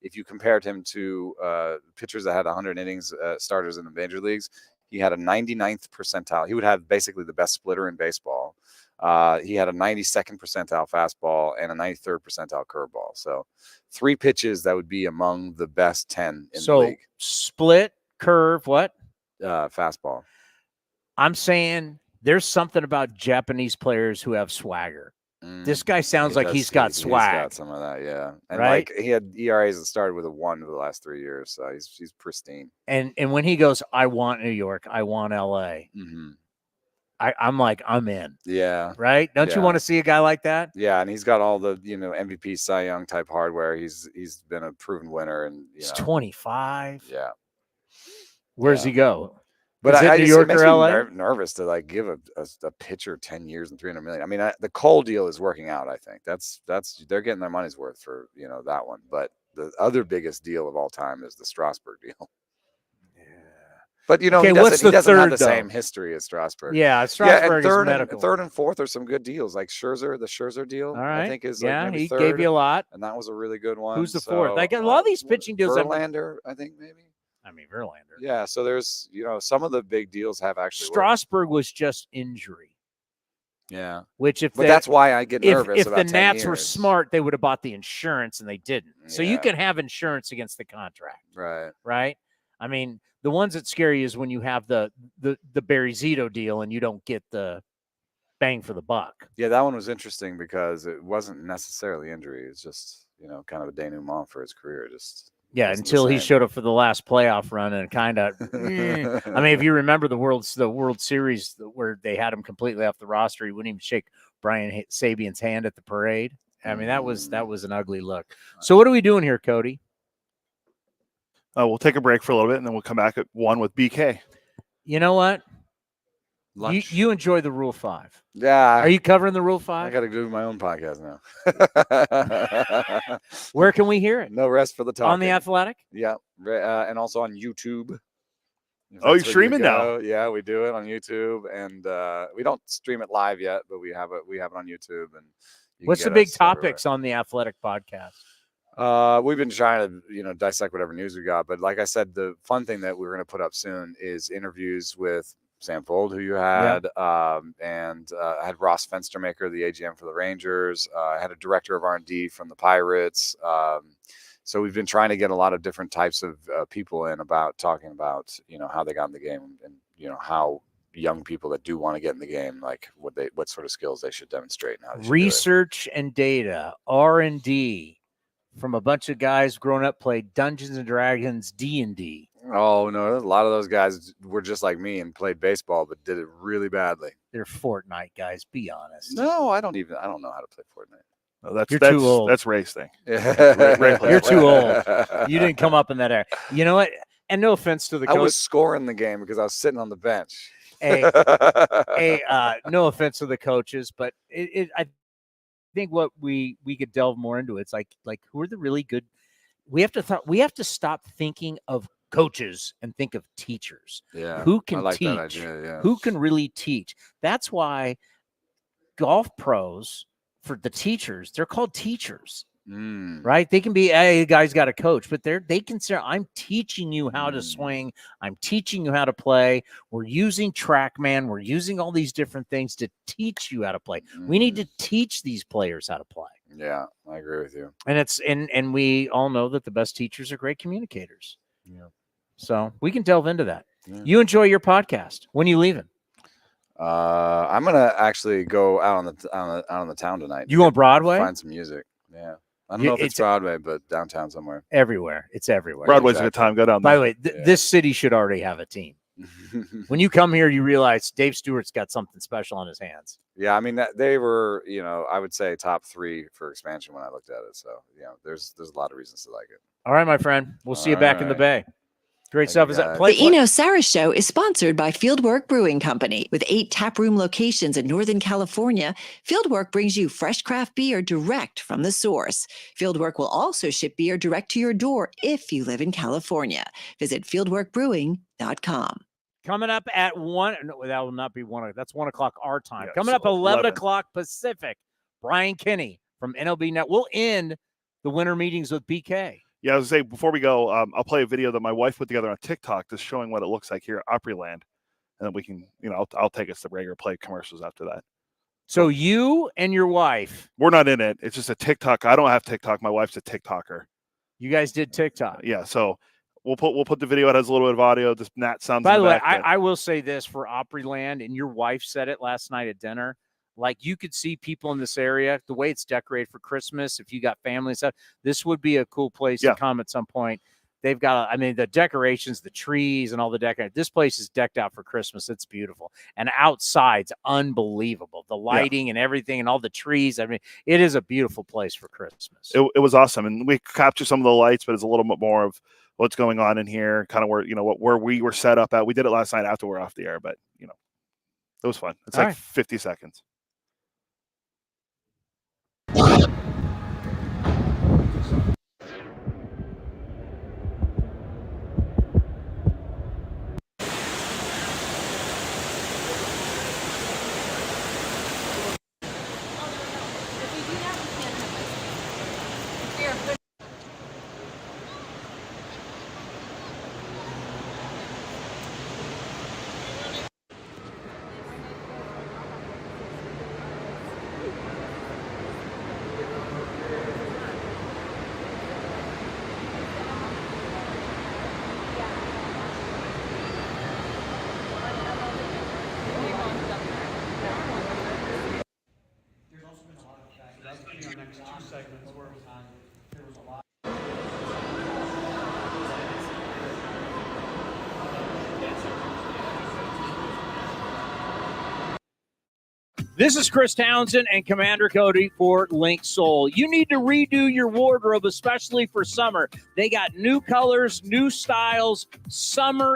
If you compared him to pitchers that had 100 innings, starters in the major leagues, he had a 99th percentile. He would have basically the best splitter in baseball. He had a 92nd percentile fastball and a 93rd percentile curveball. So 3 pitches that would be among the best 10 in the league. Split, curve, what? Fastball. I'm saying there's something about Japanese players who have swagger. This guy sounds like he's got swag. He's got some of that, yeah. And Right? like he had ERAs that started with a 1 for the last 3 years, so he's pristine. And when he goes, I want New York, I want LA. Mm-hmm. I'm like, I'm in. Yeah. Right? Don't you Yeah. want to see a guy like that? Yeah, and he's got all the MVP Cy Young type hardware. He's been a proven winner, and He's 25. Yeah. Where's he go? But Is it I New just, York it makes or me LA? nervous to like give a pitcher 10 years and 300 million. I mean, the Cole deal is working out. I think that's they're getting their money's worth for that one. But the other biggest deal of all time is the Strasburg deal. But you know, Okay, he what's doesn't, the have third, the though? same history as Strasburg. Yeah, and Strasburg is third medical. third and fourth are some good deals. Like Scherzer, the Scherzer deal, All right. I think is Yeah, like maybe he third. gave you a lot. And that was a really good one. Who's the fourth? Like a lot of these pitching deals. Verlander, I think maybe. I mean, Verlander. Yeah, so there's, you know, some of the big deals have actually worked. Strasburg was just injury. Yeah. Which But that's why I get nervous if about the 10 Nats were years. smart, they would have bought the insurance, and they didn't. So you Yeah. can have insurance against the contract. Right. Right? I mean, the ones that scare you is when you have the Barry Zito deal and you don't get the bang for the buck. Yeah, that one was interesting because it wasn't necessarily injury. It's just, you know, kind of a denouement for his career. Just Yeah, wasn't the until he same. showed up for the last playoff run and kind of. I mean, if you remember the World Series where they had him completely off the roster, he wouldn't even shake Brian Sabian's hand at the parade. I mean, that was an ugly look. So what are we doing here, Cody? We'll take a break for a little bit, and then we'll come back at 1 with BK. You know what? Lunch. You enjoy the Rule 5. Yeah. Are you covering the Rule 5? I got to do my own podcast now. Where can we hear it? No rest for the talking. On The Athletic? Yeah. And also on YouTube. Oh, you're streaming now? Yeah, we do it on YouTube, and we don't stream it live yet, but we have it on YouTube. And you can What's the get big us topics on The Athletic podcast? We've been trying to, you know, dissect whatever news we got, but like I said, the fun thing that we're going to put up soon is interviews with Sam Fuld, who you had, and I had Ross Fenstermaker, the AGM for the Rangers. I had a director of R&D from the Pirates. So we've been trying to get a lot of different types of people in about talking about, you know, how they got in the game and, you know, how young people that do want to get in the game, like what sort of skills they should demonstrate. And how they should do it. Research and data, R&D, from a bunch of guys grown up, played Dungeons and Dragons, D&D. Oh no, a lot of those guys were just like me and played baseball, but did it really badly. They're Fortnite guys. Be honest. No, I don't know how to play Fortnite. Oh, that's too old. That's race thing. You're too old. You didn't come up in that era. You know what? And no offense to the coach. I was scoring the game because I was sitting on the bench. No offense to the coaches, but I think what we could delve more into it's like who are the really good. We have to stop thinking of coaches and think of teachers. Yeah, who can I like teach? that idea, yeah. Who can really teach? That's why golf pros, for the teachers, they're called teachers. Right? They can be, hey, guy's got a coach, but they consider, I'm teaching you how to swing. I'm teaching you how to play. We're using TrackMan. We're using all these different things to teach you how to play. We need to teach these players how to play. Yeah, I agree with you. And and we all know that the best teachers are great communicators. Yeah. So we can delve into that. Yeah. You enjoy your podcast. When are you leaving? I'm gonna actually go out on the town tonight. You going Broadway? Find some music. Yeah. I don't know if it's Broadway, but downtown somewhere. Everywhere. It's everywhere. Broadway's a good time. Go down there. By the way, this city should already have a team. When you come here, you realize Dave Stewart's got something special on his hands. Yeah, I mean they were, you know, I would say top 3 for expansion when I looked at it. So, you know, there's a lot of reasons to like it. All right, my friend. We'll see you back in the Bay. Great stuff. Is that The Eno Sarris Show is sponsored by Fieldwork Brewing Company. With 8 taproom locations in Northern California, Fieldwork brings you fresh craft beer direct from the source. Fieldwork will also ship beer direct to your door if you live in California. Visit fieldworkbrewing.com. Coming up at 1, no, that will not be 1. That's 1 o'clock our time. Yeah, Coming so up 11 11. o'clock Pacific, Brian Kinney from MLB Net. We'll end the winter meetings with BK. Yeah, I was going to say, before we go, I'll play a video that my wife put together on TikTok just showing what it looks like here at Opryland. And then we can, you know, I'll take us to regular play commercials after that. So you and your wife. We're not in it. It's just a TikTok. I don't have TikTok. My wife's a TikToker. You guys did TikTok. Yeah, so we'll put the video. It has a little bit of audio. Just Nat sounds. By the way, back, I will say this for Opryland, and your wife said it last night at dinner. Like, you could see people in this area, the way it's decorated for Christmas. If you got family and stuff, this would be a cool place to come at some point. They've got, I mean, the decorations, the trees and all the decorations. This place is decked out for Christmas. It's beautiful. And outside's unbelievable. The lighting and everything and all the trees. I mean, it is a beautiful place for Christmas. It was awesome. And we captured some of the lights, but it's a little bit more of what's going on in here, kind of where, you know, where we were set up at. We did it last night after we're off the air, but, you know, it was fun. It's like 50 seconds. these two segments where there was a lot. This is Chris Townsend and Commander Cody for Link Soul. You need to redo your wardrobe, especially for summer. They got new colors, new styles. Summer